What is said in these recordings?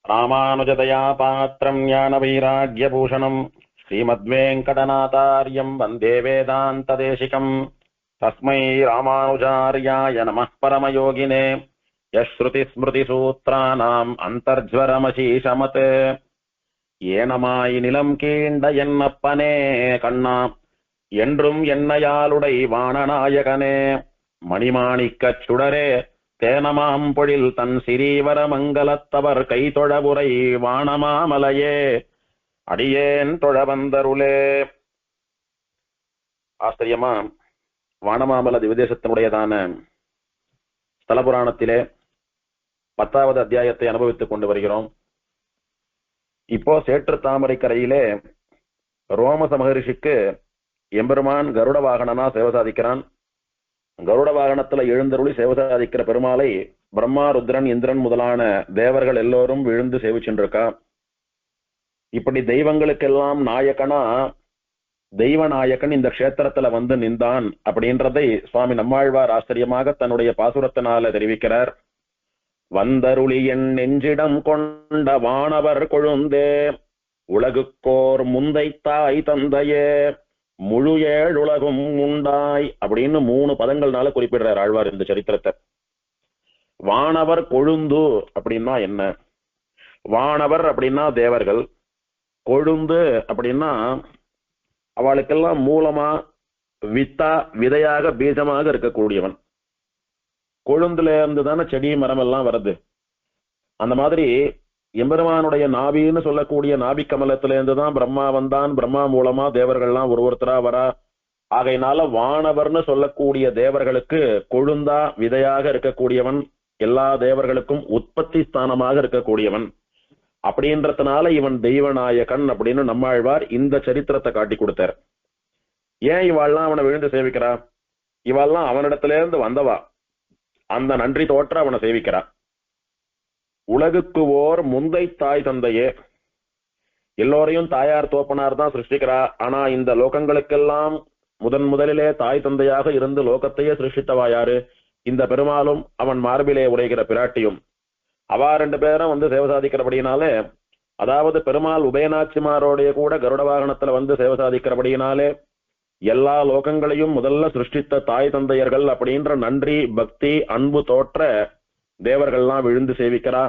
ராமானுஜதயா பாத்திரம் ஞான வைராக்யபூஷணம் ஸ்ரீமத்வேங்கடநாதார்யம் வந்தே வேதாந்ததேசிகம். தஸ்மை ராமானுஜார்யாய நமः பரமயோகினே யஸ்ருதிஸ்மிருதிசூத்ராணாம் அந்தர்ஜ்வரமசீஷமத். ஏனமாய் நிலம் கீண்ட என்னப்பனே கண்ணா, என்றும் என்னையாளுடை வாணநாயகனே, மணிமாணிக்கச் சுடரே தேனமாம் பொழில் தன் சிறீவர மங்கலத்தவர் கைதொழபுரை வானமாமலையே அடியேன் தொழவந்தருளே. ஆச்சரியமா வானமாமல திவதேசத்தினுடையதான ஸ்தல புராணத்திலே 10வது அத்தியாயத்தை அனுபவித்துக் கொண்டு வருகிறோம். இப்போ சேற்று தாமரை கரையிலே ரோமச மகரிஷிக்கு எம்பெருமான் கருட வாகனனா சேவை சாதிக்கிறான். கருட வாகனத்துல எழுந்தருளி சேவை சாதிக்கிற பெருமாளை பிரம்மா, ருத்ரன், இந்திரன் முதலான தேவர்கள் எல்லோரும் விழுந்து சேவிச்சுருக்கா. இப்படி தெய்வங்களுக்கெல்லாம் நாயகனா தெய்வ நாயகன் இந்த கஷேத்திரத்துல வந்து நின்றான் அப்படின்றதை சுவாமி நம்மாழ்வார் ஆச்சரியமாக தன்னுடைய பாசுரத்தினால தெரிவிக்கிறார். வந்தருளி என் நெஞ்சிடம் கொண்ட வானவர் கொழுந்தே, உலகுக்கோர் முந்தை தாய் தந்தையே, முழு ஏழுலகும் உண்டாய் அப்படின்னு 3 பதங்கள்னால குறிப்பிடுறார் ஆழ்வார் இந்த சரித்திரத்தை. வானவர் கொழுந்து அப்படின்னா என்ன? வானவர் அப்படின்னா தேவர்கள், கொழுந்து அப்படின்னா அவளுக்கெல்லாம் மூலமா வித்தா விதையாக பீஜமாக இருக்கக்கூடியவன். கொழுந்துல இருந்து தானே செடி மரம் எல்லாம் வருது. அந்த மாதிரி எம்பெருமானுடைய நாபின்னு சொல்லக்கூடிய நாபி கமலத்தில இருந்துதான் பிரம்மா வந்தான். பிரம்மா மூலமா தேவர்கள்லாம் ஒருத்தரா வரா. ஆகையினால வானவர்னு சொல்லக்கூடிய தேவர்களுக்கு கொழுந்தா விதையாக இருக்கக்கூடியவன், எல்லா தேவர்களுக்கும் உற்பத்தி ஸ்தானமாக இருக்கக்கூடியவன். அப்படின்றதுனால இவன் தெய்வநாயகன் அப்படின்னு நம்மாழ்வார் இந்த சரித்திரத்தை காட்டி கொடுத்தார். ஏன் இவாள்லாம் அவனை விழுந்து சேவிக்கிறா? இவாள்லாம் அவனிடத்துல இருந்து வந்தவா. அந்த நன்றி தோற்ற அவனை சேவிக்கிறா. உலகுக்கு ஓர் முந்தை தாய் தந்தையே, எல்லோரையும் தாயார் தோப்பனார் தான் சிருஷ்டிக்கிறா. ஆனா இந்த லோகங்களுக்கெல்லாம் முதலிலே தாய் தந்தையாக இருந்து லோகத்தையே சிருஷ்டித்தவா யாரு? இந்த பெருமாளும் அவன் மார்பிலே உரைகிற பிராட்டியும். அவா 2 பேரும் வந்து சேவை சாதிக்கிறபடியினாலே, அதாவது பெருமாள் உபயநாச்சிமாரோடைய கூட கருட வாகனத்துல வந்து சேவை சாதிக்கிறபடியினாலே எல்லா லோகங்களையும் முதல்ல சிருஷ்டித்த தாய் தந்தையர்கள் அப்படின்ற நன்றி, பக்தி, அன்பு தோற்ற தேவர்கள்லாம் விழுந்து சேவிக்கிறா.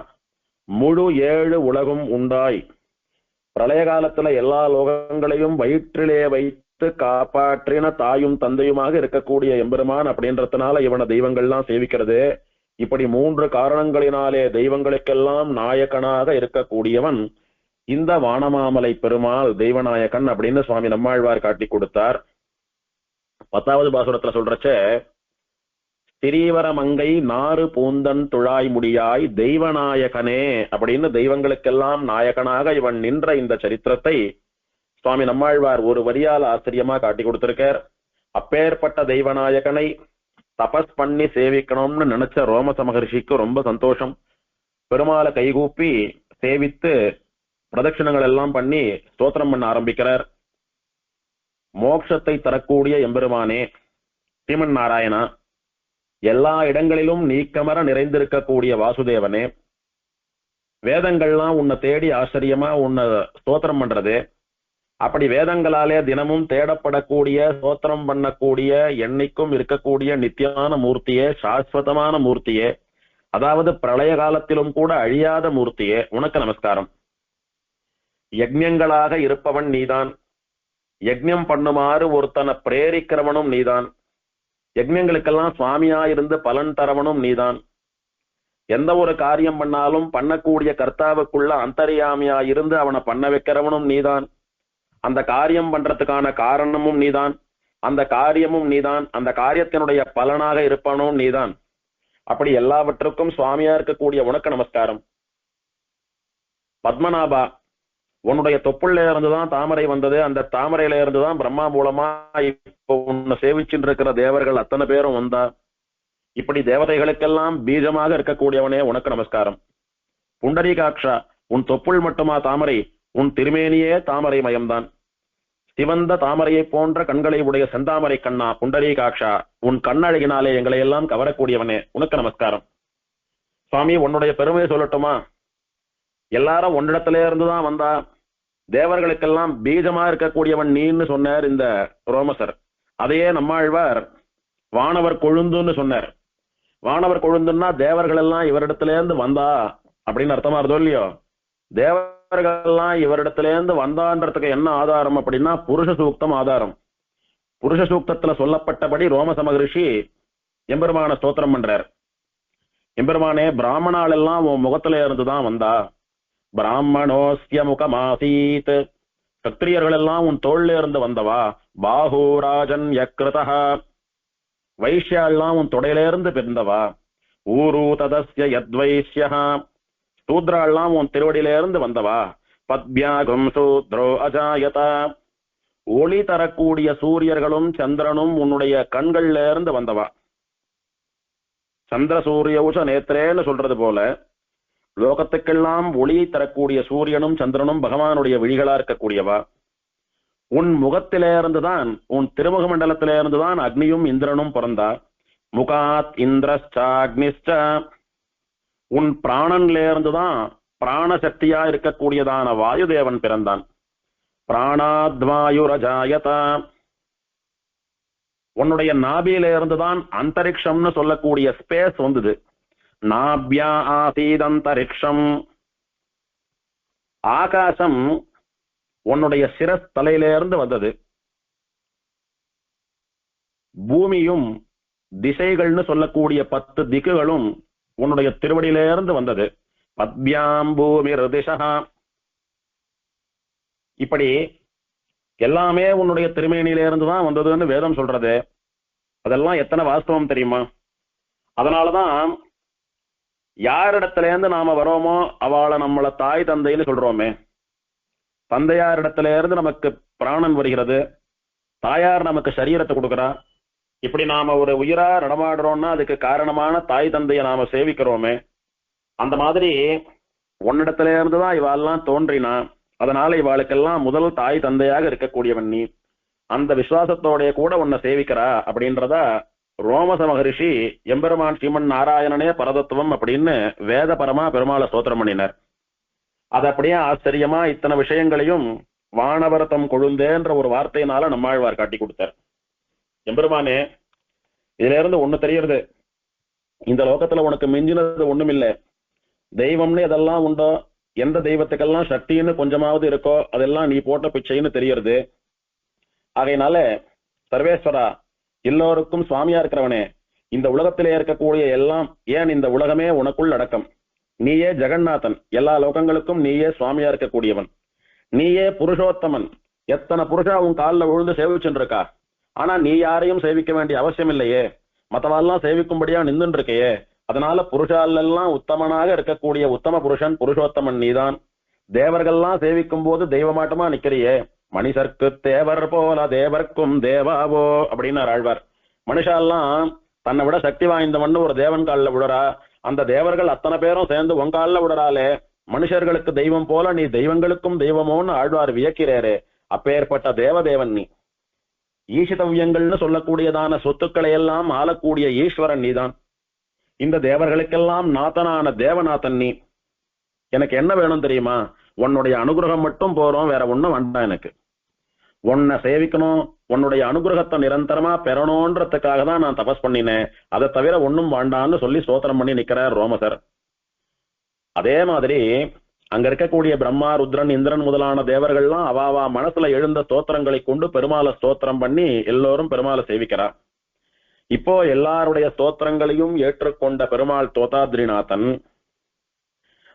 முழு 7 உலகும் உண்டாய், பிரளய காலத்துல எல்லா லோகங்களையும் வயிற்றிலே வைத்து காப்பாற்றின தாயும் தந்தையுமாக இருக்கக்கூடிய எம்பெருமான் அப்படின்றதுனால இவனை தெய்வங்கள்லாம் சேவிக்கிறது. இப்படி 3 காரணங்களினாலே தெய்வங்களுக்கெல்லாம் நாயகனாக இருக்கக்கூடியவன் இந்த வானமாமலை பெருமாள் தெய்வநாயகன் அப்படின்னு சுவாமி நம்மாழ்வார் காட்டி கொடுத்தார். 10வது பாசுரத்துல சொல்றச்ச, திரீவர மங்கை நாறு பூந்தன் துழாய் முடியாய் தெய்வநாயகனே அப்படின்னு தெய்வங்களுக்கெல்லாம் நாயகனாக இவன் நின்ற இந்த சரித்திரத்தை சுவாமி நம்மாழ்வார் ஒரு வரியால் ஆச்சரியமா காட்டி கொடுத்திருக்கார். அப்பேற்பட்ட தெய்வநாயகனை தபஸ் பண்ணி சேவிக்கணும்னு நினைச்ச ரோமச மகர்ஷிக்கு ரொம்ப சந்தோஷம். பெருமாளை கைகூப்பி சேவித்து பிரதட்சிணங்கள் எல்லாம் பண்ணி ஸ்தோத்திரம் பண்ண ஆரம்பிக்கிறார். மோட்சத்தை தரக்கூடிய எம்பெருமானே, ஸ்ரீமன் நாராயணா, எல்லா இடங்களிலும் நீக்கமர நிறைந்திருக்கக்கூடிய வாசுதேவனே, வேதங்கள்லாம் உன்னை தேடி ஆச்சரியமா உன்னை ஸ்தோத்திரம் பண்றது. அப்படி வேதங்களாலே தினமும் தேடப்படக்கூடிய ஸ்தோத்திரம் பண்ணக்கூடிய என்னைக்கும் இருக்கக்கூடிய நித்தியான மூர்த்தியே, சாஸ்வதமான மூர்த்தியே, அதாவது பிரளய காலத்திலும் கூட அழியாத மூர்த்தியே, உனக்கு நமஸ்காரம். யஜ்ஞங்களாக இருப்பவன் நீதான். யஜ்ஞம் பண்ணுமாறு ஒருத்தனை பிரேரிக்கிறவனும் நீதான். யஜ்ஞங்களுக்கெல்லாம் சுவாமியா இருந்து பலன் தரவனும் நீதான். எந்த ஒரு காரியம் பண்ணாலும் பண்ணக்கூடிய கர்த்தாவுக்குள்ள அந்தர்யாமியா இருந்து அவனை பண்ண வைக்கிறவனும் நீதான். அந்த காரியம் பண்றதுக்கான காரணமும் நீதான், அந்த காரியமும் நீதான், அந்த காரியத்தினுடைய பலனாக இருப்பவனும் நீதான். அப்படி எல்லாவற்றுக்கும் சுவாமியா இருக்கக்கூடிய உனக்கு நமஸ்காரம். பத்மநாபா, உன்னுடைய தொப்புள்ள இருந்துதான் தாமரை வந்தது. அந்த தாமரையில இருந்துதான் பிரம்மா மூலமா இப்போ உன்னை சேவிச்சுட்டு இருக்கிற தேவர்கள் அத்தனை பேரும் வந்தா. இப்படி தேவதைகளுக்கெல்லாம் பீஜமாக இருக்கக்கூடியவனே உனக்கு நமஸ்காரம். புண்டரீகாட்சா, உன் தொப்புள் மட்டுமா தாமரை? உன் திருமேனியே தாமரை மயம்தான். சிவந்த தாமரையை போன்ற கண்களை உடைய செந்தாமரை கண்ணா புண்டரீகாட்சா, உன் கண்ணழகினாலே எங்களை எல்லாம் கவரக்கூடியவனே உனக்கு நமஸ்காரம். சுவாமி, உன்னுடைய பெருமையை சொல்லட்டுமா? எல்லாரும் ஒன்னிடத்திலே இருந்துதான் வந்தா, தேவர்களுக்கெல்லாம் பீஜமா இருக்கக்கூடியவன் நீன்னு சொன்னார் இந்த ரோமசர். அதையே நம்மாழ்வார் வானவர் கொழுந்துன்னு சொன்னார். வானவர் கொழுந்துன்னா தேவர்கள் எல்லாம் இவரிடத்துல இருந்து வந்தா அப்படின்னு அர்த்தமா இருந்தோ இல்லையோ. தேவர்கள்லாம் இவரிடத்துல இருந்து வந்தான்றதுக்கு என்ன ஆதாரம் அப்படின்னா புருஷ சூக்தம் ஆதாரம். புருஷ சூக்தத்துல சொல்லப்பட்டபடி ரோமச மகரிஷி எம்பெருமான ஸ்தோத்திரம் பண்றார். எம்பெருமானே, பிராமணால் எல்லாம் உன் முகத்துல இருந்துதான் வந்தா, பிராமணோஸ்ய முகமாசீத், சத்திரியர்கள் எல்லாம் உன் தோல்ல இருந்து வந்தவா, பாஹூராஜன் யக்ருதஹ, வைஷ்யாலாம் உன் தொடையில இருந்து பிறந்தவா, ஊரு ததஸ்ய யத்வைஷ்யஹ, சூத்ராலாம் உன் திருவடியில இருந்து வந்தவா, பத்யாகும் சூத்ரோ அஜாயத, ஒளி தரக்கூடிய சூரியர்களும் சந்திரனும் உன்னுடைய கண்கள்ல இருந்து வந்தவா. சந்திர சூரியவுஷ நேத்திரேன்னு சொல்றது போல லோகத்துக்கெல்லாம் ஒளியை தரக்கூடிய சூரியனும் சந்திரனும் பகவானுடைய விழிகளா இருக்கக்கூடியவா. உன் முகத்திலே இருந்துதான், உன் திருமுக மண்டலத்திலே இருந்துதான் அக்னியும் இந்திரனும் பிறந்தா. முகாத் இந்திரஸ்சாக்னிஷ்ட, உன் பிராணன்ல இருந்துதான் பிராணசக்தியா இருக்கக்கூடியதான வாயுதேவன் பிறந்தான். பிராணாத்வாயுரஜாயத, உன்னுடைய நாபியில இருந்துதான் அந்தரிக்ஷம்னு சொல்லக்கூடிய ஸ்பேஸ் வந்தது. நாபியா ஆசீதந்தரிக்ஷம், ஆகாசம் உன்னுடைய சிரஸ் தலையில இருந்து வந்தது. பூமியும் திசைகள்னு சொல்லக்கூடிய 10 திக்குகளும் உன்னுடைய திருவடியில இருந்து வந்தது. பத்யாம் பூமி ரிதிஷா, இப்படி எல்லாமே உன்னுடைய திருமேனியில இருந்துதான் வந்ததுன்னு வேதம் சொல்றது. அதெல்லாம் எத்தனை வாஸ்தவம் தெரியுமா? அதனாலதான் யாரிடத்துல இருந்து நாம வரோமோ அவளை நம்மள தாய் தந்தைன்னு சொல்றோமே. தந்தையாரிடத்துல இருந்து நமக்கு பிராணன் வருகிறது, தாயார் நமக்கு சரீரத்தை கொடுக்குறா. இப்படி நாம ஒரு உயிரா நடமாடுறோம்னா அதுக்கு காரணமான தாய் தந்தையை நாம சேவிக்கிறோமே. அந்த மாதிரி உன்னிடத்துல இருந்துதான் இவாள்லாம் தோன்றினா, அதனால இவாளுக்கெல்லாம் முதல் தாய் தந்தையாக இருக்கக்கூடியவன் நீ. அந்த விசுவாசத்தோடைய கூட உன்னை சேவிக்கிறா அப்படின்றத ரோமச மகரிஷி எம்பெருமான் ஸ்ரீமன் நாராயணனே பரதத்துவம் அப்படின்னு வேதபரமா பெருமாளை ஸ்தோத்திரம் பண்ணினார். அது அப்படியே ஆச்சரியமா இத்தனை விஷயங்களையும் வானவரத்தம் கொழுந்தேன்ற ஒரு வார்த்தையினால நம்மாழ்வார் காட்டி கொடுத்தார். எம்பெருமானே, இதுல இருந்து ஒண்ணு தெரியறது, இந்த லோகத்துல உனக்கு மிஞ்சினது ஒண்ணும் இல்லை. தெய்வம்னு எதெல்லாம் உண்டோ, எந்த தெய்வத்துக்கெல்லாம் சக்தின்னு கொஞ்சமாவது இருக்கோ அதெல்லாம் நீ போட்ட பிச்சைன்னு தெரியறது. ஆகையினால சர்வேஸ்வரா, எல்லோருக்கும் சுவாமியா இருக்கிறவனே, இந்த உலகத்திலே இருக்கக்கூடிய எல்லாம், ஏன் இந்த உலகமே உனக்குள் அடக்கம். நீயே ஜெகநாதன், எல்லா லோகங்களுக்கும் நீயே சுவாமியா இருக்கக்கூடியவன். நீயே புருஷோத்தமன், எத்தனை புருஷா உன் காலில் விழுந்து சேவிச்சுட்டு இருக்கா. ஆனா நீ யாரையும் சேவிக்க வேண்டிய அவசியம் இல்லையே, மற்றவெல்லாம் சேவிக்கும்படியா நின்றுட்டு இருக்கையே. அதனால புருஷாலெல்லாம் உத்தமனாக இருக்கக்கூடிய உத்தம புருஷன் புருஷோத்தமன் நீதான். தேவர்கள்லாம் சேவிக்கும் போது தெய்வமாட்டமா நிக்கிறியே. மனிதர்க்கு தேவர் போல தேவர்க்கும் தேவாவோ அப்படின்னு ஆழ்வார். மனுஷாலாம் தன்னை விட சக்தி வாய்ந்தவன் ஒரு தேவன் காலில் விடுறா, அந்த தேவர்கள் அத்தனை பேரும் சேர்ந்து உன் காலில் விடுறாளே. மனுஷர்களுக்கு தெய்வம் போல நீ தெய்வங்களுக்கும் தெய்வமோன்னு ஆழ்வார் வியக்கிறாரே. அப்பேற்பட்ட தேவதேவன் நீ. ஈஷிதவ்யங்கள்னு சொல்லக்கூடியதான சொத்துக்களை எல்லாம் ஆளக்கூடிய ஈஸ்வரன் நீதான். இந்த தேவர்களுக்கெல்லாம் நாதனான தேவநாதன் நீ. எனக்கு என்ன வேணும் தெரியுமா? உன்னுடைய அனுகிரகம் மட்டும் போறோம், வேற ஒண்ணும் வேண்டாம் எனக்கு. உன்னை சேவிக்கணும், உன்னுடைய அனுகிரகத்தை நிரந்தரமா பெறணும்ன்றதுக்காக தான் நான் தபஸ் பண்ணினேன். அதை தவிர ஒன்னும் வேண்டான்னு சொல்லி ஸ்தோத்திரம் பண்ணி நிக்கிறார் ரோமசர். அதே மாதிரி அங்க இருக்கக்கூடிய பிரம்மா, ருத்ரன், இந்திரன் முதலான தேவர்கள்லாம் அவாவா மனசுல எழுந்த ஸ்தோத்திரங்களை கொண்டு பெருமாளை ஸ்தோத்திரம் பண்ணி எல்லோரும் பெருமாளை சேவிக்கிறார். இப்போ எல்லாருடைய ஸ்தோத்திரங்களையும் ஏற்றுக்கொண்ட பெருமாள் தோதாத்ரிநாதன்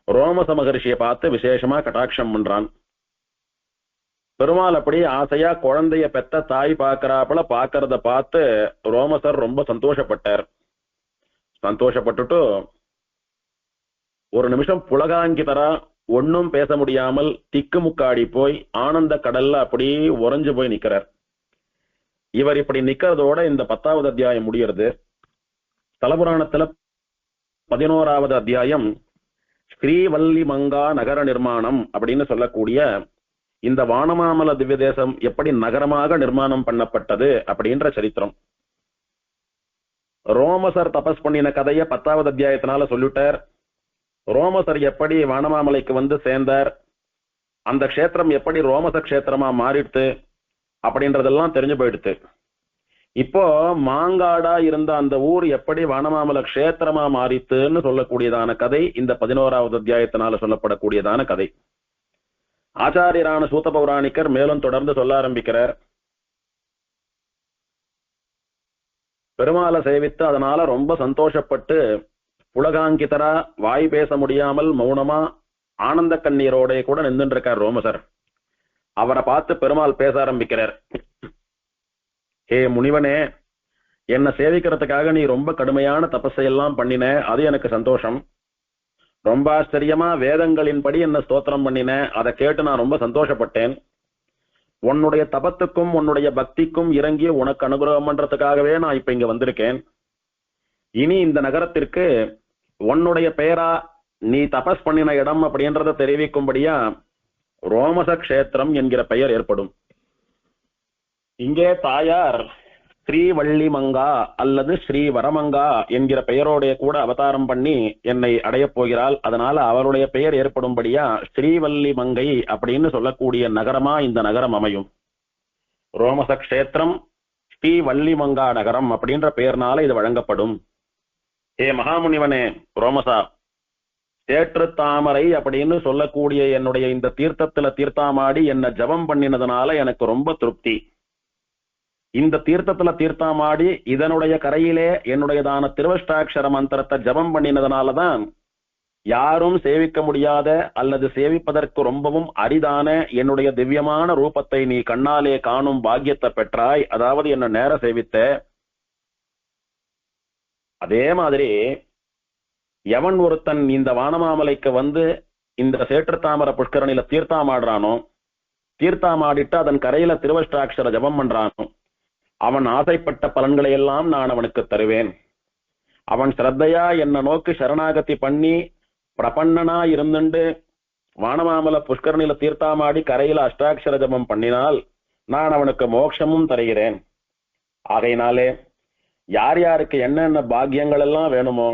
ரோமச மகரிஷியை பார்த்து விசேஷமா கட்டாட்சம் பண்றான். பெருமாள் அப்படி ஆசையா குழந்தைய பெத்த தாய் பாக்குறாப்புல பாக்குறத பார்த்து ரோமசர் ரொம்ப சந்தோஷப்பட்டார். சந்தோஷப்பட்டுட்டு ஒரு நிமிஷம் புலகாங்கிதரா ஒன்னும் பேச முடியாமல் திக்குமுக்காடி போய் ஆனந்த கடல்ல அப்படி உறைஞ்சு போய் நிக்கிறார். இவர் இப்படி நிக்கிறதோட இந்த 10வது அத்தியாயம் முடிகிறது. ஸ்தலபுராணத்துல 11வது அத்தியாயம் ஸ்ரீவல்லி மங்கா நகர நிர்மாணம் அப்படின்னு சொல்லக்கூடிய இந்த வானமாமல திவ்ய தேசம் எப்படி நகரமாக நிர்மாணம் பண்ணப்பட்டது அப்படின்ற சரித்திரம். ரோமசர் தபஸ் பண்ணின கதைய 10வது அத்தியாயத்தினால சொல்லிட்டார். ரோமசர் எப்படி வானமாமலைக்கு வந்து சேர்ந்தார், அந்த க்ஷேத்திரம் எப்படி ரோமச க்ஷேத்திரமா மாறிடுத்து அப்படின்றதெல்லாம் தெரிஞ்சு போயிடுத்து. இப்போ மாங்காடா இருந்த அந்த ஊர் எப்படி வானமாமல க்ஷேத்திரமா மாறித்துன்னு சொல்லக்கூடியதான கதை இந்த 11வது அத்தியாயத்தினால சொல்லப்படக்கூடியதான கதை. ஆச்சாரியரான சூத பௌராணிக்கர் மேலும் தொடர்ந்து சொல்ல ஆரம்பிக்கிறார். பெருமாளை சேவித்து அதனால ரொம்ப சந்தோஷப்பட்டு புலகாங்கிதரா வாய் பேச முடியாமல் மௌனமா ஆனந்த கண்ணீரோட கூட நின்றுட்டு இருக்கார் ரோமசர். அவரை பார்த்து பெருமாள் பேச ஆரம்பிக்கிறார். ஹே முனிவனே, என்னை சேவிக்கிறதுக்காக நீ ரொம்ப கடுமையான தபஸையெல்லாம் பண்ணின, அது எனக்கு சந்தோஷம். ரொம்ப ஆச்சரியமா வேதங்களின்படி என்ன ஸ்தோத்திரம் பண்ணின, அதை கேட்டு நான் ரொம்ப சந்தோஷப்பட்டேன். உன்னுடைய தபத்துக்கும் உன்னுடைய பக்திக்கும் இறங்கி உனக்கு அனுகிரகம் பண்றதுக்காகவே நான் இப்ப இங்க வந்திருக்கேன். இனி இந்த நகரத்திற்கு உன்னுடைய பெயரா நீ தபஸ் பண்ணின இடம் அப்படின்றத தெரிவிக்கும்படியா ரோமச க்ஷேத்திரம் என்கிற பெயர் ஏற்படும். இங்கே தாயார் ஸ்ரீவள்ளிமங்கா அல்லது ஸ்ரீவரமங்கா என்கிற பெயரோடைய கூட அவதாரம் பண்ணி என்னை அடையப் போகிறாள். அதனால அவருடைய பெயர் ஏற்படும்படியா ஸ்ரீவல்லிமங்கை அப்படின்னு சொல்லக்கூடிய நகரமா இந்த நகரம் அமையும். ரோமச க்ஷேத்திரம் ஸ்ரீவல்லிமங்கா நகரம் அப்படின்ற பெயர்னால இது வழங்கப்படும். ஏ மகாமுனிவனே ரோமசா, சேற்று தாமரை அப்படின்னு சொல்லக்கூடிய என்னுடைய இந்த தீர்த்தத்துல தீர்த்தாமாடி என்ன ஜபம் பண்ணினதுனால எனக்கு ரொம்ப திருப்தி. இந்த தீர்த்தத்துல தீர்த்தாமாடி இதனுடைய கரையிலே என்னுடையதான திருவஷ்டாட்சர மந்திரத்தை ஜபம் பண்ணினதுனாலதான் யாரும் சேவிக்க முடியாத அல்லது சேவிப்பதற்கு ரொம்பவும் அரிதான என்னுடைய திவ்யமான ரூபத்தை நீ கண்ணாலே காணும் பாக்கியத்தை பெற்றாய். அதாவது என்ன நேர சேவித்த. அதே மாதிரி எவன் ஒருத்தன் இந்த வானமாமலைக்கு வந்து இந்த சேற்று தாமர புஷ்கரணியில தீர்த்தாமாடுறானோ, தீர்த்தாமாடிட்டு அதன் கரையில திருவஷ்டாட்சர ஜபம் பண்றானோ, அவன் ஆசைப்பட்ட பலன்களை எல்லாம் நான் அவனுக்கு தருவேன். அவன் ஸ்ரத்தையா என்ன நோக்கி சரணாகதி பண்ணி பிரபன்னனா இருந்துண்டு வானமாமல புஷ்கரணியில தீர்த்தாமாடி கரையில அஷ்டாட்சர ஜபம் பண்ணினால் நான் அவனுக்கு மோட்சமும் தருகிறேன். ஆகையினாலே யார் யாருக்கு என்னென்ன பாக்கியங்கள் எல்லாம் வேணுமோ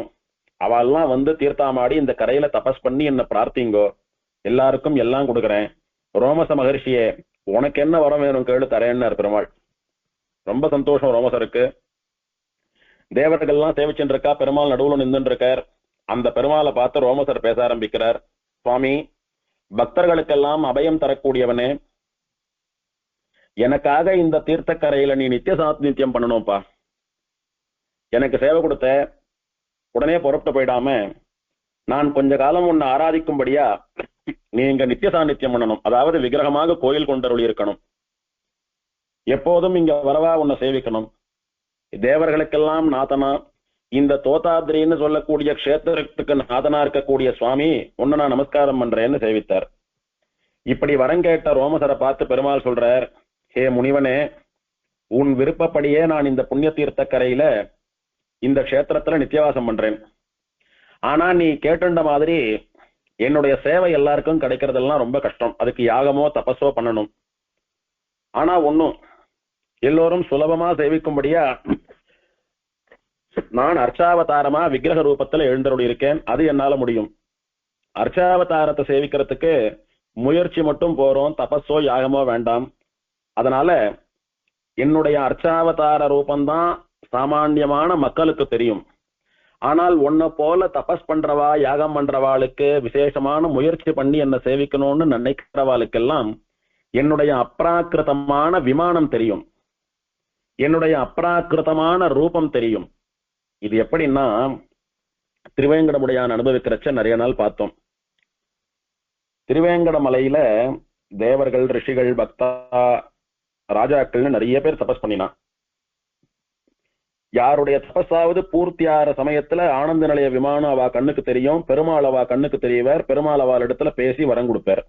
அவெல்லாம் வந்து தீர்த்தாமாடி இந்த கரையில தபஸ் பண்ணி என்ன பிரார்த்திங்கோ, எல்லாருக்கும் எல்லாம் கொடுக்குறேன். ரோமச மகர்ஷியே, உனக்கு என்ன வரம் வேணும் கேளு, தரேன்னு பெருமாள். ரொம்ப சந்தோஷம் ரோமசருக்கு. தேவர்கள்லாம் சேவிச்சுட்டு இருக்கா, பெருமாள் நடுவுல நின்றுட்டு இருக்கார். அந்த பெருமாளை பார்த்து ரோமசர் பேச ஆரம்பிக்கிறார். சுவாமி, பக்தர்களுக்கெல்லாம் அபயம் தரக்கூடியவனே, எனக்காக இந்த தீர்த்தக்கரையில நீ நித்திய சாநித்தியம் பண்ணணும்ப்பா. எனக்கு சேவை கொடுத்த உடனே புறப்பட்டு போயிடாம நான் கொஞ்ச காலம் உன்னை ஆராதிக்கும்படியா நீ இங்க நித்திய சாநித்தியம் பண்ணணும். அதாவது விக்கிரகமாக கோயில் கொண்டருளி இருக்கணும். எப்போதும் இங்க வரவா உன்னை சேவிக்கணும். தேவர்களுக்கெல்லாம் நாதனா, இந்த தோதாத்ரின்னு சொல்லக்கூடிய க்ஷேத்திரத்துக்கு நாதனா இருக்கக்கூடிய சுவாமி, உன்னை நான் நமஸ்காரம் பண்றேன்னு சேவித்தார். இப்படி வரங்கேட்ட ரோமசரை பார்த்து பெருமாள் சொல்றார், ஹே முனிவனே, உன் விருப்பப்படியே நான் இந்த புண்ணிய தீர்த்த கரையில இந்த க்ஷேத்திரத்துல நித்தியவாசம் பண்றேன். ஆனா நீ கேட்டுண்ட மாதிரி என்னுடைய சேவை எல்லாருக்கும் கிடைக்கிறதெல்லாம் ரொம்ப கஷ்டம். அதுக்கு யாகமோ தபஸோ பண்ணணும். ஆனா ஒண்ணும், எல்லோரும் சுலபமா சேவிக்கும்படியா நான் அர்ச்சாவதாரமா விக்கிரக ரூபத்துல எழுந்தருளி இருக்கேன். அது என்னால முடியும். அர்ச்சாவதாரத்தை சேவிக்கிறதுக்கு முயற்சி மட்டும் போறோம், தபஸோ யாகமோ வேண்டாம். அதனால என்னுடைய அர்ச்சாவதார ரூபந்தான் சாமான்யமான மக்களுக்கு தெரியும். ஆனால் உன்னை போல தபஸ் பண்றவா யாகம் பண்றவாளுக்கு விசேஷமான முயற்சி பண்ணி என்ன சேவிக்கணும்னு நினைக்கிறவாளுக்கெல்லாம் என்னுடைய அப்ராக்கிருதமான விமானம் தெரியும், என்னுடைய அப்ராக்கிருதமான ரூபம் தெரியும். இது எப்படின்னா, திருவேங்கடமுடையான் அனுபவிக்கிறச்ச நிறைய நாள் பார்த்தோம். திருவேங்கட மலையில தேவர்கள், ரிஷிகள், பக்தா, ராஜாக்கள்னு நிறைய பேர் தபஸ் பண்ணினான். யாருடைய தபஸாவது பூர்த்தி ஆற சமயத்துல ஆனந்த நிலைய விமானம் அவா கண்ணுக்கு தெரியும், பெருமாள் அவா கண்ணுக்கு தெரியவர், பெருமாள் அவள் இடத்துல பேசி வரம் கொடுப்பார்.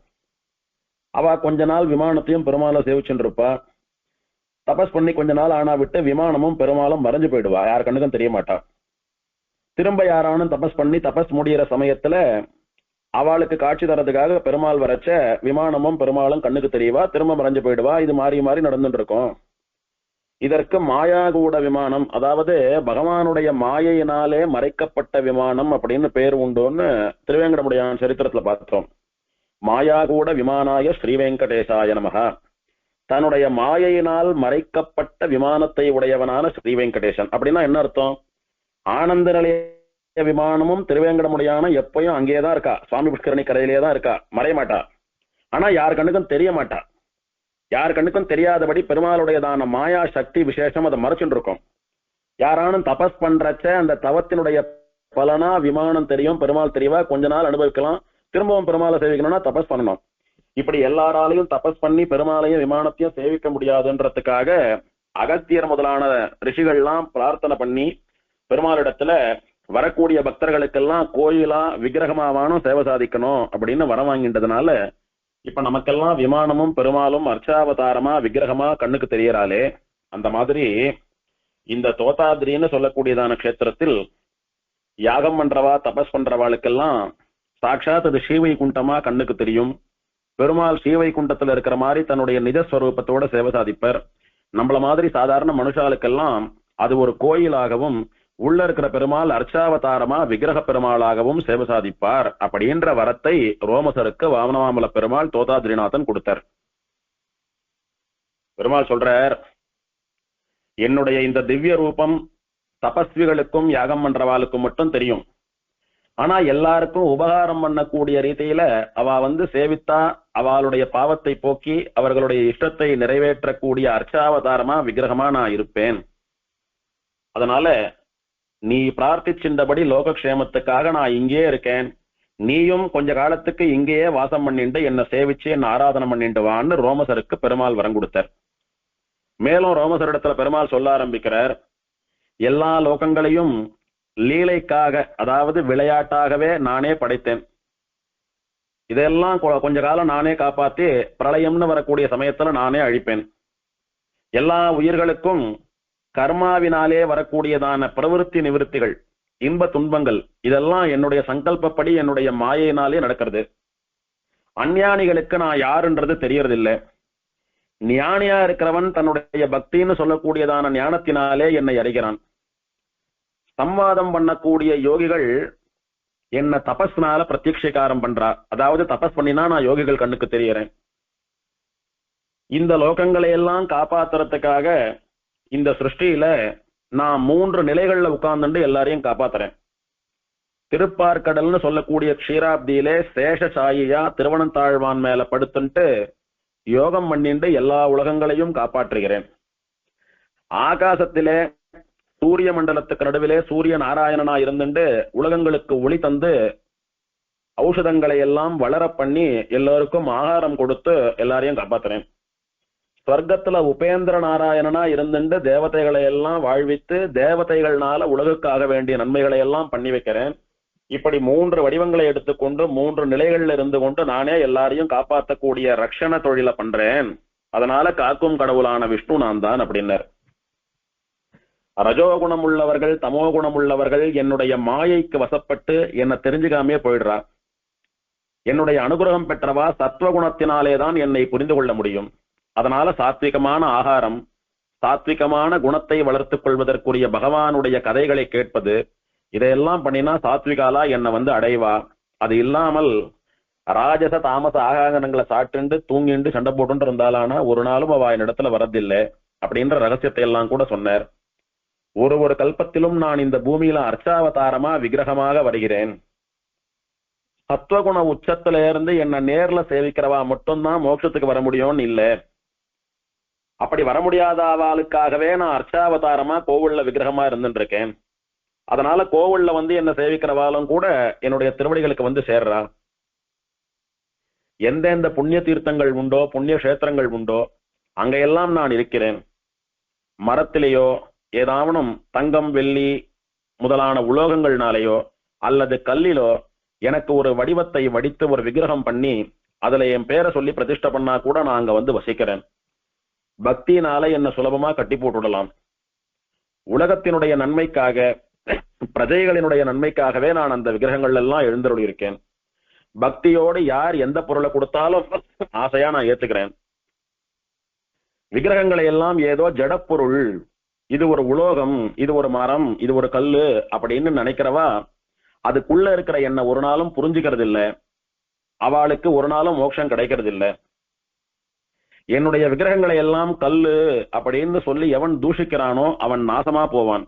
அவ கொஞ்ச நாள் விமானத்தையும் பெருமாளை சேவிச்சுட்டு இருப்பா. தபஸ் பண்ணி கொஞ்ச நாள் ஆனா விட்டு விமானமும் பெருமாளும் மறைஞ்சு போயிடுவா, யார் கண்ணுக்கும் தெரிய மாட்டா. திரும்ப யாரானும் தபஸ் பண்ணி தபஸ் முடிகிற சமயத்துல அவளுக்கு காட்சி தரதுக்காக பெருமாள் வரைச்ச விமானமும் பெருமாளும் கண்ணுக்கு தெரியவா, திரும்ப மறைஞ்சு போயிடுவா. இது மாறி மாறி நடந்துட்டு இருக்கும். இதற்கு மாயாகூட விமானம், அதாவது பகவானுடைய மாயையினாலே மறைக்கப்பட்ட விமானம் அப்படின்னு பேர் உண்டோன்னு திருவேங்கடமுடையான் சரித்திரத்துல பார்த்தோம். மாயாகூட விமானாய ஸ்ரீவேங்கடேசாய நமஹ. தன்னுடைய மாயையினால் மறைக்கப்பட்ட விமானத்தை உடையவனான ஸ்ரீவேங்கடேசன். அப்படின்னா என்ன அர்த்தம்? ஆனந்த நிலைய விமானமும் திருவேங்கடமுடையான எப்பயும் அங்கேயேதான் இருக்கா, சுவாமி புஷ்கரணி கரையிலேயே தான் இருக்கா, மறைய மாட்டா. ஆனா யார் கண்ணுக்கும் தெரிய மாட்டா. யார் கண்ணுக்கும் தெரியாதபடி பெருமாளுடையதான மாயா சக்தி விசேஷம் அதை மறைச்சுட்டு இருக்கும். யாரானும் தபஸ் பண்றச்ச அந்த தவத்தினுடைய பலனா விமானம் தெரியும், பெருமாள் தெரியவா, கொஞ்ச நாள் அனுபவிக்கலாம், திரும்பவும் பெருமாளை சேவிக்கணும்னா தபஸ் பண்ணணும். இப்படி எல்லாராலையும் தபஸ் பண்ணி பெருமாளையும் விமானத்தையும் சேவிக்க முடியாதுன்றதுக்காக அகத்தியர் முதலான ரிஷிகள்லாம் பிரார்த்தனை பண்ணி பெருமாளிடத்துல வரக்கூடிய பக்தர்களுக்கெல்லாம் கோயிலா விக்கிரகமாவானும் சேவை சாதிக்கணும் அப்படின்னு வரம் வாங்கின்றதுனால இப்ப நமக்கெல்லாம் விமானமும் பெருமாளும் அர்ச்சாவதாரமா விக்கிரகமா கண்ணுக்கு தெரியறாளே. அந்த மாதிரி இந்த தோதாத்ரின்னு சொல்லக்கூடியதான கஷேத்திரத்தில் யாகம் பண்றவா தபஸ் பண்றவாளுக்கெல்லாம் சாட்சாத் அது ஸ்ரீவைகுண்டமா கண்ணுக்கு தெரியும். பெருமாள் ஸ்ரீவைகுண்டத்துல இருக்கிற மாதிரி தன்னுடைய நிஜஸ்வரூபத்தோட சேவை சாதிப்பர். நம்மள மாதிரி சாதாரண மனுஷாளுக்கெல்லாம் அது ஒரு கோயிலாகவும் உள்ள இருக்கிற பெருமாள் அர்ச்சாவதாரமா விக்கிரக பெருமாளாகவும் சேவை சாதிப்பார் அப்படின்ற வரத்தை ரோமசருக்கு வாமனமாமல பெருமாள் தோதாத்ரிநாதன் கொடுத்தார். பெருமாள் சொல்றார், என்னுடைய இந்த திவ்ய ரூபம் தபஸ்விகளுக்கும் யாகம் பண்றவாளுக்கும் மட்டும் தெரியும். ஆனா எல்லாருக்கும் உபகாரம் பண்ணக்கூடிய ரீதியில அவ சேவித்தா அவளுடைய பாவத்தை போக்கி அவர்களுடைய இஷ்டத்தை நிறைவேற்றக்கூடிய அர்ச்சாவதாரமா விக்கிரகமா நான் இருப்பேன். அதனால நீ பிரார்த்திச்சின்றபடி லோகக்ஷேமத்துக்காக நான் இங்கே இருக்கேன், நீயும் கொஞ்ச காலத்துக்கு இங்கேயே வாசம் பண்ணிட்டு என்ன சேவிச்சு என்ன ஆராதனை பண்ணிட்டு வான்னு ரோமசருக்கு பெருமாள் வரம் கொடுத்தார். மேலும் ரோமசரிடத்துல பெருமாள் சொல்ல ஆரம்பிக்கிறார், எல்லா லோகங்களையும் லீலைக்காக, அதாவது விளையாட்டாகவே நானே படைத்தேன். இதெல்லாம் கொஞ்ச காலம் நானே காப்பாத்தி பிரளயம்னு வரக்கூடிய சமயத்துல நானே அழிப்பேன். எல்லா உயிர்களுக்கும் கர்மாவினாலே வரக்கூடியதான பிரவிற்த்தி நிவிருத்திகள், இன்ப துன்பங்கள், இதெல்லாம் என்னுடைய சங்கல்பப்படி என்னுடைய மாயையினாலே நடக்கிறது. அஞ்ஞானிகளுக்கு நான் யாருன்றது தெரியறதில்லை. ஞானியா இருக்கிறவன் தன்னுடைய பக்தின்னு சொல்லக்கூடியதான ஞானத்தினாலே என்னை அறிகிறான். சம்வாதம் பண்ணக்கூடிய யோகிகள் என்ன தபஸ்னால பிரத்யக்ஷிகாரம் பண்றா, அதாவது தபஸ் பண்ணினா நான் யோகிகள் கண்ணுக்கு தெரியறேன். இந்த லோகங்களை எல்லாம் காப்பாத்துறதுக்காக இந்த சிருஷ்டியில நான் 3 நிலைகள்ல உட்கார்ந்துட்டு எல்லாரையும் காப்பாத்துறேன். திருப்பார்கடல்னு சொல்லக்கூடிய க்ஷீராப்தியிலே சேஷசாயியா திருவனந்தாழ்வான் மேல படுத்துட்டு யோகம் பண்ணிட்டு எல்லா உலகங்களையும் காப்பாற்றுகிறேன். ஆகாசத்திலே சூரிய மண்டலத்துக்கு நடுவிலே சூரிய நாராயணனா இருந்துட்டு உலகங்களுக்கு ஒளி தந்து ஔஷதங்களை எல்லாம் வளர பண்ணி எல்லாருக்கும் ஆகாரம் கொடுத்து எல்லாரையும் காப்பாத்துறேன். ஸ்வர்க்கத்துல உபேந்திர நாராயணனா இருந்துட்டு தேவதைகளை எல்லாம் வாழ்வித்து தேவதைகள்னால உலகுக்காக வேண்டிய நன்மைகளை எல்லாம் பண்ணி வைக்கிறேன். இப்படி 3 வடிவங்களை எடுத்துக்கொண்டு 3 நிலைகள்ல இருந்து கொண்டு நானே எல்லாரையும் காப்பாற்றக்கூடிய ரக்ஷண தொழிலை பண்றேன். அதனால காக்கும் கடவுளான விஷ்ணு நான் தான் அப்படின்னார். ரஜோகுணம் உள்ளவர்கள் தமோ குணம் உள்ளவர்கள் என்னுடைய மாயைக்கு வசப்பட்டு என்ன தெரிஞ்சுக்காமே போயிடுறா. என்னுடைய அனுகிரகம் பெற்றவா சத்வகுணத்தினாலேதான் என்னை புரிந்து கொள்ள முடியும். அதனால சாத்விகமான ஆகாரம், சாத்விகமான குணத்தை வளர்த்துக் கொள்வதற்குரிய பகவானுடைய கதைகளை கேட்பது, இதையெல்லாம் பண்ணினா சாத்விகாலா என்னை அடைவா. அது இல்லாமல் ராஜச தாமச ஆகாரங்களை சாப்பிட்டு தூங்கிண்டு சண்டை போட்டு இருந்தாலானா ஒரு நாளும் அவ என்னிடத்துல வரதில்லை அப்படின்ற ரகசியத்தை எல்லாம் கூட சொன்னார். ஒரு கல்பத்திலும் நான் இந்த பூமியில அர்ச்சாவதாரமா விக்கிரகமாக வருகிறேன். சத்வகுண உச்சத்துல இருந்து என்ன நேர்ல சேவிக்கிறவா மட்டும்தான் மோட்சத்துக்கு வர முடியும்னு இல்ல. அப்படி வர முடியாத அவளுக்காகவே நான் அர்ச்சாவதாரமா கோவில்ல விக்கிரகமா இருந்துட்டு இருக்கேன். அதனால கோவில்ல என்ன சேவிக்கிறவாலும் கூட என்னுடைய திருவடிகளுக்கு சேர்றா. எந்தெந்த புண்ணிய தீர்த்தங்கள் உண்டோ புண்ணிய கஷேத்திரங்கள் உண்டோ அங்கையெல்லாம் நான் இருக்கிறேன். மரத்திலேயோ ஏதாவனும் தங்கம் வெள்ளி முதலான உலோகங்கள்னாலேயோ அல்லது கல்லிலோ எனக்கு ஒரு வடிவத்தை வடித்து ஒரு விக்கிரகம் பண்ணி அதுல என் பேரை சொல்லி பிரதிஷ்டை பண்ணா கூட நான் அங்க வசிக்கிறேன். பக்தியினால என்ன சுலபமா கட்டி போட்டுடலாம். உலகத்தினுடைய நன்மைக்காக பிரஜைகளினுடைய நன்மைக்காகவே நான் அந்த விக்கிரகங்கள் எல்லாம் எழுந்தருளி இருக்கேன். பக்தியோடு யார் எந்த பொருளை கொடுத்தாலும் ஆசையா நான் ஏத்துக்கிறேன். விக்கிரகங்களை எல்லாம் ஏதோ ஜடப்பொருள், இது ஒரு உலோகம், இது ஒரு மரம், இது ஒரு கல்லு அப்படின்னு நினைக்கிறவா அதுக்குள்ள இருக்கிற என்ன ஒரு நாளும் புரிஞ்சுக்கிறது இல்ல. அவளுக்கு ஒரு நாளும் மோட்சம் கிடைக்கிறது இல்ல. என்னுடைய விக்கிரகங்களை எல்லாம் கல்லு அப்படின்னு சொல்லி எவன் தூஷிக்கிறானோ அவன் நாசமா போவான்.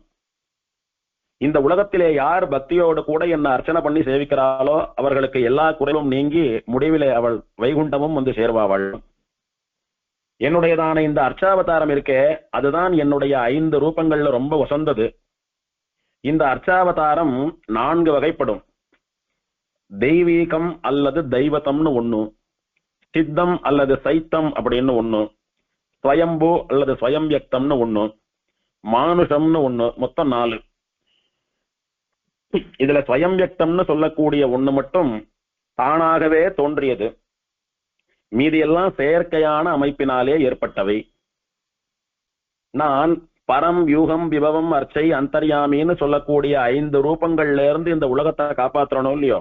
இந்த உலகத்திலே யார் பக்தியோடு கூட என்ன அர்ச்சனை பண்ணி சேவிக்கிறாளோ அவர்களுக்கு எல்லா குறைவும் நீங்கி முடிவிலே அவள் வைகுண்டமும் வந்து சேர்வாள். என்னுடையதான இந்த அர்ச்சாவதாரம் இருக்கே, அதுதான் என்னுடைய 5 ரூபங்கள்ல ரொம்ப வசந்தது. இந்த அர்ச்சாவதாரம் 4 வகைப்படும். தெய்வீகம் அல்லது தெய்வத்தம்னு ஒண்ணு, சித்தம் அல்லது சைத்தம் அப்படின்னு ஒண்ணு, ஸ்வயம்பு அல்லது ஸ்வயம் வியக்தம்னு ஒண்ணு, மானுஷம்னு ஒண்ணு, மொத்தம் 4. இதுல ஸ்வயம் வியக்தம்னு சொல்லக்கூடிய ஒண்ணு மட்டும் தானாகவே தோன்றியது, மீதியெல்லாம் செயற்கையான அமைப்பினாலே ஏற்பட்டவை. நான் பரம், யூகம், விபவம், அர்ச்சை, அந்தர்யாமின்னு சொல்லக்கூடிய 5 ரூபங்கள்ல இருந்து இந்த உலகத்தை காப்பாற்றணும் இல்லையோ,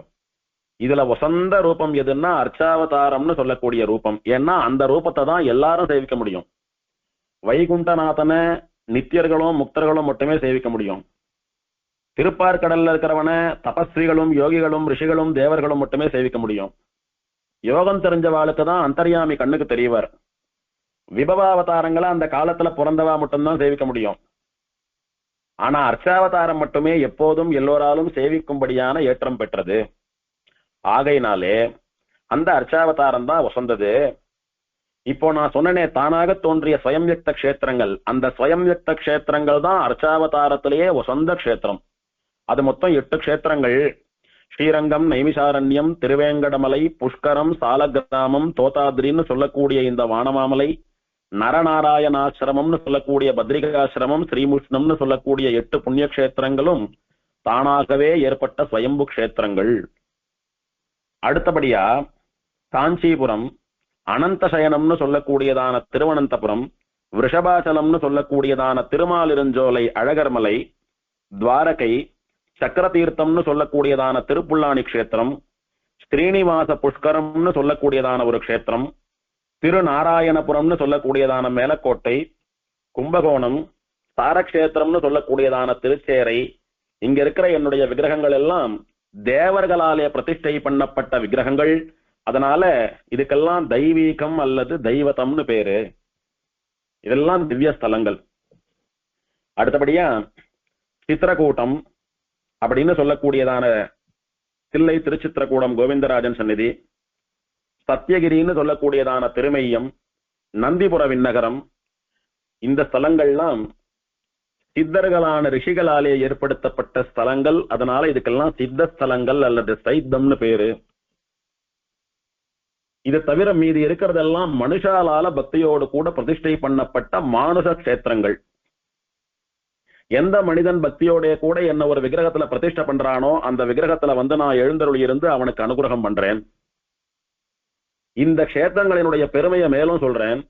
இதுல வசந்த ரூபம் எதுன்னா அர்ச்சாவதாரம்னு சொல்லக்கூடிய ரூபம். ஏன்னா அந்த ரூபத்தை தான் எல்லாரும் சேவிக்க முடியும். வைகுண்டநாதனை நித்தியர்களும் முக்தர்களும் மட்டுமே சேவிக்க முடியும். திருப்பார்கடல்ல இருக்கிறவன தபஸ்விகளும் யோகிகளும் ரிஷிகளும் தேவர்களும் மட்டுமே சேவிக்க முடியும். யோகம் தெரிஞ்சவாளுக்கு தான் அந்தர்யாமி கண்ணுக்கு தெரியவர். விபவாவதாரங்களை அந்த காலத்துல பிறந்தவா மட்டும்தான் சேவிக்க முடியும். ஆனா அர்ச்சாவதாரம் மட்டுமே எப்போதும் எல்லோராலும் சேவிக்கும்படியான ஏற்றம் பெற்றது. ஆகையினாலே அந்த அர்ச்சாவதாரம் தான் வசந்தது. இப்போ நான் சொன்னனே தானாக தோன்றிய ஸ்வயம் வியக்த கஷேத்திரங்கள், அந்த ஸ்வயம் வியக்த கஷேத்திரங்கள் தான் அர்ச்சாவதாரத்திலேயே வசந்த கஷேத்திரம். அது மொத்தம் 8 கஷேத்திரங்கள். ஸ்ரீரங்கம், நைமிசாரண்யம், திருவேங்கடமலை, புஷ்கரம், சாலகிராமம், தோதாத்ரின்னு சொல்லக்கூடிய இந்த வானமாமலை, நரநாராயணாசிரமம்னு சொல்லக்கூடிய பத்ரிகாசிரமம், ஸ்ரீமுஷ்ணம்னு சொல்லக்கூடிய 8 புண்ணிய கஷேத்திரங்களும் தானாகவே ஏற்பட்ட ஸ்வயம்பு கஷேத்திரங்கள். அடுத்தபடியா காஞ்சிபுரம், அனந்தசயனம்னு சொல்லக்கூடியதான திருவனந்தபுரம், விருஷபாச்சலம்னு சொல்லக்கூடியதான திருமாலிருஞ்சோலை அழகர்மலை, துவாரகை, சக்கரதீர்த்தம்னு சொல்லக்கூடியதான திருப்புல்லானி கஷேத்திரம், ஸ்ரீனிவாச புஷ்கரம்னு சொல்லக்கூடியதான ஒரு கஷேத்திரம், திருநாராயணபுரம்னு சொல்லக்கூடியதான மேலக்கோட்டை, கும்பகோணம், சாரக்ஷேத்திரம்னு சொல்லக்கூடியதான திருச்சேரை. இங்க இருக்கிற என்னுடைய விக்கிரகங்கள் எல்லாம் தேவர்களாலே பிரதிஷ்டை பண்ணப்பட்ட விக்கிரகங்கள். அதனால இதுக்கெல்லாம் தெய்வீகம் அல்லது தெய்வத்தம்னு பேரு. இதெல்லாம் திவ்ய ஸ்தலங்கள். அடுத்தபடியா சித்திரக்கூட்டம் அப்படின்னு சொல்லக்கூடியதான தில்லை திருச்சித்திரக்கூடம் கோவிந்தராஜன் சந்நிதி, சத்தியகிரின்னு சொல்லக்கூடியதான திருமையம், நந்திபுர விண்ணகரம். இந்த ஸ்தலங்கள்லாம் சித்தர்களான ரிஷிகளாலே ஏற்படுத்தப்பட்ட ஸ்தலங்கள். அதனால இதுக்கெல்லாம் சித்த ஸ்தலங்கள் அல்லது சைத்தம்னு பேரு. இது தவிர மீதி இருக்கிறதெல்லாம் மனுஷாலால பக்தியோடு கூட பிரதிஷ்டை பண்ணப்பட்ட மானுஷ கஷேத்திரங்கள். எந்த மனிதன் பக்தியோட கூட என்ன ஒரு விக்கிரகத்துல பிரதிஷ்டை பண்றானோ அந்த விக்கிரகத்துல வந்து நான் எழுந்தருளி இருந்து அவனுக்கு அனுகிரகம் பண்றேன். இந்த கஷேத்திரங்களினுடைய பெருமையை மேலும் சொல்றேன்.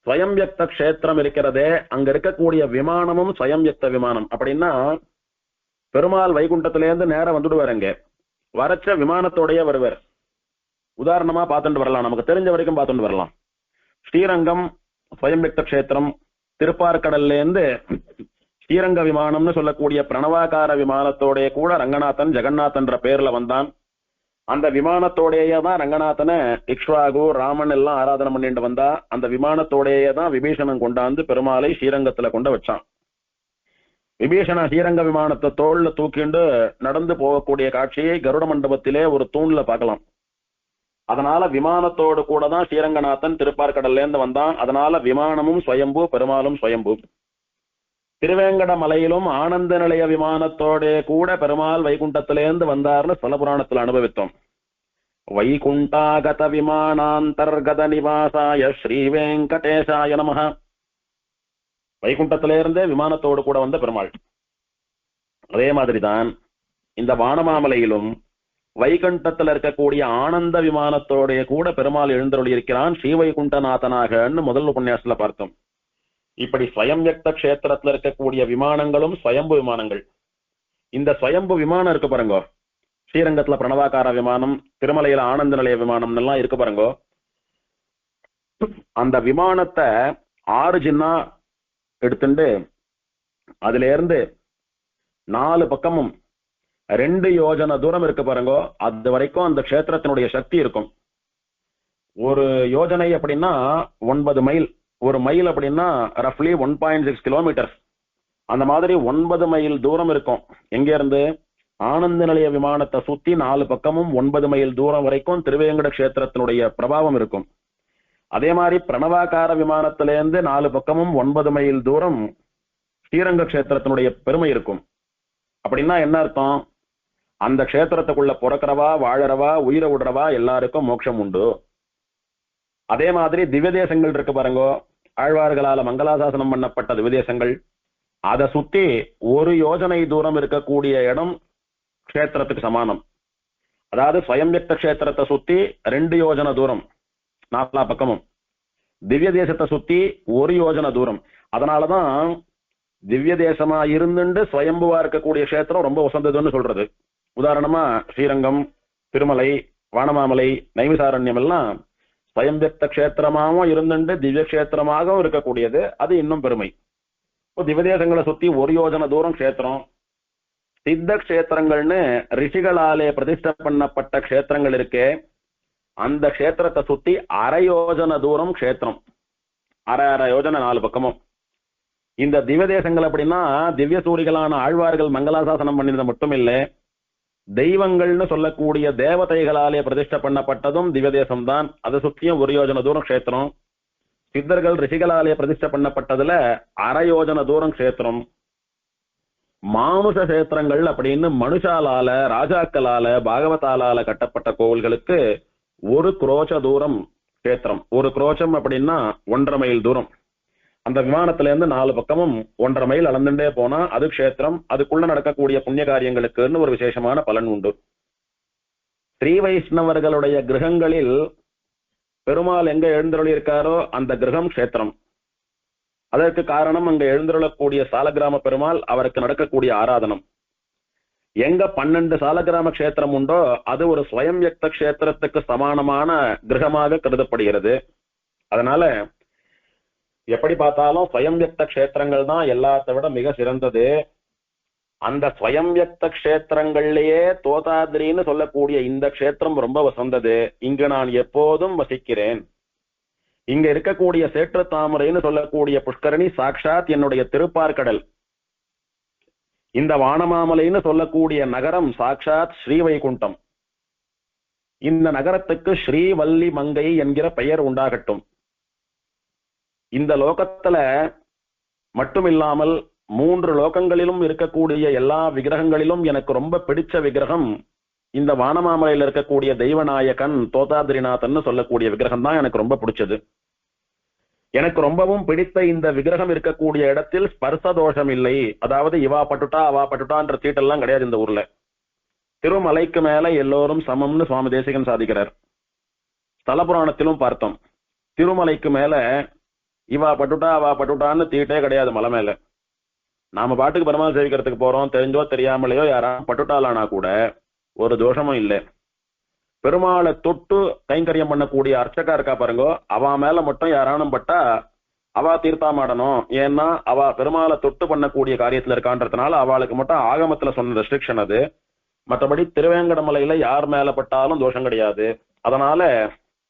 ஸ்வயம் வியக்த கஷேத்திரம் இருக்கிறதே, அங்க இருக்கக்கூடிய விமானமும் ஸ்வயம் வியக்த விமானம். அப்படின்னா பெருமாள் வைகுண்டத்திலேருந்து நேரம் வந்துடுவார். அங்க வரச்ச விமானத்தோடய வருவார். உதாரணமா பார்த்துட்டு வரலாம், நமக்கு தெரிஞ்ச வரைக்கும் பார்த்துட்டு வரலாம். ஸ்ரீரங்கம் ஸ்வயம் வியக்த கஷேத்திரம், திருப்பார்கடல்ல இருந்து ஸ்ரீரங்க விமானம்னு சொல்லக்கூடிய பிரணவாகார விமானத்தோடைய கூட ரங்கநாதன் ஜெகநாதன்ற பேர்ல வந்தான். அந்த விமானத்தோடையே தான் ரங்கநாதனை இக்ஷ்வாகு ராமன் எல்லாம் ஆராதனை பண்ணிட்டு வந்தா. அந்த விமானத்தோடையே தான் விபீஷணன் கொண்டாந்து பெருமாளை ஸ்ரீரங்கத்துல கொண்டு வச்சான். விபீஷண ஸ்ரீரங்க விமானத்தை தோல்ல தூக்கிண்டு நடந்து போகக்கூடிய காட்சியை கருட மண்டபத்திலே ஒரு தூண்ல பார்க்கலாம். அதனால விமானத்தோடு கூட தான் ஸ்ரீரங்கநாதன் திருப்பார்கடல்ல இருந்து வந்தான். அதனால விமானமும் ஸ்வயம்பு, பெருமாளும் ஸ்வயம்பு. திருவேங்கட மலையிலும் ஆனந்த நிலைய விமானத்தோட கூட பெருமாள் வைகுண்டத்திலேருந்து வந்தார்னு ஸ்தல புராணத்துல அனுபவித்தோம். வைகுண்டாகத விமானாந்தர்கத நிவாசாய ஸ்ரீ வெங்கடேசாய நமஹ. வைகுண்டத்திலிருந்தே விமானத்தோடு கூட வந்த பெருமாள். அதே மாதிரிதான் இந்த வானமாமலையிலும் வைகுண்டத்துல இருக்கக்கூடிய ஆனந்த விமானத்தோடைய கூட பெருமாள் எழுந்தருளி இருக்கிறான் ஸ்ரீவைகுண்டநாதனாகன்னு முதல் உபன்யாசத்துல பார்த்தோம். இப்படி ஸ்வயம் வியக்த கஷேத்திரத்துல இருக்கக்கூடிய விமானங்களும் ஸ்வயம்பு விமானங்கள். இந்த ஸ்வயம்பு விமானம் இருக்கு பாருங்க, ஸ்ரீரங்கத்துல பிரணவாகார விமானம், திருமலையில ஆனந்த நிலைய விமானம் எல்லாம் இருக்கு பாருங்க. அந்த விமானத்தை 6 சின்னா எடுத்துட்டு அதுல இருந்து 4 பக்கமும் 2 யோஜன தூரம் இருக்கு பாருங்க, அது வரைக்கும் அந்த க்ஷேத்திரத்தினுடைய சக்தி இருக்கும். ஒரு யோஜனை அப்படின்னா 9 மைல், ஒரு மைல் அப்படின்னா ரஃப்லி 1.6 கிலோமீட்டர். அந்த மாதிரி 9 மைல் தூரம் இருக்கும். எங்க இருந்து? ஆனந்த நிலைய விமானத்தை சுத்தி 4 பக்கமும் 9 மைல் தூரம் வரைக்கும் திருவேங்கட கஷேத்திரத்தினுடைய பிரபாவம் இருக்கும். அதே மாதிரி பிரணவாகார விமானத்திலேருந்து 4 பக்கமும் 9 மைல் தூரம் ஸ்ரீரங்க கஷேத்திரத்தினுடைய பெருமை இருக்கும். அப்படின்னா என்ன அர்த்தம்? அந்த கஷேத்திரத்துக்குள்ள பிறக்கிறவா, வாழறவா, உயிரை விடுறவா எல்லாருக்கும் மோட்சம் உண்டு. அதே மாதிரி திவ்ய தேசங்கள் இருக்கு பாருங்க, ஆழ்வார்களால மங்களாசாசனம் பண்ணப்பட்ட திவ்ய தேசங்கள், அதை சுத்தி 1 யோஜனை தூரம் இருக்கக்கூடிய இடம் கஷேத்திரத்துக்கு சமானம். அதாவது ஸ்வயம்யக்த கஷேத்திரத்தை சுத்தி 2 யோஜன தூரம் 4 பக்கமும், திவ்ய தேசத்தை சுத்தி 1 யோஜன தூரம். அதனாலதான் திவ்ய தேசமா இருந்துட்டு ஸ்வயம்புவா இருக்கக்கூடிய கஷேத்திரம் ரொம்ப உசந்ததுன்னு சொல்றது. உதாரணமா ஸ்ரீரங்கம், திருமலை, வானமாமலை, நைமிசாரண்யம் எல்லாம் ஸ்வயம்யக்த கஷேத்திரமாகவும் இருந்துட்டு திவ்ய கஷேத்திரமாகவும் இருக்கக்கூடியது. அது இன்னும் பெருமை. திவ்யதேசங்களை சுத்தி 1 யோஜன தூரம் கஷேத்திரம். சித்த கஷேத்திரங்கள்னு ரிஷிகளாலே பிரதிஷ்டை பண்ணப்பட்ட கஷேத்திரங்கள் இருக்கே, அந்த கஷேத்திரத்தை சுத்தி 1/2 யோஜன தூரம் கஷேத்திரம். 1/2 யோஜனை 4 பக்கமும். இந்த திவ்ய தேசங்கள் அப்படின்னா திவ்ய சூரிகளான ஆழ்வார்கள் மங்களாசாசனம் பண்ணினது மட்டும் இல்ல, தெய்வங்கள்னு சொல்லக்கூடிய தேவதைகளாலே பிரதிஷ்டை பண்ணப்பட்டதும் திவ்ய தேசம் தான். அதை சுத்தியும் 1 யோஜன தூரம் கஷேத்திரம். சித்தர்கள் ரிஷிகளாலே பிரதிஷ்டை பண்ணப்பட்டதுல 1/2 யோஜன தூரம் கஷேத்திரம். மானுஷ கஷேத்திரங்கள் அப்படின்னு மனுஷாலால, ராஜாக்களால, பாகவதாலால கட்டப்பட்ட கோவில்களுக்கு 1 குரோச்ச தூரம் கஷேத்திரம். 1 குரோச்சம் அப்படின்னா 1.5 மைல் தூரம். அந்த விமானத்துல இருந்து 4 பக்கமும் 1.5 மைல் அளந்துட்டே போனா அது கஷேத்திரம். அதுக்குள்ள நடக்கக்கூடிய புண்ணிய காரியங்களுக்குன்னு ஒரு விசேஷமான பலன் உண்டு. ஸ்ரீ வைஷ்ணவர்களுடைய கிரகங்களில் பெருமாள் எங்க எழுந்தருளி இருக்காரோ அந்த கிரகம் கஷேத்திரம். அதற்கு காரணம் அங்க எழுந்தருளக்கூடிய சாலக்கிராம பெருமாள், அவருக்கு நடக்கக்கூடிய ஆராதனம். எங்க 12 சாலக்கிராம கஷேத்திரம் உண்டோ அது ஒரு ஸ்வயம்யக்த கஷேத்திரத்துக்கு சமானமான கிரகமாக கருதப்படுகிறது. அதனால எப்படி பார்த்தாலும் ஸ்வயம்யக்த கஷேத்திரங்கள் தான் எல்லாத்தை விட மிக சிறந்தது. அந்த ஸ்வயம்யக்த கஷேத்திரங்கள்லயே தோதாதிரின்னு சொல்லக்கூடிய இந்த கஷேத்திரம் ரொம்ப வசந்தது. இங்கு நான் எப்போதும் வசிக்கிறேன். இங்க இருக்கக்கூடிய சேற்று தாமரைன்னு சொல்லக்கூடிய புஷ்கரணி சாட்சாத் என்னுடைய திருப்பார்கடல். இந்த வானமாமலைன்னு சொல்லக்கூடிய நகரம் சாட்சாத் ஸ்ரீவைகுண்டம். இந்த நகரத்துக்கு ஸ்ரீவல்லி மங்கை என்கிற பெயர் உண்டாகட்டும். இந்த லோகத்துல மட்டுமில்லாமல் 3 லோகங்களிலும் இருக்கக்கூடிய எல்லா விக்கிரகங்களிலும் எனக்கு ரொம்ப பிடிச்ச விக்கிரகம் இந்த வானமாமலையில் இருக்கக்கூடிய தெய்வநாயகன் தோதாதிரிநாதன் சொல்லக்கூடிய விக்கிரகம் தான் எனக்கு ரொம்ப பிடிச்சது. எனக்கு ரொம்பவும் பிடித்த இந்த விக்கிரகம் இருக்கக்கூடிய இடத்தில் ஸ்பர்ச தோஷம் இல்லை. அதாவது இவா பட்டுட்டா அவா பட்டுட்டான்ற சீட்டெல்லாம் கிடையாது இந்த ஊர்ல. திருமலைக்கு மேல எல்லோரும் சமம்னு சுவாமி தேசிகன் சாதிக்கிறார். ஸ்தல புராணத்திலும் பார்த்தோம், திருமலைக்கு மேல இவா பட்டுட்டா அவா பட்டுட்டான்னு தீட்டே கிடையாது மலை மேல. நாம பாட்டுக்கு பெருமாள் சேவிக்கிறதுக்கு போறோம், தெரிஞ்சோ தெரியாமலையோ யாராவது பட்டுட்டாலானா கூட ஒரு தோஷமும் இல்லை. பெருமாளை தொட்டு கைங்கரியம் பண்ணக்கூடிய அர்ச்சகா இருக்கா பாருங்க, அவ மேல மட்டும் யாரானும் பட்டா அவா தீர்த்தாமாடணும். ஏன்னா அவ பெருமாளை தொட்டு பண்ணக்கூடிய காரியத்துல இருக்கான்றதுனால அவளுக்கு மட்டும் ஆகமத்துல சொன்ன ரெஸ்ட்ரிக்ஷன் அது. மற்றபடி திருவேங்கடமலையில யார் மேல பட்டாலும் தோஷம் கிடையாது. அதனால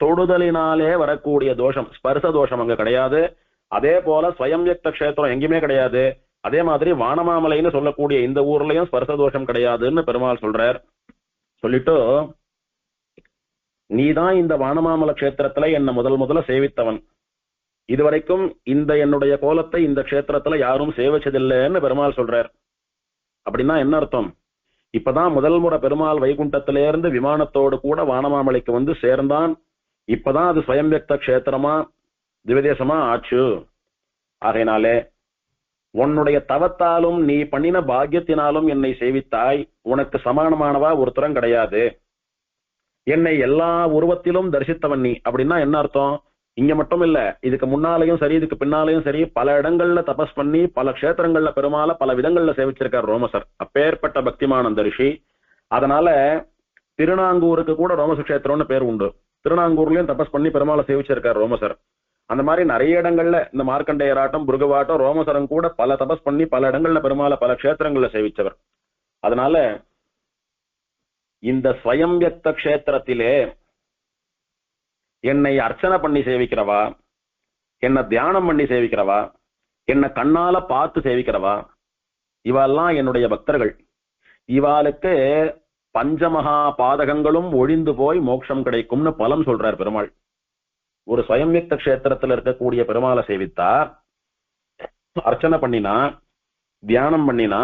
தொடுதலினாலே வரக்கூடிய தோஷம் ஸ்பர்ச தோஷம் அங்க கிடையாது. அதே போல ஸ்வயம்யக்த கஷேத்திரம் எங்கேயுமே கிடையாது. அதே மாதிரி வானமாமலைன்னு சொல்லக்கூடிய இந்த ஊர்லயும் ஸ்பர்ச தோஷம் கிடையாதுன்னு பெருமாள் சொல்றார். சொல்லிட்டு நீதான் இந்த வானமாமல கஷேத்திரத்துல என்ன முதல்ல சேவித்தவன், இதுவரைக்கும் இந்த என்னுடைய கோலத்தை இந்த கஷேத்திரத்துல யாரும் சேவிச்சதில்லைன்னு பெருமாள் சொல்றார். அப்படின்னா என்ன அர்த்தம்? இப்பதான் முதல் முறை பெருமாள் வைகுண்டத்திலிருந்து விமானத்தோடு கூட வானமாமலைக்கு வந்து சேர்ந்தான். இப்பதான் அது ஸ்வயம்யக்த கஷேத்திரமா திவ்யதேசமா ஆச்சு. ஆகையினாலே உன்னுடைய தவத்தாலும் நீ பண்ணின பாக்கியத்தினாலும் என்னை சேவித்தாய். உனக்கு சமானமானவா ஒருத்தரம் கிடையாது. என்னை எல்லா உருவத்திலும் தரிசித்தவன் நீ. அப்படின்னா என்ன அர்த்தம்? இங்க மட்டும் இல்ல, இதுக்கு முன்னாலையும் சரி இதுக்கு பின்னாலையும் சரி பல இடங்கள்ல தபஸ் பண்ணி பல கஷேத்திரங்கள்ல பெருமாள பல விதங்கள்ல சேவிச்சிருக்கார் ரோமசர். அப்பேற்பட்ட பக்திமானந்த ரிஷி. அதனால திருநாங்கூருக்கு கூட ரோமச கஷேத்திரம்னு பேர் உண்டு. திருநாங்கூர்லயும் தபஸ் பண்ணி பெருமாளை சேவிச்சிருக்கார் ரோமசர். அந்த மாதிரி நிறைய இடங்கள்ல இந்த மார்க்கண்டேயராட்டம், புருகவாட்டம், ரோமசரம் கூட பல தபஸ் பண்ணி பல இடங்கள்ல பெருமாளை பல க்ஷேத்திரங்கள்ல சேவிச்சவர். அதனால இந்த ஸ்வயம் வியக்த க்ஷேத்திரத்திலே என்னை அர்ச்சனை பண்ணி சேவிக்கிறவா, என்ன தியானம் பண்ணி சேவிக்கிறவா, என்ன கண்ணால பார்த்து சேவிக்கிறவா, இவெல்லாம் என்னுடைய பக்தர்கள். இவாளுக்கு பஞ்சமகா பாதகங்களும் ஒழிந்து போய் மோட்சம் கிடைக்கும்னு பலம் சொல்றார் பெருமாள். ஒரு ஸ்வயம்யுக்த கஷேத்திரத்தில் இருக்கக்கூடிய பெருமாளை சேவித்தா, அர்ச்சனை பண்ணினா, தியானம் பண்ணினா,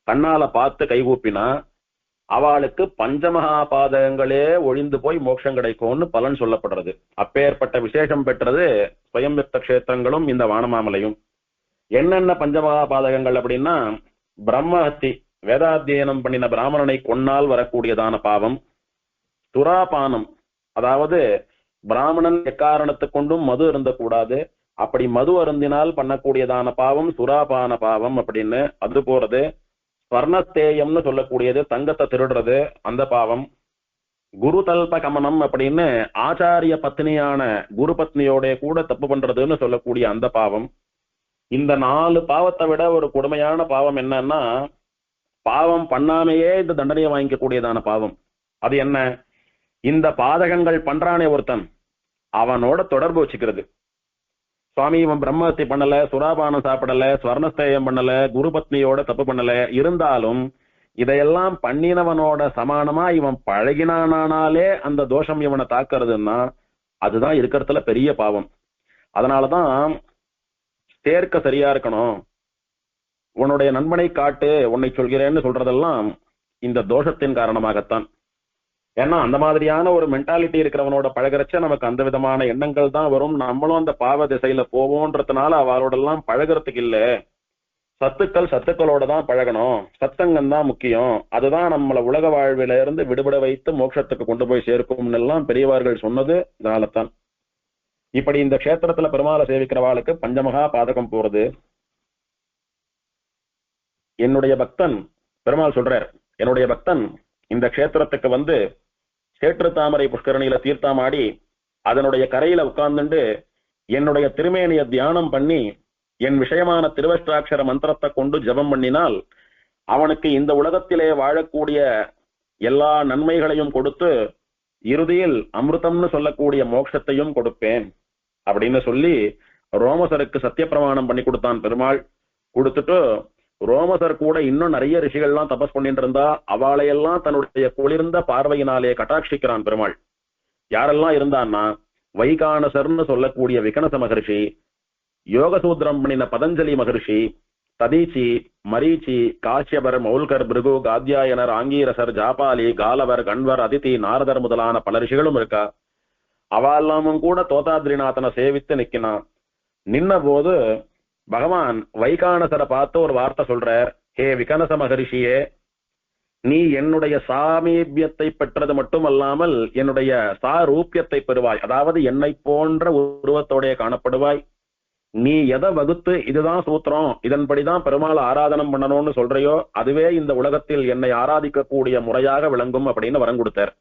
கண்ணால பார்த்து கைகூப்பினா, அவளுக்கு பஞ்சமகா பாதகங்களே ஒழிந்து போய் மோட்சம் கிடைக்கும்னு பலன் சொல்லப்படுறது. அப்பேற்பட்ட விசேஷம் பெற்றது ஸ்வயம்யுக்த கஷேத்திரங்களும் இந்த வானமாமலையும். என்னென்ன பஞ்சமகா பாதகங்கள் அப்படின்னா, பிரம்மஹத்தி, வேதாத்தியனம் பண்ணின பிராமணனை கொன்னால் வரக்கூடியதான பாவம், துராபானம், அதாவது பிராமணன் எக்காரணத்தை கொண்டும் மது அருந்தக்கூடாது, அப்படி மது அருந்தினால் பண்ணக்கூடியதான பாவம் சுராபான பாவம் அப்படின்னு அது போறது, ஸ்வர்ணத்தேயம்னு சொல்லக்கூடியது தங்கத்தை திருடுறது அந்த பாவம், குரு தல்ப கமனம் அப்படின்னு ஆச்சாரிய பத்னியான குரு பத்னியோட கூட தப்பு பண்றதுன்னு சொல்லக்கூடிய அந்த பாவம். இந்த 4 பாவத்தை விட ஒரு கொடுமையான பாவம் என்னன்னா, பாவம் பண்ணாமையே இந்த தண்டனையை வாங்கிக்க கூடியதான பாவம். அது என்ன? இந்த பாதகங்கள் பண்றானே ஒருத்தன், அவனோட தொடர்பு வச்சுக்கிறது. சுவாமி இவன் பிரம்மஹத்தி பண்ணல, சுராபானம் சாப்பிடல, ஸ்வர்ணஸ்தேயம் பண்ணல, குரு பத்னியோட தப்பு பண்ணல, இருந்தாலும் இதையெல்லாம் பண்ணினவனோட சமானமா இவன் பழகினானாலே அந்த தோஷம் இவனை தாக்குறதுன்னா அதுதான் இருக்கிறதுல பெரிய பாவம். அதனாலதான் சேர்க்க சரியா இருக்கணும், உன்னுடைய நண்பனை காட்டு, உன்னை சொல்கிறேன்னு சொல்றதெல்லாம் இந்த தோஷத்தின் காரணமாகத்தான். ஏன்னா அந்த மாதிரியான ஒரு மென்டாலிட்டி இருக்கிறவனோட பழகிறச்ச நமக்கு அந்த விதமான எண்ணங்கள் தான் வரும். நம்மளும் அந்த பாவ திசையில போவோன்றதுனால அவளோட எல்லாம் பழகிறதுக்கு இல்ல, சத்துக்களோட தான் பழகணும், சத்தங்கம் தான் முக்கியம், அதுதான் நம்மள உலக வாழ்வில இருந்து விடுபட வைத்து மோட்சத்துக்கு கொண்டு போய் சேர்க்கும்னு எல்லாம் பெரியவார்கள் சொன்னது இதனாலத்தான். இப்படி இந்த க்ஷேத்திரத்துல பெருமாளை சேவிக்கிறவாளுக்கு பஞ்சமகா பாதகம் போறது. என்னுடைய பக்தன், பெருமாள் சொல்றார், என்னுடைய பக்தன் இந்த க்ஷேத்திரத்துக்கு வந்து சேற்று தாமரை புஷ்கரணியில தீர்த்தாமாடி அதனுடைய கரையில உட்கார்ந்துண்டு என்னுடைய திருமேனிய தியானம் பண்ணி என் விஷயமான திருவஷ்டாட்சர மந்திரத்தை கொண்டு ஜபம் பண்ணினால் அவனுக்கு இந்த உலகத்திலே வாழக்கூடிய எல்லா நன்மைகளையும் கொடுத்து இறுதியில் அமிர்தம்னு சொல்லக்கூடிய மோட்சத்தையும் கொடுப்பேன் அப்படின்னு சொல்லி ரோமசருக்கு சத்திய பிரமாணம் பண்ணி கொடுத்தான் பெருமாள். கொடுத்துட்டு ரோமசர் கூட இன்னும் நிறைய ரிஷிகள்லாம் தபஸ் பண்ணிட்டு இருந்தா அவளையெல்லாம் தன்னுடைய குளிர்ந்த பார்வையினாலே கட்டாட்சிக்கிறான் பெருமாள். யாரெல்லாம் இருந்தான்னா, வைகானசர்னு சொல்லக்கூடிய விகனச மகர்ஷி, யோகசூத்திரம் பண்ணின பதஞ்சலி மகர்ஷி, ததீச்சி, மரீச்சி, காஷ்யபர், மௌல்கர், பிருகு, காத்யாயனர், ஆங்கீரசர், ஜாபாலி, காலவர், கண்வர், அதிதி, நாரதர் முதலான பல ரிஷிகளும் இருக்கா. அவெல்லாமும் கூட தோதாத்ரிநாதனை சேவித்து நிக்கினான். நின்ன போது பகவான் வைகானசரை பார்த்து ஒரு வார்த்தை சொல்றார், ஹே விகனச மகரிஷியே, நீ என்னுடைய சாமீபியத்தை பெற்றது மட்டுமல்லாமல் என்னுடைய சாரூபியத்தை பெறுவாய், அதாவது என்னை போன்ற உருவத்தோடைய காணப்படுவாய். நீ எதை வகுத்து இதுதான் சூத்திரம், இதன்படிதான் பெருமாள் ஆராதனம் பண்ணணும்னு சொல்றையோ அதுவே இந்த உலகத்தில் என்னை ஆராதிக்க கூடிய முறையாக விளங்கும் அப்படின்னு வரம் கொடுத்தார்.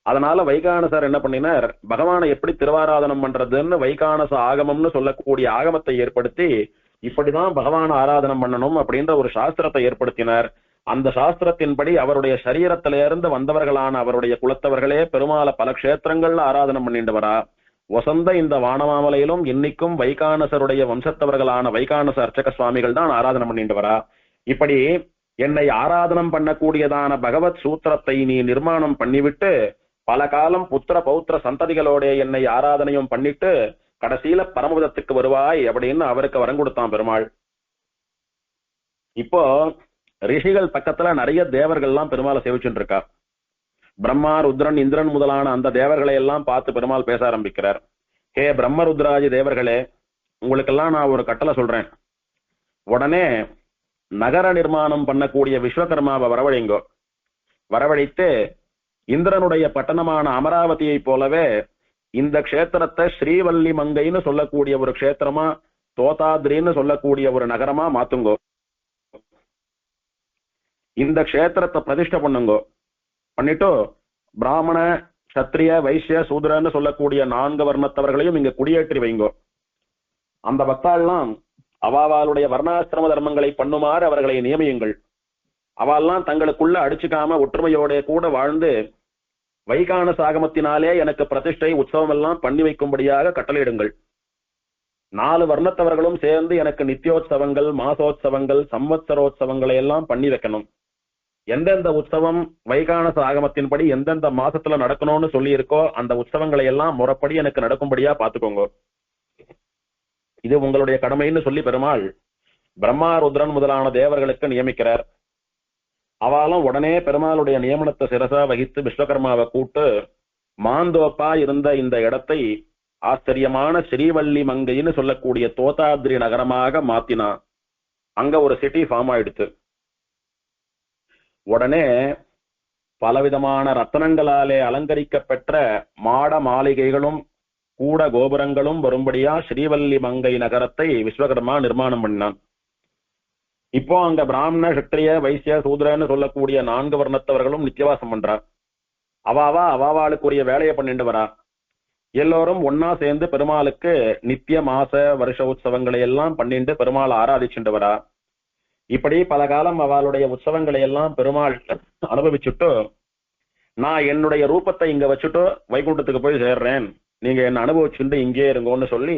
அதனால வைகானசர் என்ன பண்ணினார், பகவானை எப்படி திருவாராதனம் பண்றதுன்னு வைகானச ஆகமம்னு சொல்லக்கூடிய ஆகமத்தை ஏற்படுத்தி இப்படிதான் பகவான ஆராதனம் பண்ணணும் அப்படின்ற ஒரு சாஸ்திரத்தை ஏற்படுத்தினார். அந்த சாஸ்திரத்தின்படி அவருடைய சரீரத்தில இருந்து வந்தவர்களான அவருடைய குலத்தவர்களே பெருமாளை பல க்ஷேத்திரங்கள்ல ஆராதனம் பண்ணிட்டு வரா. வசந்த இந்த வானமாமலையிலும் இன்னைக்கும் வைகானசருடைய வம்சத்தவர்களான வைகானச அர்ச்சக சுவாமிகள் தான் ஆராதனம் பண்ணிட்டு வரா. இப்படி என்னை ஆராதனம் பண்ணக்கூடியதான பகவத் சூத்திரத்தை நீ நிர்மாணம் பண்ணிவிட்டு பல காலம் புத்திர பௌத்திர சந்ததிகளோட என்னை ஆராதனையும் பண்ணிட்டு கடைசியில பரமபதத்துக்கு வருவாய் அப்படின்னு அவருக்கு வரம் கொடுத்தான் பெருமாள். இப்போ ரிஷிகள் பக்கத்துல நிறைய தேவர்கள்லாம் பெருமாளை சேவிச்சுட்டு இருக்கா. பிரம்மா, ருத்ரன், இந்திரன் முதலான அந்த தேவர்களை எல்லாம் பார்த்து பெருமாள் பேச ஆரம்பிக்கிறார். ஹே பிரம்ம ருத்ராஜி தேவர்களே, உங்களுக்கெல்லாம் நான் ஒரு கட்டளை சொல்றேன். உடனே நகர நிர்மாணம் பண்ணக்கூடிய விஸ்வகர்மாவை வரவழைங்கோ. வரவழைத்து இந்திரனுடைய பட்டணமான அமராவதியை போலவே இந்த க்ஷேத்திரத்தை ஸ்ரீவல்லி மங்கைன்னு சொல்லக்கூடிய ஒரு க்ஷேத்திரமா, தோதாத்ரின்னு சொல்லக்கூடிய ஒரு நகரமா மாத்துங்கோ. இந்த க்ஷேத்திரத்தை பிரதிஷ்டை பண்ணுங்கோ. பண்ணிட்டு பிராமண சத்திரிய வைசிய சூத்ரன்னு சொல்லக்கூடிய 4 வர்ணத்தவர்களையும் இங்க குடியேற்றி வைங்கோ. அந்த பக்தாள்லாம் அவாவாளுடைய வர்ணாசிரம தர்மங்களை பண்ணுமாறு அவர்களை நியமியுங்கள். அவெல்லாம் தங்களுக்குள்ள அடிச்சுக்காம ஒற்றுமையோட கூட வாழ்ந்து வைகான சாகமத்தினாலே எனக்கு பிரதிஷ்டை உற்சவம் எல்லாம் பண்ணி வைக்கும்படியாக கட்டளையிடுங்கள். 4 வர்ணத்தவர்களும் சேர்ந்து எனக்கு நித்தியோத்சவங்கள், மாசோத்சவங்கள், சம்வத்சரோத்சவங்களை எல்லாம் பண்ணி வைக்கணும். எந்தெந்த உற்சவம் வைகான சாகமத்தின்படி எந்தெந்த மாசத்துல நடக்கணும்னு சொல்லி இருக்கோ அந்த உற்சவங்களை எல்லாம் முறைப்படி எனக்கு நடக்கும்படியா பாத்துக்கோங்க. இது உங்களுடைய கடமைன்னு சொல்லி பெருமாள் பிரம்மா ருத்ரன் முதலான தேவர்களுக்கு நியமிக்கிறார். அவளும் உடனே பெருமாளுடைய நியமனத்தை சிரசா வகித்து விஸ்வகர்மாவை கூட்டு மாந்தோப்பா இருந்த இந்த இடத்தை ஆச்சரியமான ஸ்ரீவல்லி மங்கைன்னு சொல்லக்கூடிய தோதாத்ரி நகரமாக மாத்தினா. அங்க ஒரு சிட்டி ஃபார்ம் ஆயிடுச்சு. உடனே பலவிதமான ரத்தனங்களாலே அலங்கரிக்கப்பெற்ற மாட மாளிகைகளும் கூட கோபுரங்களும் வரும்படியா ஸ்ரீவல்லி மங்கை நகரத்தை விஸ்வகர்மா நிர்மாணம் பண்ணான். இப்போ அங்க பிராமண சத்திரிய வைசிய சூத்ரன்னு சொல்லக்கூடிய 4 வர்ணத்தவர்களும் நித்தியவாசம் பண்றா. அவாவாளுக்குரிய வேலையை பண்ணிட்டு வரா. எல்லோரும் ஒன்னா சேர்ந்து பெருமாளுக்கு நித்திய மாச வருஷ உற்சவங்களை எல்லாம் பண்ணிட்டு பெருமாள் ஆராதிச்சுட்டு வரா. இப்படி பல காலம் அவளுடைய உற்சவங்களை எல்லாம் பெருமாள் அனுபவிச்சுட்டு, நான் என்னுடைய ரூபத்தை இங்க வச்சுட்டு வைகுண்டத்துக்கு போய் சேர்றேன், நீங்க என்ன அனுபவிச்சுட்டு இங்கே இருங்கோன்னு சொல்லி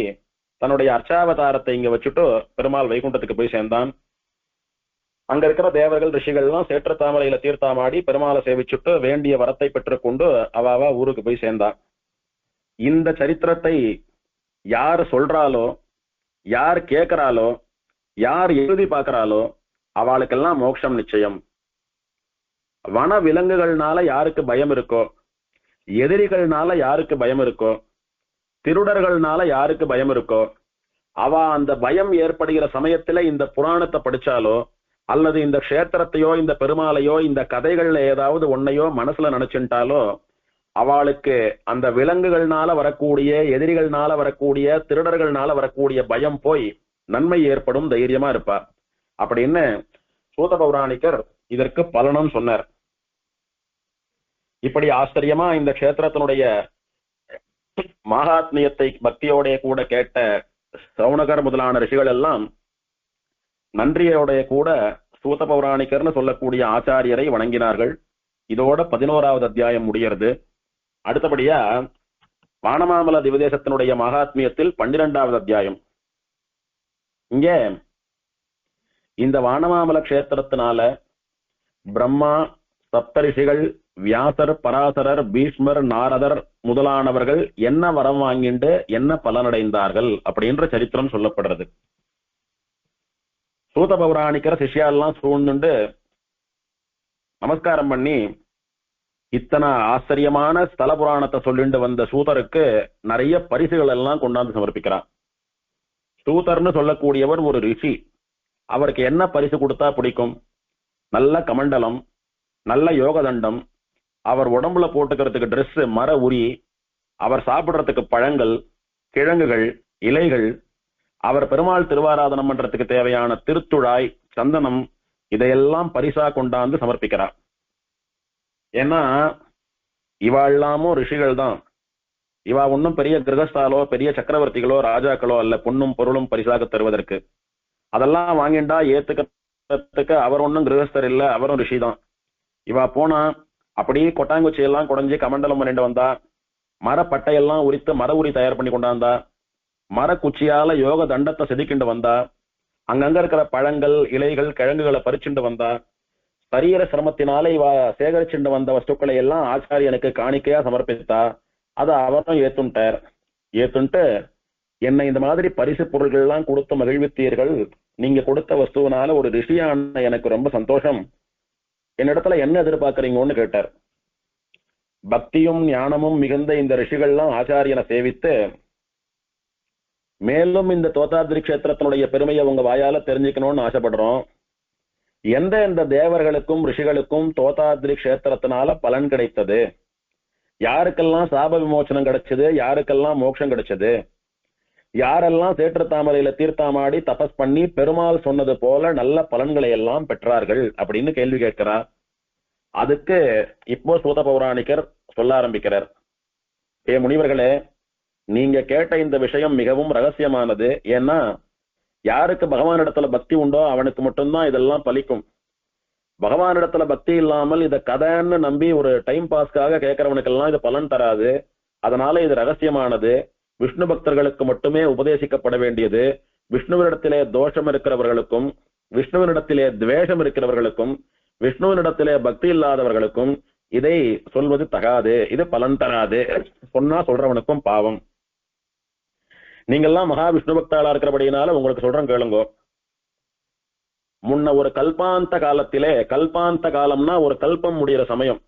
தன்னுடைய அர்ச்சாவதாரத்தை இங்க வச்சுட்டு பெருமாள் வைகுண்டத்துக்கு போய் சேர்ந்தான். அங்க இருக்கிற தேவர்கள் ரிஷிகள்லாம் சேற்று தாமரையில தீர்த்தாமாடி பெருமாளை சேவிச்சுட்டு வேண்டிய வரத்தை பெற்றுக்கொண்டு அவாவா ஊருக்கு போய் சேர்ந்தான். இந்த சரித்திரத்தை யார் சொல்றாலோ, யார் கேட்கிறாளோ, யார் எழுதி பார்க்கிறாளோ அவளுக்கெல்லாம் மோட்சம் நிச்சயம். வன விலங்குகள்னால யாருக்கு பயம் இருக்கோ, எதிரிகள்னால யாருக்கு பயம் இருக்கோ, திருடர்கள்னால யாருக்கு பயம் இருக்கோ, அவ அந்த பயம் ஏற்படுகிற சமயத்துல இந்த புராணத்தை படிச்சாலோ அல்லது இந்த க்ஷேத்திரத்தையோ இந்த பெருமாளையோ இந்த கதைகள்ல ஏதாவது ஒன்னையோ மனசுல நினைச்சுட்டாலோ அவளுக்கு அந்த விலங்குகள்னால வரக்கூடிய, எதிரிகள்னால வரக்கூடிய, திருடர்கள்னால வரக்கூடிய பயம் போய் நன்மை ஏற்படும், தைரியமா இருப்பா அப்படின்னு சூத பௌராணிகர் இதற்கு பலனும் சொன்னார். இப்படி ஆச்சரியமா இந்த க்ஷேத்திரத்தினுடைய மகாத்மியத்தை பக்தியோடைய கூட கேட்ட சௌனகர் முதலான ரிஷிகள் எல்லாம் நன்றியோடைய கூட சூத பௌராணிகர்னு சொல்லக்கூடிய ஆச்சாரியரை வணங்கினார்கள். இதோட 11வது அத்தியாயம் முடிகிறது. அடுத்தபடியா வானமாமல திவதேசத்தினுடைய மகாத்மியத்தில் 12வது அத்தியாயம். இங்க இந்த வானமாமல கஷேத்திரத்தினால பிரம்மா, சப்தரிஷிகள், வியாசர், பராசரர், பீஷ்மர், நாரதர் முதலானவர்கள் என்ன வரம் வாங்கிண்டு என்ன பலனடைந்தார்கள் அப்படின்ற சரித்திரம் சொல்லப்படுறது. சூத பௌராணிகர் சிஷ்யாலாம் சூழ்ந்துண்டு நமஸ்காரம் பண்ணி இத்தனை ஆச்சரியமான ஸ்தல புராணத்தை சொல்லிட்டு வந்த சூதருக்கு நிறைய பரிசுகள் எல்லாம் கொண்டாந்து சமர்ப்பிக்கிறார். சூதர்னு சொல்லக்கூடியவர் ஒரு ரிஷி. அவருக்கு என்ன பரிசு கொடுத்தா பிடிக்கும்? நல்ல கமண்டலம், நல்ல யோகதண்டம், அவர் உடம்புல போட்டுக்கிறதுக்கு ட்ரெஸ் மர உரி, அவர் சாப்பிடுறதுக்கு பழங்கள், கிழங்குகள், இலைகள், அவர் பெருமாள் திருவாராதனம் பண்றதுக்கு தேவையான திருத்துழாய், சந்தனம், இதையெல்லாம் பரிசா கொண்டாந்து சமர்ப்பிக்கிறார். ஏன்னா இவாழ்லாமும் ரிஷிகள் தான். இவா ஒன்னும் பெரிய கிரகஸ்தாலோ பெரிய சக்கரவர்த்திகளோ ராஜாக்களோ அல்ல பொன்னும் பொருளும் பரிசாக தருவதற்கு. அதெல்லாம் வாங்கிண்டா ஏத்துக்கிறதுக்கு அவர் ஒன்னும் கிரகஸ்தர் இல்ல, அவரும் ரிஷி தான். இவா போனா அப்படியே கொட்டாங்குச்சி எல்லாம் குடைஞ்சி கமண்டலம் பண்ணிட்டு வந்தா, மரப்பட்டையெல்லாம் உரித்து மர உரி தயார் பண்ணி கொண்டாந்தா, மரக்குச்சியால யோக தண்டத்தை செதுக்கிண்டு வந்தா, அங்கங்க இருக்கிற பழங்கள், இலைகள், கிழங்குகளை பறிச்சுண்டு வந்தா, சரீர சிரமத்தினால இவ சேகரிச்சுண்டு வந்த வஸ்துக்களை எல்லாம் ஆச்சாரியனுக்கு காணிக்கையா சமர்ப்பித்தா. அதை அவரும் ஏத்துன்ட்டு என்னை இந்த மாதிரி பரிசு பொருள்கள் எல்லாம் கொடுத்து மகிழ்வித்தீர்கள், நீங்க கொடுத்த வஸ்துவனால ஒரு ரிஷியான எனக்கு ரொம்ப சந்தோஷம், என்னிடத்துல என்ன எதிர்பார்க்கறீங்கன்னு கேட்டார். பக்தியும் ஞானமும் மிகுந்த இந்த ரிஷிகள்லாம் ஆச்சாரியனை சேவித்து மேலும் இந்த தோதாத்ரி கஷேத்திரத்தினுடைய பெருமையை உங்க வாயால தெரிஞ்சுக்கணும்னு ஆசைப்படுறோம். எந்த தேவர்களுக்கும் ரிஷிகளுக்கும் தோதாத்ரி கஷேத்திரத்தினால பலன் கிடைத்தது, யாருக்கெல்லாம் சாப விமோச்சனம் கிடைச்சது, யாருக்கெல்லாம் மோட்சம் கிடைச்சது, யாரெல்லாம் சேற்று தாமரையில தீர்த்தாமாடி தபஸ் பண்ணி பெருமாள் சொன்னது போல நல்ல பலன்களை எல்லாம் பெற்றார்கள் அப்படின்னு கேள்வி கேட்கிறார். அதுக்கு இப்போ சூத பௌராணிகர் சொல்ல ஆரம்பிக்கிறார். ஏ முனிவர்களே, நீங்க கேட்ட இந்த விஷயம் மிகவும் ரகசியமானது. ஏன்னா யாருக்கு பகவானிடத்துல பக்தி உண்டோ அவனுக்கு மட்டும்தான் இதெல்லாம் பலிக்கும். பகவானிடத்துல பக்தி இல்லாமல் இத கதைன்னு நம்பி ஒரு டைம் பாஸ்க்காக கேட்கறவனுக்கெல்லாம் இது பலன் தராது. அதனால இது ரகசியமானது, விஷ்ணு பக்தர்களுக்கு மட்டுமே உபதேசிக்கப்பட வேண்டியது. விஷ்ணுவினிடத்திலே தோஷம் இருக்கிறவர்களுக்கும், விஷ்ணுவினிடத்திலே துவேஷம் இருக்கிறவர்களுக்கும், விஷ்ணுவினிடத்திலே பக்தி இல்லாதவர்களுக்கும் இதை சொல்வது தகாது, இது பலன் தராது. சொன்னா சொல்றவனுக்கும் பாவம். நீங்கெல்லாம் மகா விஷ்ணு பக்தாளா இருக்கிறபடினால உங்களுக்கு சொல்றேன் கேளுங்கோ. முன்ன ஒரு கல்பாந்த காலத்திலே, கல்பாந்த காலம்னா ஒரு கல்பம் முடிகிற சமயம்.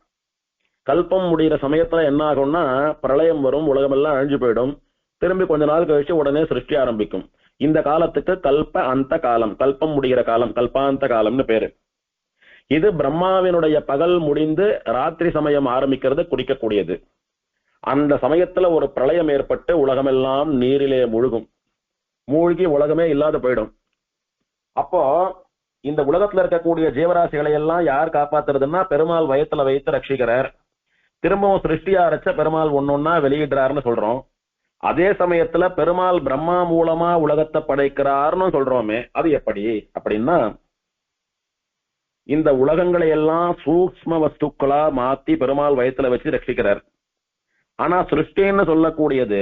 கல்பம் முடிகிற சமயத்துல என்ன ஆகும்னா பிரளயம் வரும், உலகமெல்லாம் அழிஞ்சு போயிடும். திரும்பி கொஞ்ச நாள் கழிச்சு உடனே சிருஷ்டி ஆரம்பிக்கும். இந்த காலத்துக்கு கல்ப அந்த காலம், கல்பம் முடிகிற காலம், கல்பாந்த காலம்னு பேரு. இது பிரம்மாவினுடைய பகல் முடிந்து ராத்திரி சமயம் ஆரம்பிக்கிறது குறிக்கக்கூடியது. அந்த சமயத்துல ஒரு பிரளயம் ஏற்பட்டு உலகமெல்லாம் நீரிலே முழுகும், மூழ்கி உலகமே இல்லாத போயிடும். அப்போ இந்த உலகத்துல இருக்கக்கூடிய ஜீவராசிகளை எல்லாம் யார் காப்பாத்துறதுன்னா பெருமாள் வயத்துல வைத்து ரட்சிக்கிறார். திரும்பவும் சிருஷ்டியா அரைச்ச பெருமாள் ஒன்னொன்னா வெளியிடுறாருன்னு சொல்றோம். அதே சமயத்துல பெருமாள் பிரம்மா மூலமா உலகத்தை படைக்கிறார்னு சொல்றோமே, அது எப்படி அப்படின்னா இந்த உலகங்களை எல்லாம் சூக்ஷ்ம வஸ்துக்களா மாத்தி பெருமாள் வயத்துல வச்சு ரட்சிக்கிறார். ஆனா சிருஷ்டின்னு சொல்லக்கூடியது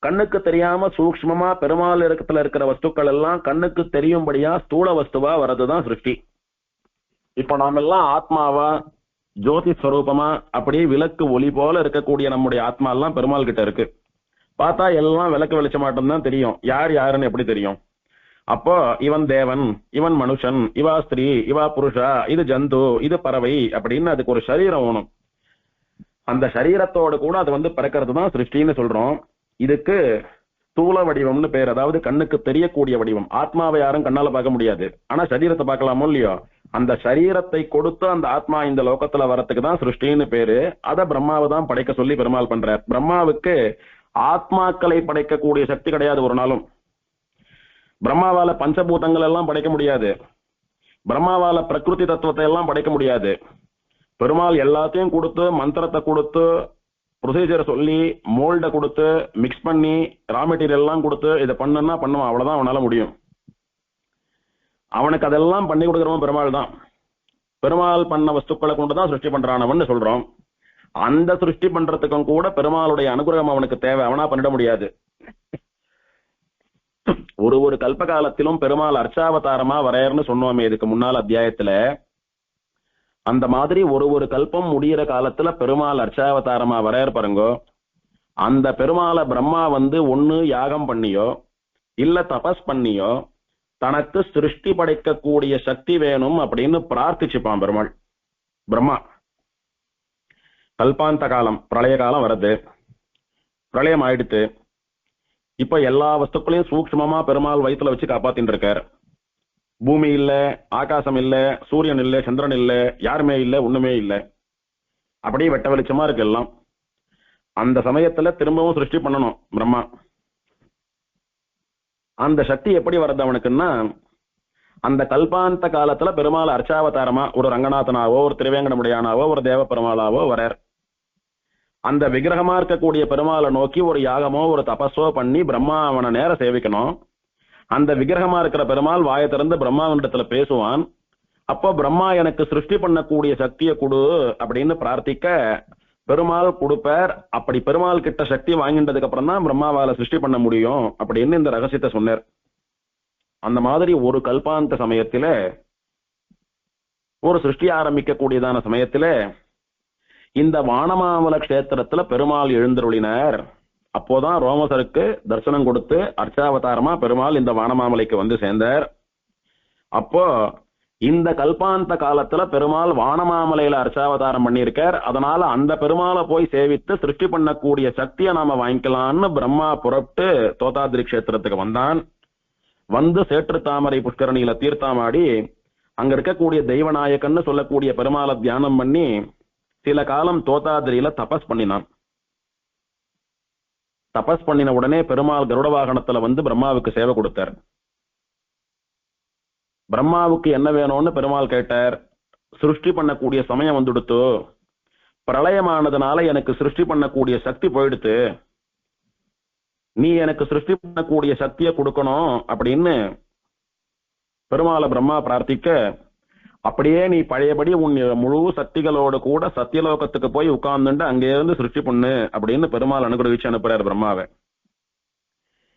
கண்ணுக்கு தெரியாம சூக்ஷ்மமா பெருமாள் இடத்துல இருக்கிற வஸ்துக்கள் எல்லாம் கண்ணுக்கு தெரியும்படியா ஸ்தூல வஸ்துவா வர்றதுதான் சிருஷ்டி. இப்ப நாம எல்லாம் ஆத்மாவா ஜோதி ஸ்வரூபமா அப்படியே விளக்கு ஒளி போல இருக்கக்கூடிய நம்முடைய ஆத்மா எல்லாம் பெருமாள் கிட்ட இருக்கு. பார்த்தா எல்லாம் விளக்கு வெளிச்சமாட்டம் தான் தெரியும், யார் யாருன்னு எப்படி தெரியும்? அப்போ இவன் தேவன், இவன் மனுஷன், இவா ஸ்திரீ, இவா புருஷா, இது ஜந்து, இது பறவை அப்படின்னு அதுக்கு ஒரு சரீரம் வேணும். அந்த சரீரத்தோடு கூட அது பிறக்கிறது தான் சிருஷ்டின்னு சொல்றோம். இதுக்கு ஸ்தூல வடிவம்னு பேர், அதாவது கண்ணுக்கு தெரியக்கூடிய வடிவம். ஆத்மாவை யாரும் கண்ணால பார்க்க முடியாது, ஆனா சரீரத்தை பார்க்கலாமோ இல்லையோ, அந்த சரீரத்தை கொடுத்து அந்த ஆத்மா இந்த லோகத்துல வரத்துக்கு தான் சிருஷ்டின்னு பேரு. அத பிரம்மாவை தான் படைக்க சொல்லி பெருமாள் பண்றார். பிரம்மாவுக்கு ஆத்மாக்களை படைக்கக்கூடிய சக்தி கிடையாது ஒரு நாளும். பிரம்மாவால பஞ்சபூதங்கள் எல்லாம் படைக்க முடியாது, பிரம்மாவால பிரகிருதி தத்துவத்தை எல்லாம் படைக்க முடியாது. பெருமாள் எல்லாத்தையும் கொடுத்து, மந்திரத்தை கொடுத்து, ப்ரொசீஜர் சொல்லி, மோல்ட கொடுத்து, மிக்ஸ் பண்ணி, ரா மெட்டீரியல் எல்லாம் கொடுத்து இதை பண்ணுன்னா பண்ணுவான். அவ்வளவுதான் அவனால முடியும். அவனுக்கு அதெல்லாம் பண்ணி கொடுக்குறவன் பெருமாள் தான். பெருமாள் பண்ண வஸ்துக்களை கொண்டுதான் சிருஷ்டி பண்றானவன் சொல்றோம். அந்த சிருஷ்டி பண்றதுக்கும் கூட பெருமாளுடைய அனுகிரகம் அவனுக்கு தேவை, அவனா பண்ணிட முடியாது. ஒரு கல்ப காலத்திலும் பெருமாள் அர்ச்சாவதாரமா வரையர்னு சொன்னோமே இதுக்கு முன்னால் அத்தியாயத்துல. அந்த மாதிரி ஒரு கல்பம் முடிகிற காலத்துல பெருமாள் அர்ச்சாவதாரமா வரையர் பாருங்கோ. அந்த பெருமாளை பிரம்மா ஒண்ணு யாகம் பண்ணியோ இல்ல தபஸ் பண்ணியோ தனக்கு சிருஷ்டி படைக்கக்கூடிய சக்தி வேணும் அப்படின்னு பிரார்த்திச்சுப்பான் பெருமாள். பிரம்மா கல்பாந்த காலம், பிரளய காலம் வருது, பிரளயம் ஆயிடுத்து. இப்ப எல்லா வஸ்துக்களையும் சூக்ஷ்மமா பெருமாள் வயிற்றுல வச்சு காப்பாத்தின்னு இருக்கார். பூமி இல்ல, ஆகாசம் இல்ல, சூரியன் இல்ல, சந்திரன் இல்ல, யாருமே இல்ல, ஒண்ணுமே இல்ல, அப்படியே வெட்ட வெளிச்சமா இருக்கு எல்லாம். அந்த சமயத்துல திரும்பவும் சிருஷ்டி பண்ணணும் பிரம்மா. அந்த சக்தி எப்படி வர்றது அவனுக்குன்னா, அந்த கல்பாந்த காலத்துல பெருமாள் அர்ச்சாவதாரமா ஒரு ரங்கநாதனாவோ, ஒரு திருவேங்கடமுடியானாவோ, ஒரு தேவ பெருமாளாவோ வரார். அந்த விக்கிரகமா இருக்கக்கூடிய பெருமாளை நோக்கி ஒரு யாகமோ ஒரு தபஸோ பண்ணி பிரம்மா அவனை நேர சேவிக்கணும். அந்த விக்கிரகமா இருக்கிற பெருமாள் வாயை திறந்து பிரம்மாவினிடத்துல பேசுவான். அப்போ பிரம்மா எனக்கு சிருஷ்டி பண்ணக்கூடிய சக்தியை கொடு அப்படின்னு பிரார்த்திக்க பெருமாள் கொடுப்பார். அப்படி பெருமாள் கிட்ட சக்தி வாங்கின்றதுக்கு அப்புறம் தான் பிரம்மாவால சிருஷ்டி பண்ண முடியும் அப்படின்னு இந்த ரகசியத்தை சொன்னார். அந்த மாதிரி ஒரு கல்பாந்த சமயத்தில, ஒரு சிருஷ்டி ஆரம்பிக்க கூடியதான சமயத்தில இந்த வானமாமல கஷேத்திரத்துல பெருமாள் எழுந்தருளினார். அப்போதான் ரோமசருக்கு தரிசனம் கொடுத்து அர்ச்சாவதாரமா பெருமாள் இந்த வானமாமலைக்கு சேர்ந்தார். அப்போ இந்த கல்பாந்த காலத்துல பெருமாள் வானமாமலையில அர்ச்சாவதாரம் பண்ணியிருக்கார். அதனால அந்த பெருமாளை போய் சேவித்து சிருஷ்டி பண்ணக்கூடிய சக்தியை நாம வாங்கிக்கலாம்னு பிரம்மா புறப்பட்டு தோதாதிரி கஷேத்திரத்துக்கு வந்தான். சேற்று தாமரை புஷ்கரணியில தீர்த்தாமாடி அங்க இருக்கக்கூடிய தெய்வநாயக்கன்னு சொல்லக்கூடிய பெருமாளை தியானம் பண்ணி சில காலம் தோதாதிரியில தபஸ் பண்ணினான். தபஸ் பண்ணின உடனே பெருமாள் கருட வாகனத்துல பிரம்மாவுக்கு சேவை கொடுத்தார். பிரம்மாவுக்கு என்ன வேணும்னு பெருமாள் கேட்டார். சிருஷ்டி பண்ணக்கூடிய சமயம் வந்துடுத்து, பிரளயமானதுனால எனக்கு சிருஷ்டி பண்ணக்கூடிய சக்தி போயிடுத்து, நீ எனக்கு சிருஷ்டி பண்ணக்கூடிய சக்தியை கொடுக்கணும் அப்படின்னு பெருமாளை பிரம்மா பிரார்த்திக்க, அப்படியே நீ பழையபடி உன் முழு சக்திகளோடு கூட சத்தியலோகத்துக்கு போய் உட்கார்ந்துட்டு அங்கே இருந்து சிருஷ்டி பண்ணு அப்படின்னு பெருமாள் அனுகிரகிச்சு அனுப்புறாரு பிரம்மாவை.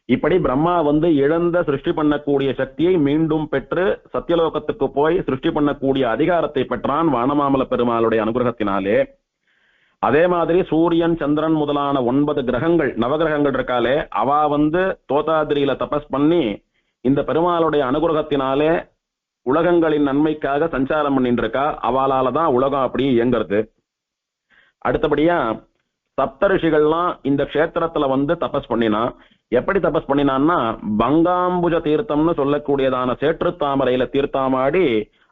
இப்படி பிரம்மா இழந்த சிருஷ்டி பண்ணக்கூடிய சக்தியை மீண்டும் பெற்று சத்தியலோகத்துக்கு போய் சிருஷ்டி பண்ணக்கூடிய அதிகாரத்தை பெற்றான் வானமாமல பெருமாளுடைய அனுகிரகத்தினாலே. அதே மாதிரி சூரியன் சந்திரன் முதலான 9 கிரகங்கள் நவகிரகங்கள் இருக்காலே, அவா தோதாதிரியில தபஸ் பண்ணி இந்த பெருமாளுடைய அனுகிரகத்தினாலே உலகங்களின் நன்மைக்காக சஞ்சாரம் பண்ணிட்டு இருக்கா. அவளாலதான் உலகம் அப்படி இயங்குறது. அடுத்தபடியா சப்த ரிஷிகள்லாம் இந்த கஷேத்திரத்துல தபஸ் பண்ணினா. எப்படி தபஸ் பண்ணினான்னா, பங்காம்புஜ தீர்த்தம்னு சொல்லக்கூடியதான சேற்று தாமரையில தீர்த்தாமாடி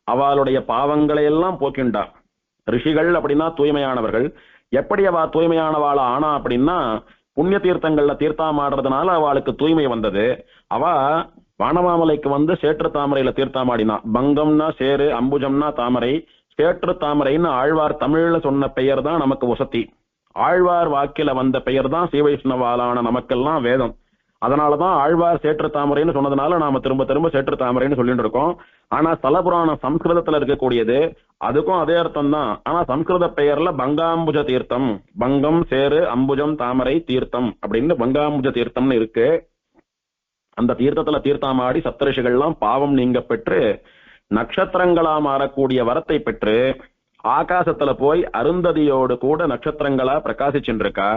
அவளுடைய பாவங்களை எல்லாம் போக்கிண்டா. ரிஷிகள் அப்படின்னா தூய்மையானவர்கள். எப்படி அவ தூய்மையானவாளா ஆனா அப்படின்னா, புண்ணிய தீர்த்தங்கள்ல தீர்த்தாமாடுறதுனால அவளுக்கு தூய்மை வந்தது. அவ வானமாமலைக்கு சேற்று தாமரையில தீர்த்தாமாடினா. பங்கம்னா சேரு, அம்புஜம்னா தாமரை, சேற்று தாமரைன்னு ஆழ்வார் தமிழ்ல சொன்ன பெயர் தான் நமக்கு வசதி. ஆழ்வார் வாக்கில வந்த பெயர் தான் ஸ்ரீவைஷ்ணவாலான நமக்கெல்லாம் வேதம். அதனாலதான் ஆழ்வார் சேற்று தாமரைன்னு சொன்னதுனால நாம திரும்ப திரும்ப சேற்று தாமரைன்னு சொல்லிட்டு இருக்கோம். ஆனா ஸ்தல புராணம் சம்ஸ்கிருதத்துல இருக்கக்கூடியது, அதுக்கும் அதே அர்த்தம் தான். ஆனா சம்ஸ்கிருத பெயர்ல பங்காம்புஜ தீர்த்தம், பங்கம் சேரு அம்புஜம் தாமரை தீர்த்தம் அப்படின்னு பங்காம்புஜ தீர்த்தம்னு இருக்கு. அந்த தீர்த்தத்துல தீர்த்தாமாடி சப்தரிஷிகள்லாம் பாவம் நீங்க பெற்று நட்சத்திரங்களா மாறக்கூடிய வரத்தை பெற்று ஆகாசத்துல போய் அருந்ததியோடு கூட நட்சத்திரங்களா பிரகாசிச்சுருக்கா.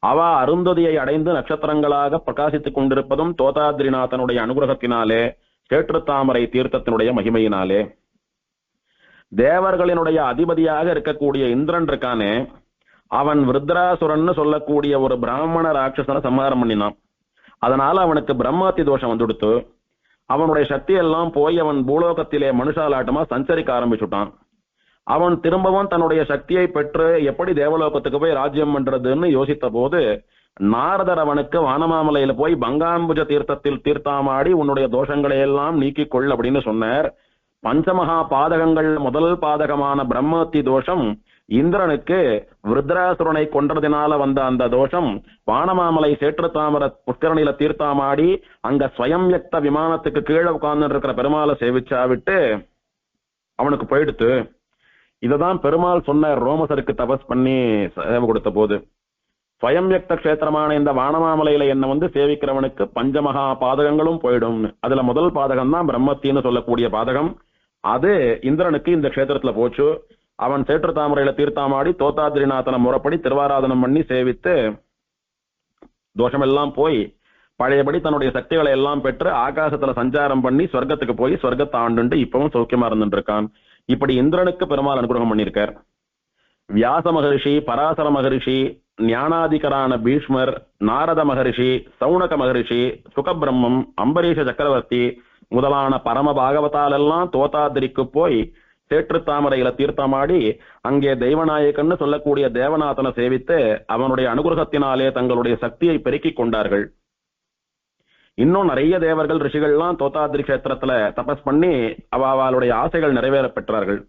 அவ அருந்ததியை அடைந்து நட்சத்திரங்களாக பிரகாசித்துக் கொண்டிருப்பதும் தோதாத்ரிநாதனுடைய அனுகிரகத்தினாலே, சேற்று தாமரை தீர்த்தத்தினுடைய மகிமையினாலே. தேவர்களினுடைய அதிபதியாக இருக்கக்கூடிய இந்திரன் இருக்கானே, அவன் விருத்ராசுரன் சொல்லக்கூடிய ஒரு பிராமண ராட்சசனை சம்ஹாரம் பண்ணினான். அதனால அவனுக்கு பிரம்மாத்தி தோஷம் வந்துடுத்து. அவனுடைய சக்தி எல்லாம் போய் அவன் பூலோகத்திலே மனுஷாலாட்டமா சஞ்சரிக்க ஆரம்பிச்சுட்டான். அவன் திரும்பவும் தன்னுடைய சக்தியை பெற்று எப்படி தேவலோகத்துக்கு போய் ராஜ்யம் பண்றதுன்னு யோசித்த போது, நாரதர் அவனுக்கு வானமாமலையில போய் பங்காம்புஜ தீர்த்தத்தில் தீர்த்தாமாடி உன்னுடைய தோஷங்களை எல்லாம் நீக்கிக் கொள் அப்படின்னு சொன்னார். பஞ்சமகா பாதகங்கள் முதல் பாதகமான பிரம்மத்தி தோஷம் இந்திரனுக்கு விருத்ராசுரனை கொன்றதினால வந்த அந்த தோஷம் வானமாமலை சேற்று தாமர புஷ்கரணியில தீர்த்தாமாடி அங்க ஸ்வயம்யக்த விமானத்துக்கு கீழே உட்கார்ந்து இருக்கிற பெருமாளை சேவிச்சா விட்டு அவனுக்கு போயிடுத்து. இததான் பெருமாள் சொன்னார் ரோமசருக்கு தபஸ் பண்ணி சேவை கொடுத்த போது. ஸ்வயம்யக்த கஷேத்திரமான இந்த வானமாமலையில என்ன சேவிக்கிறவனுக்கு பஞ்சமகா பாதகங்களும் போயிடும். அதுல முதல் பாதகம் தான் பிரம்மத்தின்னு சொல்லக்கூடிய பாதகம். அது இந்திரனுக்கு இந்த கஷேத்திரத்துல போச்சு. அவன் சேற்று தாமரையில தீர்த்தாமாடி தோதாத்ரிநாதனை முறைப்படி திருவாராதனம் பண்ணி சேவித்து தோஷமெல்லாம் போய் பழையபடி தன்னுடைய சக்திகளை எல்லாம் பெற்று ஆகாசத்துல சஞ்சாரம் பண்ணி சொர்க்கத்துக்கு போய் சொர்க்கத்தை ஆண்டுண்டு இப்பவும் சௌக்கியமா இருந்துட்டு இருக்கான். இப்படி இந்திரனுக்கு பெருமாள் அனுகிரகம் பண்ணியிருக்கார். வியாச மகரிஷி, பராசர மகரிஷி, ஞானாதிகரான பீஷ்மர், நாரத மகரிஷி, சௌனக மகரிஷி, சுகபிரம்மம், அம்பரீஷ சக்கரவர்த்தி முதலான பரம பாகவதாலெல்லாம் தோதாதிரிக்கு போய் சேற்று தாமரையில தீர்த்தமாடி அங்கே தெய்வநாயகன்னு சொல்லக்கூடிய தேவநாதனை சேவித்து அவனுடைய அனுகிரகத்தினாலே தங்களுடைய சக்தியை பெருக்கிக் கொண்டார்கள். இன்னும் நிறைய தேவர்கள் ரிஷிகள்லாம் தோதாதிரி கஷேத்திரத்துல தபஸ் பண்ணி அவளுடைய ஆசைகள் நிறைவேற பெற்றார்கள்.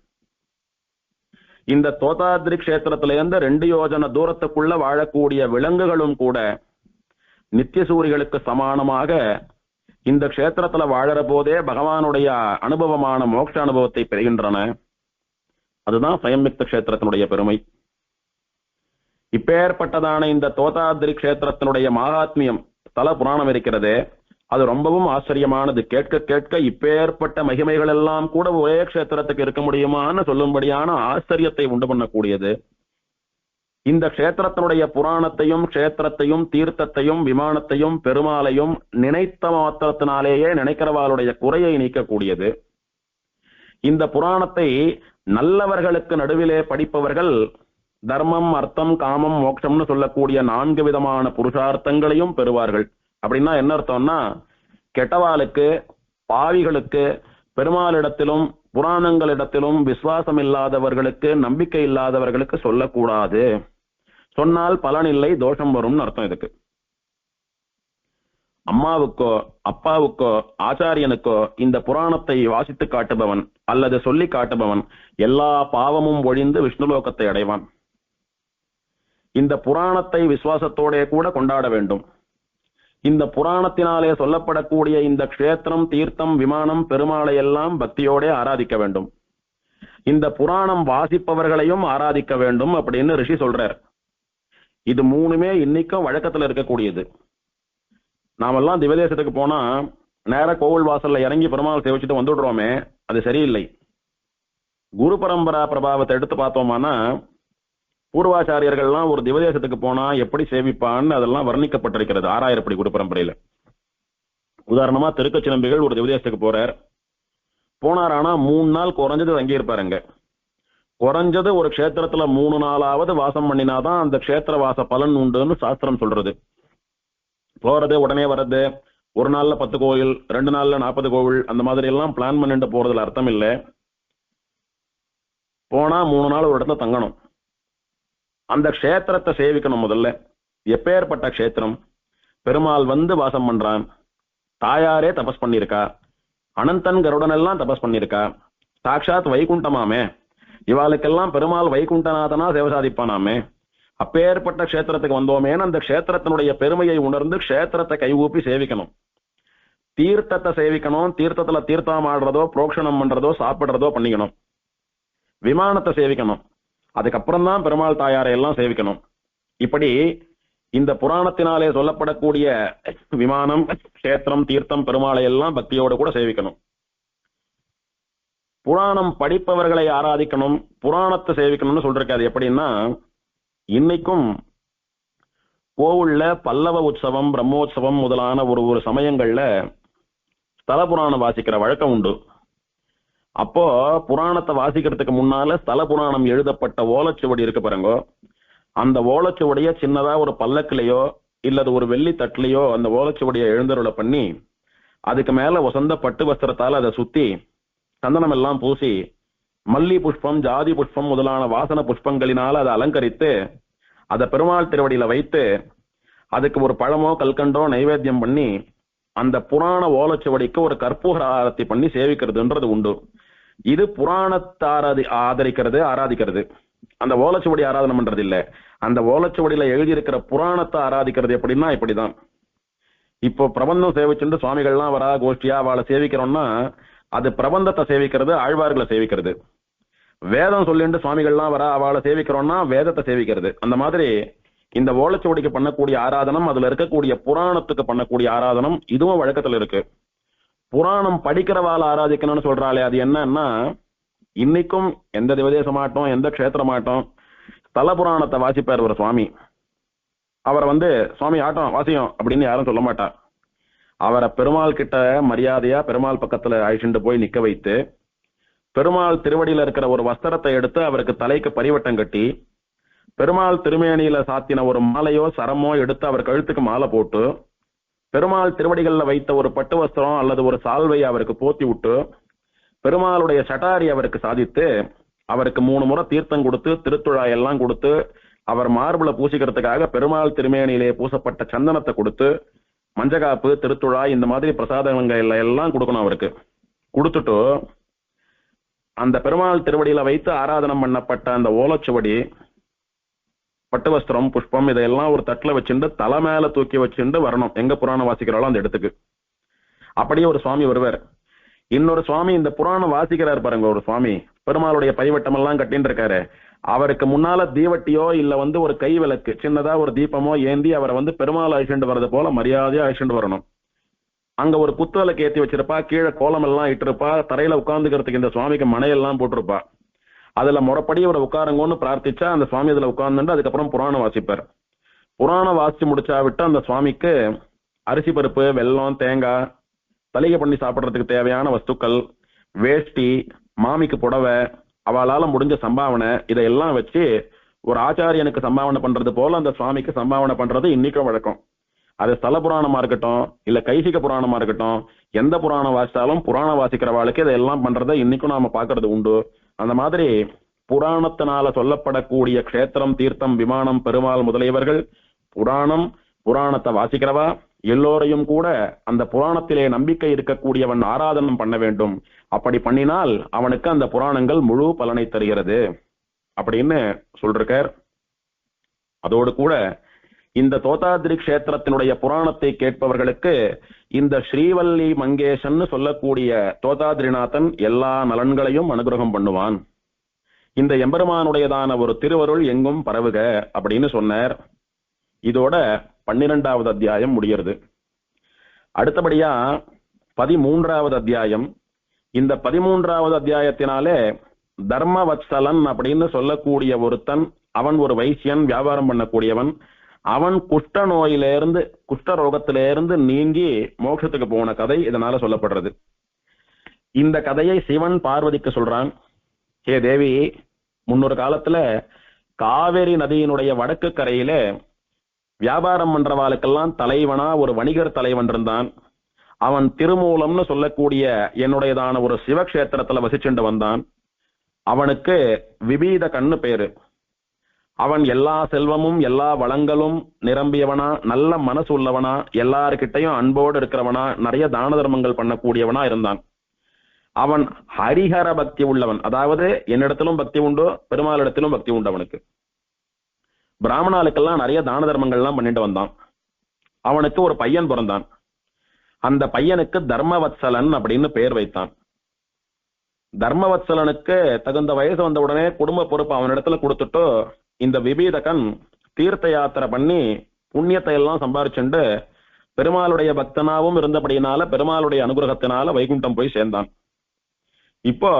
இந்த தோதாதிரி கஷேத்திரத்திலிருந்து 2 யோஜன தூரத்துக்குள்ள வாழக்கூடிய விலங்குகளும் கூட நித்தியசூரிகளுக்கு சமானமாக இந்த கஷேத்திரத்துல வாழற போதே பகவானுடைய அனுபவமான மோட்ச அனுபவத்தை பெறுகின்றன. அதுதான் ஸ்வயம்யுக்த கஷேத்திரத்தினுடைய பெருமை. இப்பேற்பட்டதான இந்த தோதாதிரி கஷேத்திரத்தினுடைய மகாத்மியம் ஸ்தல புராணம் இருக்கிறது. அது ரொம்பவும் ஆச்சரியமானது. கேட்க கேட்க இப்பேற்பட்ட மகிமைகள் எல்லாம் கூட ஒரே கஷேத்திரத்துக்கு இருக்க முடியுமான்னு சொல்லும்படியான ஆச்சரியத்தை உண்டு பண்ணக்கூடியது. இந்த கஷேத்திரத்தினுடைய புராணத்தையும் கஷேத்திரத்தையும் தீர்த்தத்தையும் விமானத்தையும் பெருமாளையும் நினைத்த மாத்திரத்தினாலேயே நினைக்கிறவாளுடைய குறையை நீக்கக்கூடியது. இந்த புராணத்தை நல்லவர்களுக்கு நடுவிலே படிப்பவர்கள் தர்மம், அர்த்தம், காமம், மோட்சம்னு சொல்லக்கூடிய 4 விதமான புருஷார்த்தங்களையும் பெறுவார்கள். அப்படின்னா என்ன அர்த்தம்னா, கெட்டவாளுக்கு, பாவிகளுக்கு, பெருமாளிடத்திலும் புராணங்களிடத்திலும் விசுவாசம் இல்லாதவர்களுக்கு, நம்பிக்கை இல்லாதவர்களுக்கு சொல்லக்கூடாது. சொன்னால் பலனில்லை, தோஷம் வரும்னு அர்த்தம். இதுக்கு அம்மாவுக்கோ அப்பாவுக்கோ ஆச்சாரியனுக்கோ இந்த புராணத்தை வாசித்து காட்டுபவன் அல்லது சொல்லி காட்டுபவன் எல்லா பாவமும் ஒழிந்து விஷ்ணுலோகத்தை அடைவான். இந்த புராணத்தை விசுவாசத்தோட கூட கொண்டாட வேண்டும். இந்த புராணத்தினாலே சொல்லப்படக்கூடிய இந்த க்ஷேத்திரம், தீர்த்தம், விமானம், பெருமாளை எல்லாம் பக்தியோட ஆராதிக்க வேண்டும். இந்த புராணம் வாசிப்பவர்களையும் ஆராதிக்க வேண்டும் அப்படின்னு ரிஷி சொல்றார். இது மூணுமே இன்னைக்கும் வழக்கத்துல இருக்கக்கூடியது. நாமெல்லாம் திவதேசத்துக்கு போனா நேர கோவில் வாசல்ல இறங்கி பெருமாள் சேவிச்சுட்டு வந்துடுறோமே, அது சரியில்லை. குரு பரம்பரா பிரபாவத்தை எடுத்து பார்த்தோமானா பூர்வாச்சாரியர்கள்லாம் ஒரு திவதேசத்துக்கு போனா எப்படி சேவிப்பான்னு அதெல்லாம் வர்ணிக்கப்பட்டிருக்கிறது 6000 படி குரு பரம்பரையில. உதாரணமா திருக்கச்சி நம்பிகள் ஒரு திவதேசத்துக்கு போறார். போனாரானா 3 நாள் குறைஞ்சது தங்கி இருப்பாருங்க. குறைஞ்சது ஒரு க்ஷேத்திரத்துல 3 நாளாவது வாசம் பண்ணினாதான் அந்த க்ஷேத்திர வாச பலன் உண்டுன்னு சாஸ்திரம் சொல்றது. போறது உடனே வர்றது, ஒரு நாள்ல 10 கோவில், 2 நாள்ல 40 கோவில், அந்த மாதிரி எல்லாம் பிளான் பண்ணிட்டு போறதுல அர்த்தம் இல்லை. போனா 3 நாள் ஒரு இடத்துல தங்கணும். அந்த க்ஷேத்திரத்தை சேவிக்கணும். முதல்ல எப்பேற்பட்ட க்ஷேத்திரம், பெருமாள் வந்து வாசம் பண்றான், தாயாரே தபஸ் பண்ணிருக்கா, அனந்தன் கருடன் எல்லாம் தபஸ் பண்ணிருக்கா, சாட்சாத் வைகுண்டமாமே, இவாளுக்கெல்லாம் பெருமாள் வைகுண்டநாதனா சேவை சாதிப்பானாமே, அப்பேற்பட்ட க்ஷேத்திரத்துக்கு வந்தோமேன்னு அந்த க்ஷேத்திரத்தினுடைய பெருமையை உணர்ந்து க்ஷேத்திரத்தை கைகூப்பி சேவிக்கணும். தீர்த்தத்தை சேவிக்கணும். தீர்த்தத்துல தீர்த்தம் ஆடுறதோ புரோக்ஷணம் பண்றதோ சாப்பிடுறதோ பண்ணிக்கணும். விமானத்தை சேவிக்கணும். அதுக்கப்புறம் தான் பெருமாள் தாயாரை எல்லாம் சேவிக்கணும். இப்படி இந்த புராணத்தினாலே சொல்லப்படக்கூடிய விமானம், க்ஷேத்திரம், தீர்த்தம், பெருமாளை எல்லாம் பக்தியோடு கூட சேவிக்கணும். புராணம் படிப்பவர்களை ஆராதிக்கணும், புராணத்தை சேவிக்கணும்னு சொல்லிருக்காது. எப்படின்னா இன்னைக்கும் கோவில்ல பல்லவ உற்சவம், பிரம்மோற்சவம் முதலான ஒரு சமயங்கள்ல ஸ்தல புராணம் வாசிக்கிற வழக்கம் உண்டு. அப்போ புராணத்தை வாசிக்கிறதுக்கு முன்னால ஸ்தல புராணம் எழுதப்பட்ட ஓலைச்சுவடி இருக்கு பாருங்க, அந்த ஓலைச்சுவடிய சின்னதா ஒரு பல்லக்கிலையோ இல்லது ஒரு வெள்ளி தட்டுலையோ அந்த ஓலைச்சுவடியை எழுந்தருளை பண்ணி அதுக்கு மேல வசந்த பட்டு வஸ்திரத்தால் அதை சுத்தி சந்தனம் எல்லாம் பூசி மல்லி புஷ்பம், ஜாதி புஷ்பம் முதலான வாசன புஷ்பங்களினால் அதை அலங்கரித்து அதை பெருமாள் திருவடியில வைத்து அதுக்கு ஒரு பழமோ கல்கண்டோ நைவேத்தியம் பண்ணி அந்த புராண ஓலைச்சுவடிக்கு ஒரு கற்பூர ஆரத்தி பண்ணி சேவிக்கிறதுன்றது உண்டு. இது புராணத்தை ஆராதிக்கிறது. அந்த ஓலைச்சுவடி ஆராதனை பண்றது இல்ல. அந்த ஓலைச்சுவடியில எழுதியிருக்கிற புராணத்தை ஆராதிக்கிறது. எப்படின்னா இப்படிதான். இப்போ பிரபந்தம் சேவிச்சுட்டு சுவாமிகள்லாம் வரா கோஷ்டியா அவளை சேவிக்கிறோம்னா அது பிரபந்தத்தை சேவிக்கிறது, ஆழ்வார்களை சேவிக்கிறது. வேதம் சொல்லிட்டு சுவாமிகள்லாம் வரா அவளை சேவிக்கிறோம்னா வேதத்தை சேவிக்கிறது. அந்த மாதிரி இந்த ஓலைச்சுவடிக்கு பண்ணக்கூடிய ஆராதனம், அதுல இருக்கக்கூடிய புராணத்துக்கு பண்ணக்கூடிய ஆராதனம் இதுவும் வழக்கத்துல இருக்கு. புராணம் படிக்கிறவாள் ஆராதிக்கணும்னு சொல்றாளே, அது என்னன்னா இன்னைக்கும் எந்த திவதேசமாட்டம் எந்த க்ஷேத்திரமாட்டம் ஸ்தல புராணத்தை வாசிப்பார் ஒரு சுவாமி. அவரை சுவாமி ஆட்டம் வாசியம் அப்படின்னு யாரும் சொல்ல மாட்டா. அவரை பெருமாள் கிட்ட மரியாதையா பெருமாள் பக்கத்துல அழிச்சுட்டு போய் நிக்க வைத்து பெருமாள் திருவடியில இருக்கிற ஒரு வஸ்திரத்தை எடுத்து அவருக்கு தலைக்கு பரிவட்டம் கட்டி பெருமாள் திருமேனியில சாத்தின ஒரு மாலையோ சரமோ எடுத்து அவர் கழுத்துக்கு மாலை போட்டு பெருமாள் திருவடிகள்ல வைத்த ஒரு பட்டு வஸ்திரம் அல்லது ஒரு சால்வையை அவருக்கு போத்தி விட்டு பெருமாளுடைய சட்டாரி அவருக்கு சாதித்து அவருக்கு 3 முறை தீர்த்தம் கொடுத்து திருத்துழாய் எல்லாம் கொடுத்து அவர் மார்புல பூசிக்கிறதுக்காக பெருமாள் திருமேனியிலே பூசப்பட்ட சந்தனத்தை கொடுத்து மஞ்சகாப்பு, திருத்துழாய் இந்த மாதிரி பிரசாதங்கள் எல்லாம் கொடுக்கணும். அவருக்கு கொடுத்துட்டு அந்த பெருமாள் திருவடியில வைத்து ஆராதனம் பண்ணப்பட்ட அந்த ஓலைச்சுவடி, பட்டு வஸ்திரம், புஷ்பம் இதையெல்லாம் ஒரு தட்டுல வச்சுட்டு தலை மேல தூக்கி வச்சுட்டு வரணும். எங்க புராணம் வாசிக்கிறாளோ அந்த இடத்துக்கு. அப்படியே ஒரு சுவாமி வருவார். இன்னொரு சுவாமி இந்த புராணம் வாசிக்கிறார் பாருங்க. ஒரு சுவாமி பெருமாளுடைய பரிவட்டம் எல்லாம் கட்டின்னு இருக்காரு. அவருக்கு முன்னால தீவட்டியோ இல்ல ஒரு கை விளக்கு சின்னதா ஒரு தீபமோ ஏந்தி அவரை பெருமாள் அழிச்சுட்டு வர்றது போல மரியாதையா அழிச்சுட்டு வரணும். அங்க ஒரு குத்துவிளக்கு ஏத்தி வச்சிருப்பா, கீழே கோலம் எல்லாம் இட்டிருப்பா, தரையில உட்கார்ந்துக்கிறதுக்கு இந்த சுவாமிக்கு மனையெல்லாம் போட்டிருப்பா. அதுல முறைப்படி அவரை உட்காருங்கன்னு பிரார்த்திச்சா அந்த சுவாமி அதுல உட்கார்ந்துட்டு அதுக்கப்புறம் புராணம் வாசிப்பார். புராணம் வாசிச்சு முடிச்சா விட்டு அந்த சுவாமிக்கு அரிசி பருப்பு, வெல்லம், தேங்காய், தலிகை பண்ணி சாப்பிட்றதுக்கு தேவையான வஸ்துக்கள், வேஷ்டி, மாமிக்கு புடவை, அவளால முடிஞ்ச சம்பாவனை இதையெல்லாம் வச்சு ஒரு ஆச்சாரியனுக்கு சம்பாவனை பண்றது போல அந்த சுவாமிக்கு சம்பாவனை பண்றது இன்னைக்கும் வழக்கம். அது ஸ்தல புராணமா இருக்கட்டும் இல்ல கைசிக புராணமா இருக்கட்டும், எந்த புராணம் வாசித்தாலும் புராணம் வாசிக்கிறவாளுக்கு இதெல்லாம் பண்றதை இன்னைக்கும் நாம பாக்குறது உண்டு. அந்த மாதிரி புராணத்தினால சொல்லப்படக்கூடிய க்ஷேத்திரம், தீர்த்தம், விமானம், பெருமாள் முதலியவர்கள் புராணத்தை வாசிக்கிறவா எல்லோரையும் கூட அந்த புராணத்திலே நம்பிக்கை இருக்கக்கூடியவன் ஆராதனம் பண்ண வேண்டும். அப்படி பண்ணினால் அவனுக்கு அந்த புராணங்கள் முழு பலனை தருகிறது அப்படின்னு சொல்றார். அதோடு கூட இந்த தோதாத்ரி கஷேத்திரத்தினுடைய புராணத்தை கேட்பவர்களுக்கு இந்த ஸ்ரீவல்லி மங்கேசன் சொல்லக்கூடிய தோதாத்ரிநாதன் எல்லா நலன்களையும் அனுகிரகம் பண்ணுவான். இந்த எம்பெருமானுடையதான ஒரு திருவருள் எங்கும் பரவுக அப்படின்னு சொன்னார். இதோட 12வது அத்தியாயம் முடிகிறது. அடுத்தபடியா 13வது அத்தியாயம். இந்த 13வது அத்தியாயத்தினாலே தர்மவத்சலன் அப்படின்னு சொல்லக்கூடிய ஒருத்தன், அவன் ஒரு வைசியன், வியாபாரம் பண்ணக்கூடியவன். அவன் குஷ்ட நோயிலிருந்து, குஷ்ட ரோகத்திலிருந்து நீங்கி மோட்சத்துக்கு போன கதை இதனால சொல்லப்படுறது. இந்த கதையை சிவன் பார்வதிக்கு சொல்றான். ஹே தேவி, முன்னொரு காலத்துல காவேரி நதியினுடைய வடக்கு கரையில வியாபாரம் பண்றவாளுக்கெல்லாம் தலைவனா ஒரு வணிகர் தலைவன் இருந்தான். அவன் திருமூலம்னு சொல்லக்கூடிய என்னுடையதான ஒரு சிவக்ஷேத்திரத்துல வசிச்சுண்டு வந்தான். அவனுக்கு விபீத கண்ணு பேரு. அவன் எல்லா செல்வமும் எல்லா வளங்களும் நிரம்பியவனா, நல்ல மனசு உள்ளவனா, எல்லாருக்கிட்டையும் அன்போடு இருக்கிறவனா, நிறைய தான தர்மங்கள் பண்ணக்கூடியவனா இருந்தான். அவன் ஹரிஹர பக்தி உள்ளவன், அதாவது என்னிடத்திலும் பக்தி உண்டு, பெருமாளிடத்திலும் பக்தி உண்டு. அவனுக்கு பிராமணாளுக்கெல்லாம் நிறைய தான தர்மங்கள்லாம் பண்ணிட்டு வந்தான். அவனுக்கு ஒரு பையன் பிறந்தான். அந்த பையனுக்கு தர்மவத்சலன் அப்படின்னு பெயர் வைத்தான். தர்மவத்சலனுக்கு தகுந்த வயசு வந்த உடனே குடும்ப பொறுப்பு அவனிடத்துல கொடுத்துட்டு இந்த விபீதகன் தீர்த்த யாத்திரை பண்ணி புண்ணியத்தை எல்லாம் சம்பாரிச்சுண்டு பெருமாளுடைய பக்தனாவும் இருந்தபடியினால பெருமாளுடைய அனுகிரகத்தினால வைகுண்டம் போய் சேர்ந்தான். இப்போ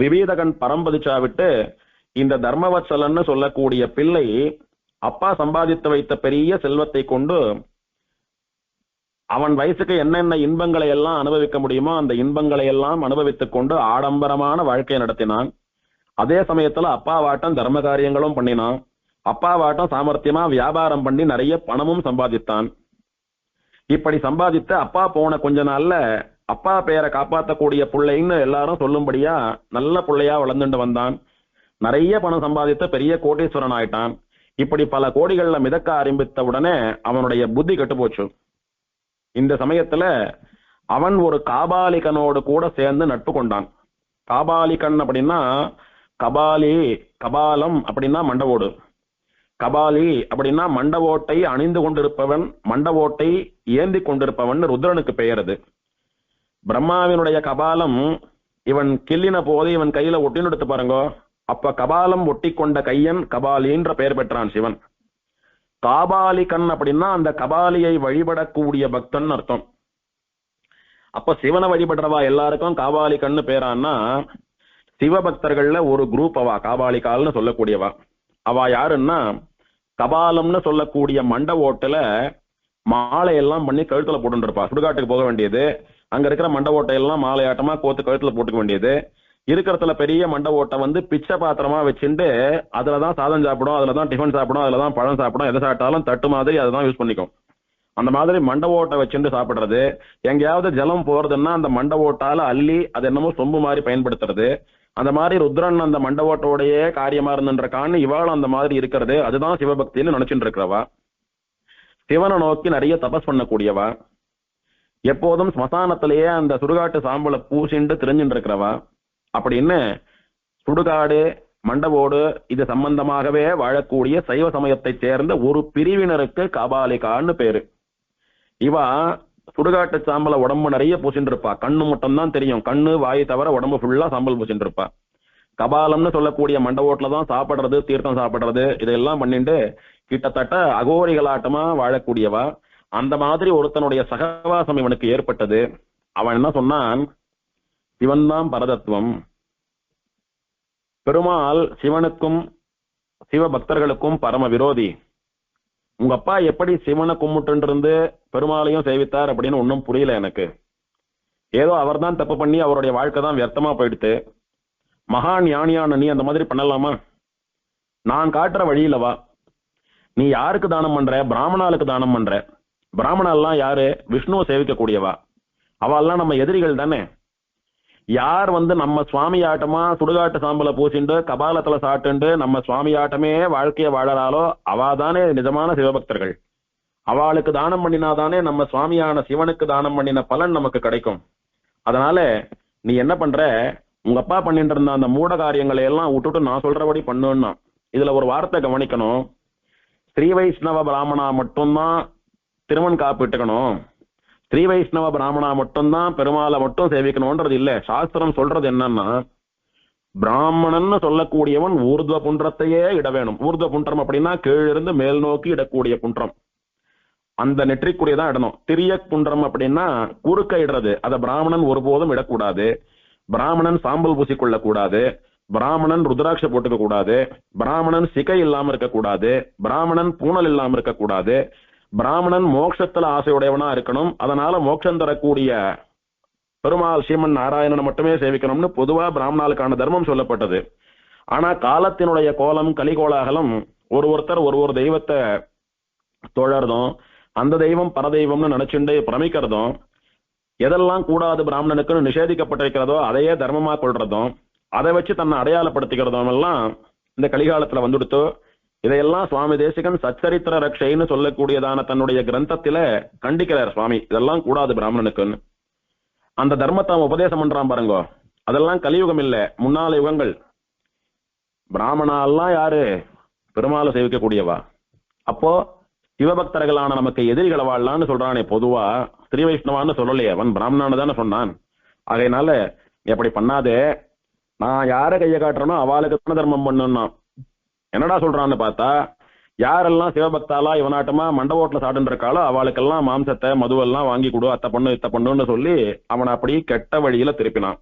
விபீதகன் பரம்பதிச்சா விட்டு இந்த தர்மவத்சலன்னு சொல்லக்கூடிய பிள்ளை அப்பா சம்பாதித்து வைத்த பெரிய செல்வத்தை கொண்டு அவன் வயசுக்கு என்னென்ன இன்பங்களை எல்லாம் அனுபவிக்க முடியுமோ அந்த இன்பங்களை எல்லாம் அனுபவித்துக் கொண்டு ஆடம்பரமான வாழ்க்கையை நடத்தினான். அதே சமயத்துல அப்பாவாட்டம் தர்ம காரியங்களும் பண்ணினான். அப்பாவாட்டம் சாமர்த்தியமா வியாபாரம் பண்ணி நிறைய பணமும் சம்பாதித்தான். இப்படி சம்பாதித்து அப்பா போன கொஞ்ச நாள்ல அப்பா பெயரை காப்பாற்றக்கூடிய பிள்ளைன்னு எல்லாரும் சொல்லும்படியா நல்ல பிள்ளையா வளர்ந்துட்டு வந்தான். நிறைய பணம் சம்பாதித்த பெரிய கோடீஸ்வரன் ஆயிட்டான். இப்படி பல கோடிகள்ல மிதக்க ஆரம்பித்த உடனே அவனுடைய புத்தி கெட்டு போச்சு. இந்த சமயத்துல அவன் ஒரு காபாலிகனோடு கூட சேர்ந்து நட்பு கொண்டான். காபாலிகன் அப்படின்னா கபாலி, கபாலம் அப்படின்னா மண்டவோடு, கபாலி அப்படின்னா மண்டவோட்டை அணிந்து கொண்டிருப்பவன், மண்டவோட்டை ஏந்தி கொண்டிருப்பவன் ருத்ரனுக்கு பெயர். அது பிரம்மாவினுடைய கபாலம் இவன் கிள்ளின போது இவன் கையில ஒட்டின்னு எடுத்து பாருங்க. அப்ப கபாலம் ஒட்டி கொண்ட கையன் கபாலின்ற பெயர் பெற்றான் சிவன். காபாலிகன் அப்படின்னா அந்த கபாலியை வழிபடக்கூடிய பக்தன் அர்த்தம். அப்ப சிவனை வழிபடுறவா எல்லாருக்கும் காபாலிகன்னு பேரான்னா சிவபக்தர்கள்ல ஒரு குரூப் அவா காபாலிகால்னு சொல்லக்கூடியவா. அவா யாருன்னா கபாலம்னு சொல்லக்கூடிய மண்ட ஓட்டுல மாலையெல்லாம் பண்ணி கழுத்துல போட்டு இருப்பா. சுடுகாட்டுக்கு போக வேண்டியது, அங்க இருக்கிற மண்ட ஓட்டையெல்லாம் மாலையாட்டமா கோத்து கழுத்துல போட்டுக்க வேண்டியது. இருக்கிறதுல பெரிய மண்ட ஓட்டை வந்து பிச்சை பாத்திரமா வச்சுட்டு அதுலதான் சாதம் சாப்பிடும், அதுலதான் டிஃபன் சாப்பிடும், அதுலதான் பழம் சாப்பிடும், எதை சாப்பிட்டாலும் தட்டு மாதிரி அதுதான் யூஸ் பண்ணிக்கும். அந்த மாதிரி மண்ட ஓட்டை வச்சுட்டு சாப்பிடுறது. எங்கேயாவது ஜலம் போறதுன்னா அந்த மண்ட ஓட்டால அள்ளி அது என்னமோ சொம்பு மாதிரி பயன்படுத்துறது. அந்த மாதிரி ருத்ரன் அந்த மண்ட ஓட்டோடையே காரியமா இருந்துருக்கான்னு இவாளும் அந்த மாதிரி இருக்கிறது. அதுதான் சிவபக்தின்னு நினைச்சுட்டு இருக்கிறவா. சிவனை நோக்கி நிறைய தபஸ் பண்ணக்கூடியவா. எப்போதும் ஸ்மசானத்திலேயே அந்த சுடுகாட்டு சாம்பலை பூசிண்டு தெரிஞ்சுட்டு இருக்கிறவா. அப்படின்னு சுடுகாடு, மண்டவோடு இது சம்பந்தமாகவே வாழக்கூடிய சைவ சமயத்தை சேர்ந்த ஒரு பிரிவினருக்கு காபாலிகான்னு பேரு. இவா சுடுகாட்டு சாம்பலை உடம்பு நிறைய பூசிட்டு இருப்பா. கண்ணு மட்டும் தான் தெரியும், கண்ணு வாய் தவிர உடம்பு ஃபுல்லா சாம்பல் பூசிட்டு இருப்பா. கபாலம்னு சொல்லக்கூடிய மண்டவோட்டில தான் சாப்பிடுறது, தீர்த்தம் சாப்பிடுறது, இதெல்லாம் பண்ணிட்டு கிட்டத்தட்ட அகோரிகளாட்டமா வாழக்கூடியவா. அந்த மாதிரி ஒருத்தனுடைய சகவாசம் இவனுக்கு ஏற்பட்டது. அவன் என்ன சொன்னான், சிவன் தான் பரதத்துவம். பெருமாள் சிவனுக்கும் சிவ பக்தர்களுக்கும் பரம விரோதி. உங்க அப்பா எப்படி சிவனை கும்பிட்டு இருந்து பெருமாளையும் சேவித்தார் அப்படின்னு ஒன்னும் புரியல எனக்கு. ஏதோ அவர் தான் தப்பு பண்ணி அவருடைய வாழ்க்கை தான் வியர்த்தமா போயிடுத்து. மகா ஞானியான நீ அந்த மாதிரி பண்ணலாமா? நான் காட்டுற வழியில வா. நீ யாருக்கு தானம் பண்ற? பிராமணாளுக்கு தானம் பண்ற. பிராமணாலாம் யாரு? விஷ்ணுவை சேவிக்க கூடியவா. அவெல்லாம் நம்ம எதிரிகள் தானே. யார் வந்து நம்ம சுவாமி ஆட்டமா சுடுகாட்டு சாம்பலை பூசிண்டு கபாலத்துல சாட்டுண்டு நம்ம சுவாமி ஆட்டமே வாழ்க்கைய வாழறாலோ அவாதானே நிஜமான சிவபக்தர்கள். அவளுக்கு தானம் பண்ணினாதானே நம்ம சுவாமியான சிவனுக்கு தானம் பண்ணின பலன் நமக்கு கிடைக்கும். அதனால நீ என்ன பண்ற, உங்க அப்பா பண்ணிட்டு இருந்த அந்த மூட காரியங்களை எல்லாம் விட்டுட்டு நான் சொல்றபடி பண்ணுன்னா இதுல ஒரு வார்த்தை கவனிக்கணும். ஸ்ரீ வைஷ்ணவ பிராமணா மட்டும்தான் திருமண் காப்பிட்டுக்கணும், ஸ்ரீ வைஷ்ணவ பிராமணா மட்டும்தான் பெருமாளை மட்டும் சேவிக்கணும்ன்றது இல்ல. சாஸ்திரம் சொல்றது என்னன்னா, பிராமணன் சொல்லக்கூடியவன் ஊர்துவ புன்றத்தையே இட வேணும். ஊர்துவ புன்றம் அப்படின்னா கீழிருந்து மேல் நோக்கி இடக்கூடிய புன்றம், அந்த நெற்றிக்குடியதான் இடணும். திரிய புன்றம் அப்படின்னா குறுக்க இடுறது, அதை பிராமணன் ஒருபோதும் இடக்கூடாது. பிராமணன் சாம்பல் பூசிக்கொள்ள கூடாது, பிராமணன் ருத்ராட்ச போட்டுக்க கூடாது, பிராமணன் சிகை இல்லாம இருக்கக்கூடாது, பிராமணன் பூணல் இல்லாம இருக்கக்கூடாது, பிராமணன் மோட்சத்துல ஆசையுடையவனா இருக்கணும். அதனால மோட்சம் தரக்கூடிய பெருமாள் ஸ்ரீமன் நாராயணனை மட்டுமே சேவிக்கணும்னு பொதுவா பிராமணாளுக்கான தர்மம் சொல்லப்பட்டது. ஆனா காலத்தினுடைய கோலம் கலிகோலாகலம் ஒருத்தர் ஒரு தெய்வத்தை தொழறதும், அந்த தெய்வம் பரதெய்வம்னு நினைச்சுண்டு பிரமிக்கிறதும், எதெல்லாம் கூடாது பிராமணனுக்குன்னு நிஷேதிக்கப்பட்டிருக்கிறதோ அதையே தர்மமா கொள்றதும், அதை வச்சு தன்னை அடையாளப்படுத்திக்கிறதும் எல்லாம் இந்த கலிகாலத்துல வந்துடுத்தோ. இதையெல்லாம் சுவாமி தேசிகன் சச்சரித்திர ரக்ஷைன்னு சொல்லக்கூடியதான தன்னுடைய கிரந்தத்தில கண்டிக்கிறார் சுவாமி. இதெல்லாம் கூடாது பிராமணனுக்குன்னு. அந்த தர்மத்தை அவன் உபதேசம் பண்றான் பாருங்க. அதெல்லாம் கலியுகம் இல்ல, முன்னால யுகங்கள். பிராமணாலாம் யாரு? பெருமாளை சேவிக்கக்கூடியவா. அப்போ சிவபக்தர்களான நமக்கு எதிரிகளை வாழலான்னு சொல்றானே, பொதுவா ஸ்ரீ வைஷ்ணவான்னு சொல்லலையே, அவன் பிராமணான்னு தானே சொன்னான். அதனால எப்படி பண்ணாதே, நான் யார கையை காட்டுறனோ அவளுக்கு தான தர்மம் பண்ணணும்னா. என்னடா சொல்றான்னு பார்த்தா, யாரெல்லாம் சிவபக்தாலா இவனாட்டமா மண்டபோட்டில் சாப்பிட்டு இருக்காளோ அவளுக்கெல்லாம் மாம்சத்தை மதுவெல்லாம் வாங்கி கொடு, அத்தை பண்ணு இத்த பண்ணுன்னு சொல்லி அவனை அப்படி கெட்ட வழியில திருப்பினான்.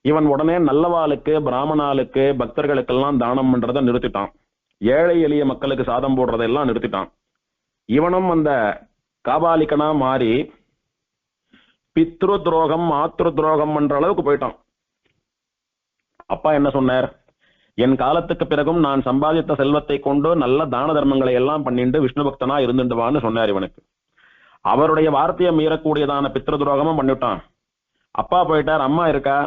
இவன் உடனே நல்லவாளுக்கு பிராமணாளுக்கு பக்தர்களுக்கெல்லாம் தானம் பண்றதை நிறுத்திட்டான். ஏழை எளிய மக்களுக்கு சாதம் போடுறதெல்லாம் நிறுத்திட்டான். இவனும் அந்த காபாலிக்கனா மாறி பித்ரு துரோகம் மாத்ரு துரோகம் பண்ற அளவுக்கு போயிட்டான். அப்பா என்ன சொன்னார்? என் காலத்துக்கு பிறகும் நான் சம்பாதித்த செல்வத்தை கொண்டு நல்ல தான தர்மங்களை எல்லாம் பண்ணிட்டு விஷ்ணு பக்தனா இருந்துடுவான்னு சொன்னார் இவனுக்கு. அவருடைய வார்த்தையை மீறக்கூடியதான பித்ரு துரோகமும் பண்ணிவிட்டான். அப்பா போயிட்டார், அம்மா இருக்கா.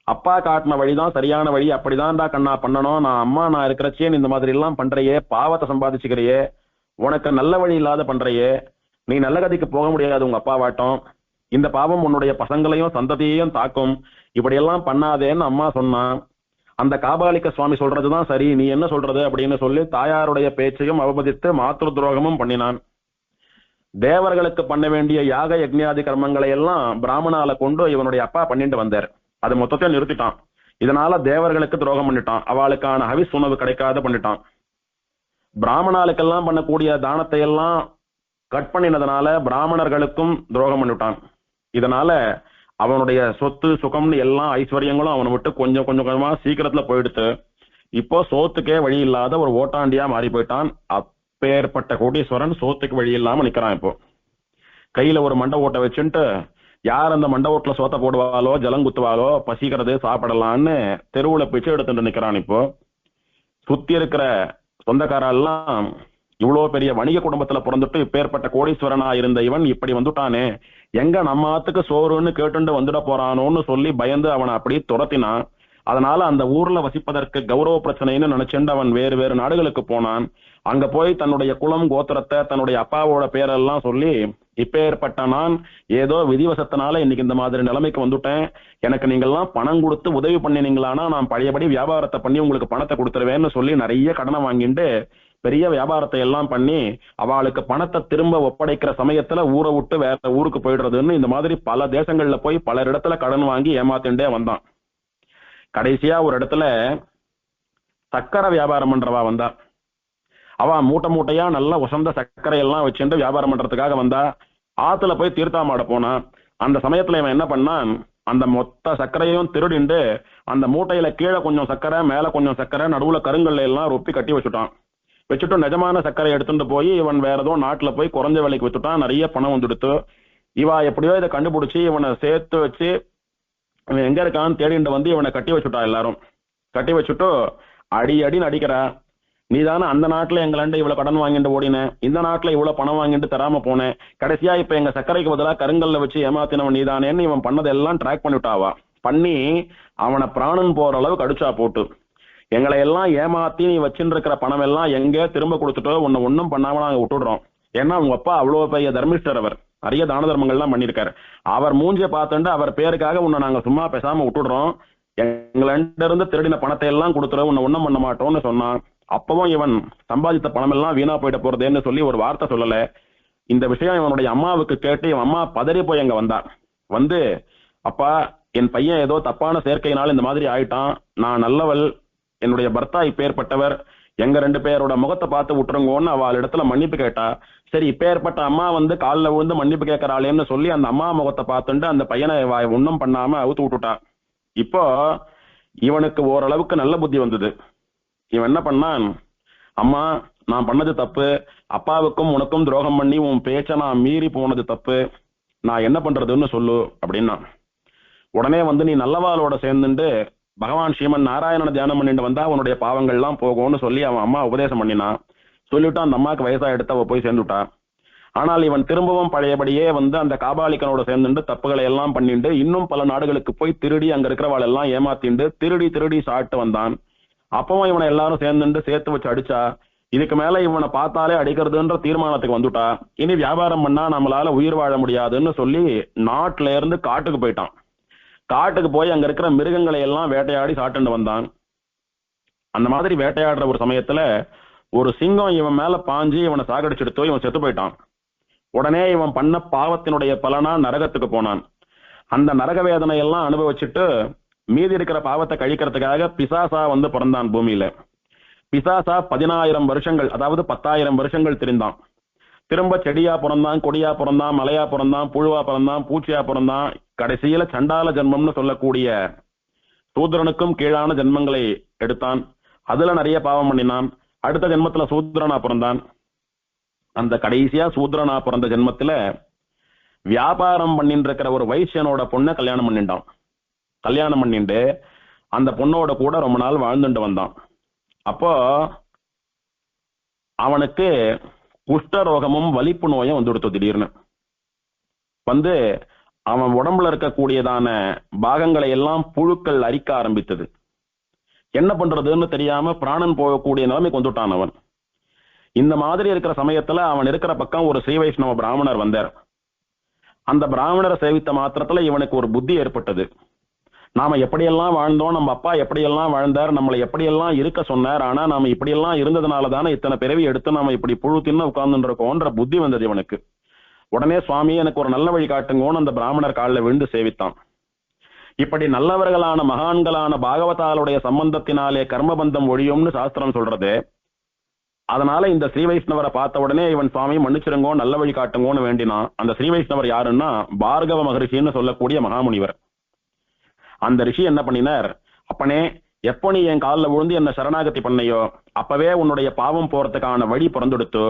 அப்பா காட்டின வழிதான் சரியான வழி, அப்படிதான்டா கண்ணா பண்ணணும். நான் இருக்கிறச்சே இந்த மாதிரி எல்லாம் பண்றையே, பாவத்தை சம்பாதிச்சுக்கிறையே, உனக்கு நல்ல வழி இல்லாத பண்றையே, நீ நல்ல கதிக்கு போக முடியாது உங்க அப்பா வாட்டம், இந்த பாவம் உன்னுடைய பசங்களையும் சந்ததியையும் தாக்கும், இப்படியெல்லாம் பண்ணாதேன்னு அம்மா சொன்னான். அந்த காபாலிக்க சுவாமி சொல்றதுதான் சரி, நீ என்ன சொல்றது அப்படின்னு சொல்லி தாயாருடைய பேச்சையும் அவமதித்து மாத்ரு துரோகமும் பண்ணினான். தேவர்களுக்கு பண்ண வேண்டிய யாக யக்ஞாதி கர்மங்களை எல்லாம் பிராமணால கொண்டு இவனுடைய அப்பா பண்ணிட்டு வந்தார். அது மொத்தத்தையும் நிறுத்திட்டான். இதனால தேவர்களுக்கு துரோகம் பண்ணிட்டான், அவளுக்கான ஹவிஸ் உணவு கிடைக்காத பண்ணிட்டான். பிராமணாளுக்கெல்லாம் பண்ணக்கூடிய தானத்தை எல்லாம் கட் பண்ணினதுனால பிராமணர்களுக்கும் துரோகம் பண்ணிட்டான். இதனால அவனுடைய சொத்து சுகம்னு எல்லாம் ஐஸ்வர்யங்களும் அவனை விட்டு கொஞ்சம் கொஞ்சமா சீக்கிரத்துல போயிடுத்து. இப்போ சோத்துக்கே வழி இல்லாத ஒரு ஓட்டாண்டியா மாறி போயிட்டான். அப்பேற்பட்ட கோடீஸ்வரன் சோத்துக்கு வழி இல்லாம நிக்கிறான். இப்போ கையில ஒரு மண்டை ஓட்டை வச்சுட்டு யார் அந்த மண்டை ஓட்டுல சோத்த போடுவாளோ ஜலம் குத்துவாளோ பசிக்கிறது சாப்பிடலான்னு தெருவுல பிச்சை எடுத்துட்டு நிக்கிறான். இப்போ சுத்தி இருக்கிற சொந்தக்காரெல்லாம் இவ்வளவு பெரிய வணிக குடும்பத்துல பிறந்துட்டு இப்பேற்பட்ட கோடீஸ்வரனா இருந்த இவன் இப்படி வந்துட்டானே, எங்க நம்ம ஆத்துக்கு சோறுன்னு கேட்டுண்டு வந்துட போறானோன்னு சொல்லி பயந்து அவனை அப்படி துரத்தினான். அதனால அந்த ஊர்ல வசிப்பதற்கு கௌரவ பிரச்சனைன்னு நினைச்சுண்டு அவன் வேறு வேறு நாடுகளுக்கு போனான். அங்க போய் தன்னுடைய குலம் கோத்திரத்தை தன்னுடைய அப்பாவோட பேரெல்லாம் சொல்லி, இப்பேற்பட்ட நான் ஏதோ விதிவசத்தினால இன்னைக்கு இந்த மாதிரி நிலைமைக்கு வந்துட்டேன், எனக்கு நீங்கெல்லாம் பணம் கொடுத்து உதவி பண்ணினீங்களானா நான் பழையபடி வியாபாரத்தை பண்ணி உங்களுக்கு பணத்தை கொடுத்துருவேன்னு சொல்லி நிறைய கடனை வாங்கிட்டு பெரிய வியாபாரத்தை எல்லாம் பண்ணி அவளுக்கு பணத்தை திரும்ப ஒப்படைக்கிற சமயத்துல ஊரை விட்டு வேற ஊருக்கு போயிடுறதுன்னு இந்த மாதிரி பல தேசங்கள்ல போய் பலர் இடத்துல கடன் வாங்கி ஏமாத்திண்டே வந்தான். கடைசியா ஒரு இடத்துல சக்கரை வியாபாரம் பண்றவா வந்தா. அவ மூட்டை மூட்டையா நல்ல உசந்த சர்க்கரை எல்லாம் வச்சுட்டு வியாபாரம் பண்றதுக்காக வந்தா. ஆத்துல போய் தீர்த்தாமாட போனா. அந்த சமயத்துல இவன் என்ன பண்ணான், அந்த மொத்த சர்க்கரையும் திருடிண்டு அந்த மூட்டையில கீழே கொஞ்சம் சர்க்கரை மேல கொஞ்சம் சர்க்கரை நடுவுல கருங்கல்ல எல்லாம் ரொப்பி கட்டி வச்சுட்டான். வச்சுட்டு நிஜமான சர்க்கரை எடுத்துட்டு போய் இவன் வேற ஏதோ நாட்டுல போய் குறைஞ்ச விலைக்கு வித்துட்டான். நிறைய பணம் வந்துடுத்து. இவா எப்படியோ இதை கண்டுபிடிச்சி இவனை சேர்த்து வச்சு இவன் எங்க இருக்கான்னு தேடிட்டு வந்து இவனை கட்டி வச்சுட்டா. எல்லாரும் கட்டி வச்சுட்டு அடின்னு அடிக்கிறா. நீ தானே அந்த நாட்டுல எங்களாண்டு இவ்வளவு கடன் வாங்கிட்டு ஓடினேன், இந்த நாட்டுல இவ்வளவு பணம் வாங்கிட்டு தராம போனேன், கடைசியா இப்ப எங்க சர்க்கரைக்கு பதிலா கருங்கல்ல வச்சு ஏமாத்தினவன் நீதானேன்னு இவன் பண்ணதெல்லாம் ட்ராக் பண்ணிவிட்டாவா. பண்ணி அவனை பிராணன் போற அளவுக்கு அடிச்சா போட்டு. எங்களை எல்லாம் ஏமாத்தி நீ வச்சுட்டு இருக்கிற பணம் எல்லாம் எங்கே திரும்ப கொடுத்துட்டோ, உன்னை ஒன்னும் பண்ணாம நாங்க விட்டுடுறோம். ஏன்னா உங்க அப்பா அவ்வளவு பெரிய தர்மிஷ்டர், அவர் நிறைய தான தர்மங்கள்லாம் பண்ணிருக்காரு. அவர் மூஞ்சிய பார்த்துட்டு அவர் பேருக்காக உன்னை நாங்க சும்மா பேசாம விட்டுடுறோம், எங்களிட்ட இருந்து திருடின பணத்தை எல்லாம் கொடுத்துறோம், உன்னை ஒன்னும் பண்ண மாட்டோம்னு சொன்னான். அப்பவும் இவன் சம்பாதித்த பணம் எல்லாம் வீணா போயிட போறதேன்னு சொல்லி ஒரு வார்த்தை சொல்லல. இந்த விஷயம் இவனுடைய அம்மாவுக்கு கேட்டு இவன் அம்மா பதறி போய் அங்க வந்தா. வந்து, அப்பா, என் பையன் ஏதோ தப்பான சேர்க்கையினால் இந்த மாதிரி ஆயிட்டான், நான் நல்லவள், என்னுடைய பர்த்தா இப்பேற்பட்டவர், எங்க 2 பேரோட முகத்தை பார்த்து விட்டுருங்கோன்னு அவள் இடத்துல மன்னிப்பு கேட்டா. சரி, இப்பேற்பட்ட அம்மா வந்து காலில் விழுந்து மன்னிப்பு கேட்கறாளேன்னு சொல்லி அந்த அம்மா முகத்தை பார்த்துட்டு அந்த பையனை ஒன்றும் பண்ணாம அவுத்து விட்டுட்டா. இப்போ இவனுக்கு ஓரளவுக்கு நல்ல புத்தி வந்தது. இவன் என்ன பண்ணான், அம்மா, நான் பண்ணது தப்பு, அப்பாவுக்கும் உனக்கும் துரோகம் பண்ணி உன் பேச்ச நான் மீறி போனது தப்பு, நான் என்ன பண்றதுன்னு சொல்லு அப்படின்னா. உடனே வந்து, நீ நல்லவாளோட சேர்ந்துட்டு பகவான் ஸ்ரீமன் நாராயணனை தியானம் பண்ணிட்டு வந்தா உன்னுடைய பாவங்கள்லாம் போகும்னு சொல்லி அவன் அம்மா உபதேசம் பண்ணினான். சொல்லிட்டு அந்த அம்மாவுக்கு வயசா எடுத்து அவ போய் சேர்ந்துட்டா. ஆனால் இவன் திரும்பவும் பழையபடியே வந்து அந்த காபாலிக்கனோட சேர்ந்துட்டு தப்புகளை எல்லாம் பண்ணிட்டு இன்னும் பல நாடுகளுக்கு போய் திருடி அங்க இருக்கிறவாள் எல்லாம் ஏமாத்திண்டு திருடி சாப்பிட்டு வந்தான். அப்பவும் இவனை எல்லாரும் சேர்ந்துட்டு சேர்த்து வச்சு அடிச்சா. இதுக்கு மேல இவனை பார்த்தாலே அடிக்கிறதுன்ற தீர்மானத்துக்கு வந்துட்டா. இனி வியாபாரம் பண்ணா நம்மளால உயிர் வாழ முடியாதுன்னு சொல்லி நாட்டுல இருந்து காட்டுக்கு போயிட்டான். காட்டுக்கு போய் அங்க இருக்கிற மிருகங்களை எல்லாம் வேட்டையாடி சாப்பிட்டு வந்தான். அந்த மாதிரி வேட்டையாடுற ஒரு சமயத்துல ஒரு சிங்கம் இவன் மேல பாஞ்சு இவனை சாகடிச்சுடுத்தோ, இவன் செத்து போயிட்டான். உடனே இவன் பண்ண பாவத்தினுடைய பலனா நரகத்துக்கு போனான். அந்த நரக வேதனை எல்லாம் அனுபவிச்சுட்டு மீதி இருக்கிற பாவத்தை கழிக்கிறதுக்காக பிசாசா வந்து பிறந்தான் பூமியில. பிசாசா 10,000 வருஷங்கள், அதாவது 10,000 வருஷங்கள் திரிந்தான். திரும்ப செடியா பிறந்தான், கொடியா பிறந்தான், மலையா பிறந்தான், புழுவா பிறந்தான், பூச்சியா பிறந்தான். கடைசியில சண்டால ஜென்மம்னு சொல்லக்கூடிய சூத்ரனுக்கும் கீழான ஜென்மங்களை எடுத்தான். அதுல நிறைய பாவம் பண்ணினான். அடுத்த ஜென்மத்துல சூத்ரனா பிறந்தான். அந்த கடைசியா சூத்ரனா பிறந்த ஜென்மத்துல வியாபாரம் பண்ணிட்டு இருக்கிற ஒரு வைசியனோட பொண்ணை கல்யாணம் பண்ணிட்டான். கல்யாணம் பண்ணிட்டு அந்த பொண்ணோட கூட ரொம்ப நாள் வாழ்ந்துட்டு வந்தான். அப்போ அவனுக்கு குஷ்டரோகமும் வலிப்பு நோயும் வந்துடுத்து. திடீர்னு வந்து அவன் உடம்புல இருக்கக்கூடியதான பாகங்களை எல்லாம் புழுக்கள் அரிக்க ஆரம்பித்தது. என்ன பண்றதுன்னு தெரியாம பிராணன் போகக்கூடிய நிலைமைக்கு வந்துட்டான் அவன். இந்த மாதிரி இருக்கிற சமயத்துல அவன் இருக்கிற பக்கம் ஒரு ஸ்ரீ வைஷ்ணவ பிராமணர் வந்தார். அந்த பிராமணரை சேவித்த மாத்திரத்துல இவனுக்கு ஒரு புத்தி ஏற்பட்டது. நாம எப்படியெல்லாம் வாழ்ந்தோம், நம்ம அப்பா எப்படியெல்லாம் வாழ்ந்தார், நம்மளை எப்படியெல்லாம் இருக்க சொன்னார், ஆனா நாம இப்படியெல்லாம் இருந்ததுனால தானே இத்தனை பிறவி எடுத்து நாம இப்படி புழு தின்னு உட்கார்ந்து இருக்கோன்ற புத்தி வந்தது இவனுக்கு. உடனே, சுவாமி, எனக்கு ஒரு நல்ல வழி காட்டுங்கோன்னு அந்த பிராமணர் காலில் விழுந்து சேவித்தான். இப்படி நல்லவர்களான மகான்களான பாகவதாலுடைய சம்பந்தத்தினாலே கர்மபந்தம் ஒழியும்னு சாஸ்திரம் சொல்றது. அதனால இந்த ஸ்ரீ வைஷ்ணவரை பார்த்த உடனே இவன், சுவாமி மன்னிச்சிருங்கோ, நல்ல வழி காட்டுங்கோன்னு வேண்டினான். அந்த ஸ்ரீ வைஷ்ணவர் யாருன்னா பார்கவ மகரிஷின்னு சொல்லக்கூடிய மகாமுனிவர். அந்த ரிஷி என்ன பண்ணினார், அப்பனே, எப்ப நீ என் காலில் விழுந்து என்ன சரணாகதி பண்ணையோ அப்பவே உன்னுடைய பாவம் போறதுக்கான வழி பிறந்துடுத்து.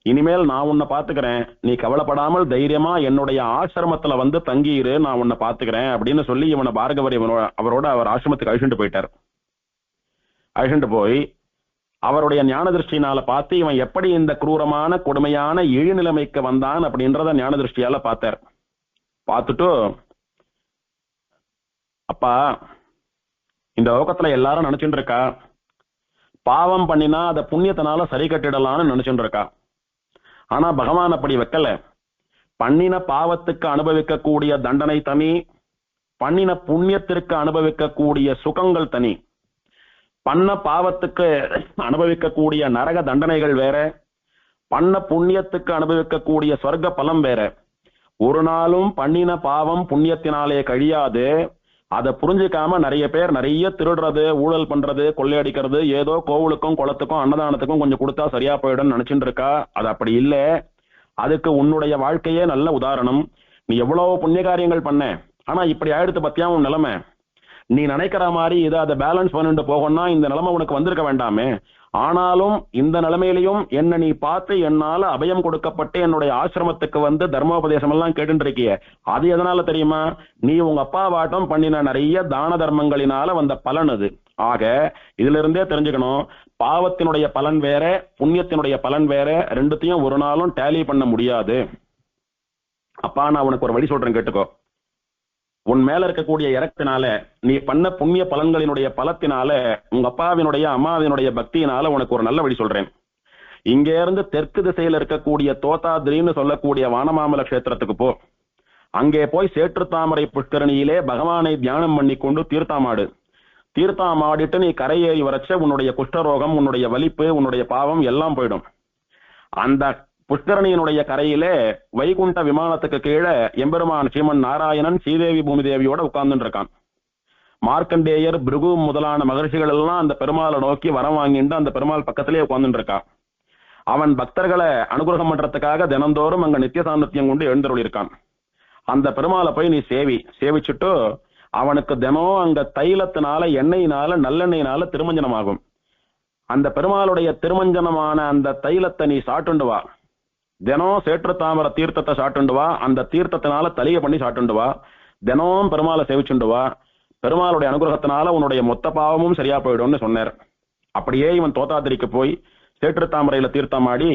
இனிமேல் நான் உன்னை பாத்துக்கிறேன், நீ கவலைப்படாமல் தைரியமா என்னுடைய ஆசிரமத்துல வந்து தங்கியிரு, நான் உன்னை பாத்துக்கிறேன் அப்படின்னு சொல்லி இவனை பார்கவர் அவரோட அவர் ஆசிரமத்துக்கு அழிச்சுட்டு போயிட்டார். அழிச்சுட்டு போய் அவருடைய ஞான திருஷ்டினால பார்த்து இவன் எப்படி இந்த குரூரமான கொடுமையான இழிநிலைமைக்கு வந்தான் அப்படின்றத ஞான திருஷ்டியால பார்த்தார். பார்த்துட்டு, அப்பா, இந்த லோகத்துல எல்லாரும் நினைச்சுட்டு இருக்கா பாவம் பண்ணினா அதை புண்ணியத்தினால சரி கட்டிடலாம்னு நினைச்சுட்டு இருக்கா. ஆனா பகவான் அப்படி வைக்கல. பண்ணின பாவத்துக்கு அனுபவிக்கக்கூடிய தண்டனை தனி, பண்ணின புண்ணியத்திற்கு அனுபவிக்கக்கூடிய சுகங்கள் தனி. பண்ண பாவத்துக்கு அனுபவிக்கக்கூடிய நரக தண்டனைகள் வேற, பண்ண புண்ணியத்துக்கு அனுபவிக்கக்கூடிய சொர்க்க பலம் வேற. ஒரு நாளும் பண்ணின பாவம் புண்ணியத்தினாலே கழியாது. அதை புரிஞ்சுக்காம நிறைய பேர் நிறைய திருடுறது, ஊழல் பண்றது, கொள்ளையடிக்கிறது, ஏதோ கோவிலுக்கும் குளத்துக்கும் அன்னதானத்துக்கும் கொஞ்சம் கொடுத்தா சரியா போயிடும் நினைச்சுட்டு இருக்கா. அது அப்படி இல்லை. அதுக்கு உன்னுடைய வாழ்க்கையே நல்ல உதாரணம். நீ எவ்வளவு புண்ணிய காரியங்கள் பண்ண, ஆனா இப்படி ஆயிடுத்து பத்தியா உன் நிலைமை. நீ நினைக்கிற மாதிரி இதை அதை பேலன்ஸ் பண்ணிட்டு போகணும்னா இந்த நிலைமை உனக்கு வந்திருக்க வேண்டாமே. ஆனாலும் இந்த நிலைமையிலையும் என்ன நீ பார்த்து என்னால அபயம் கொடுக்கப்பட்டு என்னுடைய ஆசிரமத்துக்கு வந்து தர்மோபதேசம் எல்லாம் கேட்டு இருக்கிய, அது எதனால தெரியுமா? நீ உங்க அப்பா வாட்டம் பண்ணின நிறைய தான தர்மங்களினால வந்த பலன் அது. ஆக இதுல இருந்தே தெரிஞ்சுக்கணும், பாவத்தினுடைய பலன் வேற, புண்ணியத்தினுடைய பலன் வேற. ரெண்டுத்தையும் ஒரு நாளும் டேலி பண்ண முடியாது. அப்பா, நான் உனக்கு ஒரு வழி சொல்றேன், கேட்டுக்கோ. உன் மேல இருக்கக்கூடிய இறக்கினால, நீ பண்ண புண்ணிய பலன்களினுடைய பலத்தினால, உங்க அப்பாவினுடைய அம்மாவினுடைய பக்தியினால உனக்கு ஒரு நல்ல வழி சொல்றேன். இங்க இருந்து தெற்கு திசையில இருக்கக்கூடிய தோதாத்ரின்னு சொல்லக்கூடிய வானமாமல கஷேத்திரத்துக்கு போ. அங்கே போய் சேற்று தாமரை புஷ்கரணியிலே பகவானை தியானம் பண்ணி கொண்டு தீர்த்தாமாடு. தீர்த்தம் ஆடிட்டு நீ கரையேறி வரச்ச உன்னுடைய குஷ்டரோகம், உன்னுடைய வலிப்பு, உன்னுடைய பாவம் எல்லாம் போயிடும். அந்த புஷ்கரணியினுடைய கரையிலே வைகுண்ட விமானத்துக்கு கீழே எம்பெருமான் ஸ்ரீமன் நாராயணன் ஸ்ரீதேவி பூமி தேவியோட உட்கார்ந்துட்டு இருக்கான். மார்க்கண்டேயர், பிருகு முதலான மகர்ஷிகள் எல்லாம் அந்த பெருமாளை நோக்கி வரம் வாங்கிட்டு அந்த பெருமாள் பக்கத்திலேயே உட்கார்ந்துட்டு இருக்கான். அவன் பக்தர்களை அனுகிரகம் பண்றதுக்காக தினந்தோறும் அங்க நித்திய சாநித்தியம் கொண்டு எழுந்தருள் இருக்கான். அந்த பெருமாளை போய் நீ சேவிச்சுட்டு அவனுக்கு தினம் அங்க தைலத்தினால, எண்ணெயினால, நல்லெண்ணெயினால திருமஞ்சனம் ஆகும். அந்த பெருமாளுடைய திருமஞ்சனமான அந்த தைலத்தை நீ சாட்டுண்டு வா. தினம் சேற்று தாமர தீர்த்தத்தை சாட்டுண்டு வா. அந்த தீர்த்தத்தினால தலிகை பண்ணி சாட்டுண்டு வா. தினம் பெருமாளை சேவிச்சுண்டு வா. பெருமாளுடைய அனுகிரகத்தினால உன்னுடைய மொத்த பாவமும் சரியா போயிடும்னு சொன்னார். அப்படியே இவன் தோத்தாதிரிக்கு போய் சேற்று தாமரையில தீர்த்தமாடி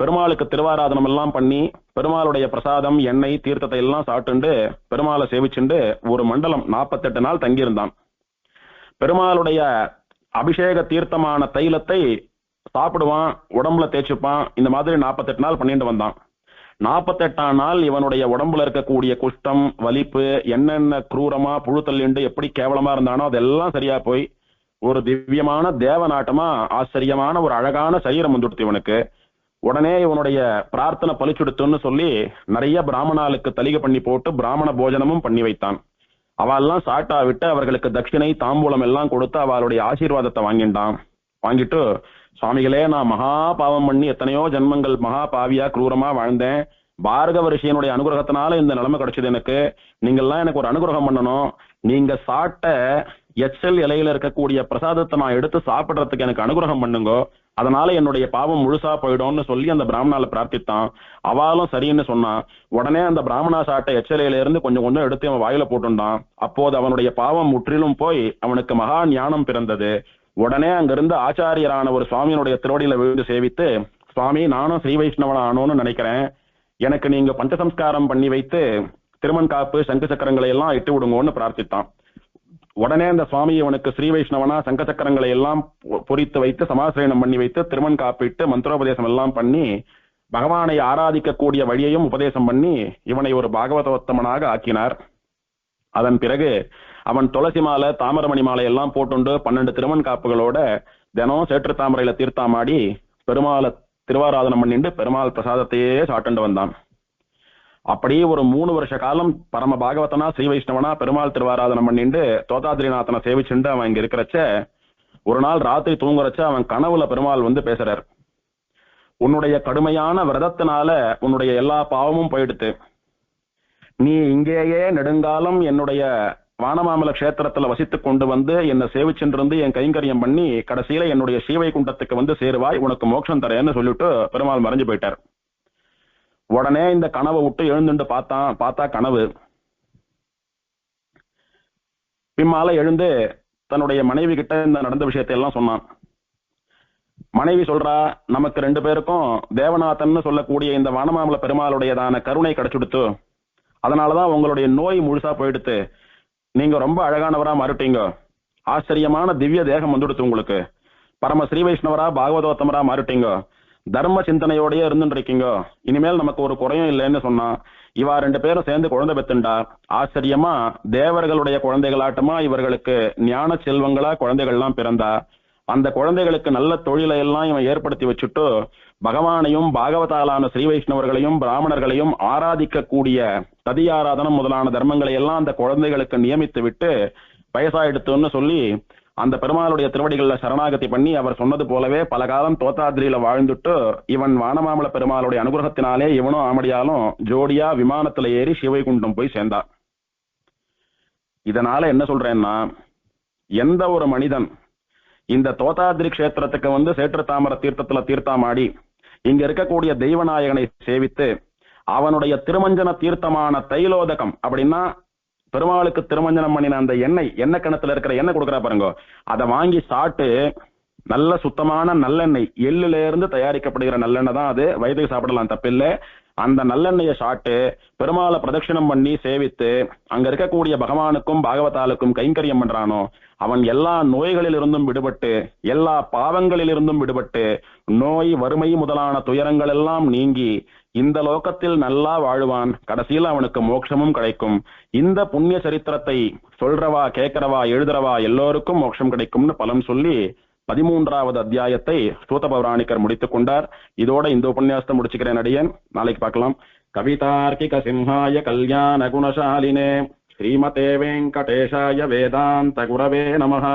பெருமாளுக்கு திருவாராதனம் எல்லாம் பண்ணி பெருமாளுடைய பிரசாதம், எண்ணெய், தீர்த்தத்தை எல்லாம் சாட்டுண்டு பெருமாளை சேவிச்சுண்டு ஒரு மண்டலம் 48 நாள் தங்கியிருந்தான். பெருமாளுடைய அபிஷேக தீர்த்தமான தைலத்தை சாப்பிடுவான், உடம்புல தேய்ச்சிப்பான். இந்த மாதிரி 48 நாள் பண்ணிட்டு வந்தான். 48ஆம் நாள் இவனுடைய உடம்புல இருக்கக்கூடிய குஷ்டம், வலிப்பு, என்னென்ன குரூரமா புழு தள்ளிண்டு எப்படி கேவலமா இருந்தானோ அதெல்லாம் சரியா போய் ஒரு திவ்யமான தேவநாட்டமா ஆச்சரியமான ஒரு அழகான சரீரம் வந்துடுத்து இவனுக்கு. உடனே இவனுடைய பிரார்த்தனை பலிச்சுடுத்துன்னு சொல்லி நிறைய பிராமணாளுக்கு தலிகை பண்ணி போட்டு பிராமண போஜனமும் பண்ணி வைத்தான். அவெல்லாம் சாட்டா விட்டு அவர்களுக்கு தட்சிணை, தாம்பூலம் எல்லாம் கொடுத்து அவளுடைய ஆசீர்வாதத்தை வாங்கிட்டு, சுவாமிகளே, நான் மகா பாவம் பண்ணி எத்தனையோ ஜென்மங்கள் மகா பாவியா குரூரமா வாழ்ந்தேன். பார்கவ ரிஷியனுடைய அனுகிரகத்தினால இந்த நிலைமை கிடைச்சது எனக்கு. நீங்கெல்லாம் எனக்கு ஒரு அனுகிரகம் பண்ணணும். நீங்க சாட்ட எச்சல் இலையில இருக்கக்கூடிய பிரசாதத்தை நான் எடுத்து சாப்பிடுறதுக்கு எனக்கு அனுகிரகம் பண்ணுங்க. அதனால என்னுடைய பாவம் முழுசா போயிடும்னு சொல்லி அந்த பிராமணால பிரார்த்தித்தான். அவளும் சரின்னு சொன்னான். உடனே அந்த பிராமணா சாட்ட எச்சலையில இருந்து கொஞ்சம் கொஞ்சம் எடுத்து அவன் வாயில போட்டுட்டான். அப்போது அவனுடைய பாவம் முற்றிலும் போய் அவனுக்கு மகா ஞானம் பிறந்தது. உடனே அங்கிருந்து ஆச்சாரியரான ஒரு சுவாமியினுடைய திருவடியில விழுந்து சேவித்து, சுவாமி, நானும் ஸ்ரீ வைஷ்ணவன் ஆனோன்னு நினைக்கிறேன். எனக்கு நீங்க பஞ்சசம்ஸ்காரம் பண்ணி வைத்து திருமண் காப்பு, சங்கு சக்கரங்களை எல்லாம் இட்டு விடுங்கன்னு பிரார்த்தித்தான். உடனே அந்த சுவாமி இவனுக்கு ஸ்ரீ வைஷ்ணவனா சங்க சக்கரங்களை எல்லாம் பொறித்து வைத்து சமாசிரயணம் பண்ணி வைத்து திருமண் காப்பிட்டு மந்திரோபதேசம் எல்லாம் பண்ணி பகவானை ஆராதிக்கக்கூடிய வழியையும் உபதேசம் பண்ணி இவனை ஒரு பாகவதோத்தமனாக ஆக்கினார். அதன் பிறகு அவன் துளசி மாலை, தாமரமணி மாலை எல்லாம் போட்டுண்டு 12 திருமண் காப்புகளோட தினம் சேற்று தாமரையில தீர்த்தாமாடி பெருமாளை திருவாராதனம் பண்ணிட்டு பெருமாள் பிரசாதத்தையே சாட்டுண்டு வந்தான். அப்படியே ஒரு 3 வருஷ காலம் பரம பாகவதனா ஸ்ரீ வைஷ்ணவனா பெருமாள் திருவாராதனம் பண்ணிட்டு தோதாத்ரிநாதனை சேவிச்சுண்டு அவன் இங்க இருக்கிறச்ச ஒரு நாள் ராத்திரி தூங்குறச்ச அவன் கனவுல பெருமாள் வந்து பேசுறார். உன்னுடைய கடுமையான விரதத்தினால உன்னுடைய எல்லா பாவமும் போயிடுத்து. நீ இங்கேயே நெடுங்காலம் என்னுடைய வானமாமல கஷேத்திரத்துல வசித்து கொண்டு வந்து என்னை சேவிச்சுட்டு என் கைங்கரியம் பண்ணி கடைசியில என்னுடைய ஸ்ரீவைகுண்டத்துக்கு வந்து சேருவாய், உனக்கு மோட்சம் தரேன்னு சொல்லிட்டு பெருமாள் மறைஞ்சு போயிட்டார். உடனே இந்த கனவை விட்டு எழுந்துட்டு பார்த்தா கனவு. பின்னால எழுந்து தன்னுடைய மனைவி கிட்ட இந்த நடந்த விஷயத்தை எல்லாம் சொன்னான். மனைவி சொல்றா, நமக்கு 2 பேருக்கும் தேவநாதன் சொல்லக்கூடிய இந்த வானமாமல பெருமாளுடையதான கருணை கிடைச்சுடுத்து. அதனாலதான் உங்களுடைய நோய் முழுசா போயிடுத்து. நீங்க ரொம்ப அழகானவரா மாறிட்டீங்க. ஆச்சரியமான திவ்ய தேகம் வந்துடுத்து உங்களுக்கு. பரம ஸ்ரீ வைஷ்ணவரா பாகவதோத்தமரா மாறிட்டீங்க. தர்ம சிந்தனையோடய இருந்துட்டு இருக்கீங்க. இனிமேல் நமக்கு ஒரு குறையும் இல்லைன்னு சொன்னா. இவா 2 பேரும் சேர்ந்து குழந்தை பெத்துண்டா. ஆச்சரியமா தேவர்களுடைய குழந்தைகளாட்டமா இவர்களுக்கு ஞான செல்வங்களா குழந்தைகள்லாம் பிறந்தா. அந்த குழந்தைகளுக்கு நல்ல தொழிலை எல்லாம் இவன் ஏற்படுத்தி வச்சுட்டு பகவானையும் பாகவதாலான ஸ்ரீ வைஷ்ணவர்களையும் பிராமணர்களையும் ஆராதிக்கக்கூடிய ததியாராதனம் முதலான தர்மங்களை எல்லாம் அந்த குழந்தைகளுக்கு நியமித்து விட்டு வயசாயிடுத்துன்னு சொல்லி அந்த பெருமாளுடைய திருவடிகள்ல சரணாகதி பண்ணி அவர் சொன்னது போலவே பல காலம் தோத்தாதிரியில வாழ்ந்துட்டு இவன் வானமாமல பெருமாளுடைய அனுகிரகத்தினாலே இவனும் ஆமடியாலும் ஜோடியா விமானத்துல ஏறி சிவைகுண்டம் போய் சேர்ந்தார். இதனால என்ன சொல்றேன்னா, எந்த ஒரு மனிதன் இந்த தோத்தாதிரி கஷேத்திரத்துக்கு வந்து சேற்று தாமர தீர்த்தத்துல தீர்த்தாமாடி இங்க இருக்கக்கூடிய தெய்வநாயகனை சேவித்து அவனுடைய திருமஞ்சன தீர்த்தமான தைலோதகம், அப்படின்னா பெருமாளுக்கு திருமஞ்சனம் பண்ணின அந்த எண்ணெய் கிணத்துல இருக்கிற எண்ணெய் கொடுக்குறா பாருங்க, அதை வாங்கி சாப்பிட்டு நல்ல சுத்தமான நல்லெண்ணெய், எள்ளுல இருந்து தயாரிக்கப்படுகிற நல்லெண்ணெய் தான் அது. வயதுக்கு சாப்பிடலாம், தப்பில்லை. அந்த நல்லெண்ணெயை சாப்பிட்டு பெருமாளை பிரதட்சிணம் பண்ணி சேவித்து அங்க இருக்கக்கூடிய பகவானுக்கும் பாகவதாலுக்கும் கைங்கரியம் பண்றானோ அவன் எல்லா நோய்களிலிருந்தும் விடுபட்டு எல்லா பாவங்களிலிருந்தும் விடுபட்டு நோய் வறுமை முதலான துயரங்கள் எல்லாம் நீங்கி இந்த லோகத்தில் நல்லா வாழ்வான். கடைசியில் அவனுக்கு மோட்சமும் கிடைக்கும். இந்த புண்ணிய சரித்திரத்தை சொல்றவா கேட்கிறவா எழுதுறவா எல்லோருக்கும் மோட்சம் கிடைக்கும்னு பலன் சொல்லி 13வது அத்தியாயத்தை சூத பௌராணிகர் முடித்துக் கொண்டார். இதோட இந்த உபன்யாசத்தை முடிச்சுக்கிறேன் அடியேன். நாளைக்கு பார்க்கலாம். கவிதார்க்கிக சிம்ஹாய கல்யாண குணசாலினே ஸ்ரீமதே வெங்கடேஷாய வேதாந்த குரவே நமஹ.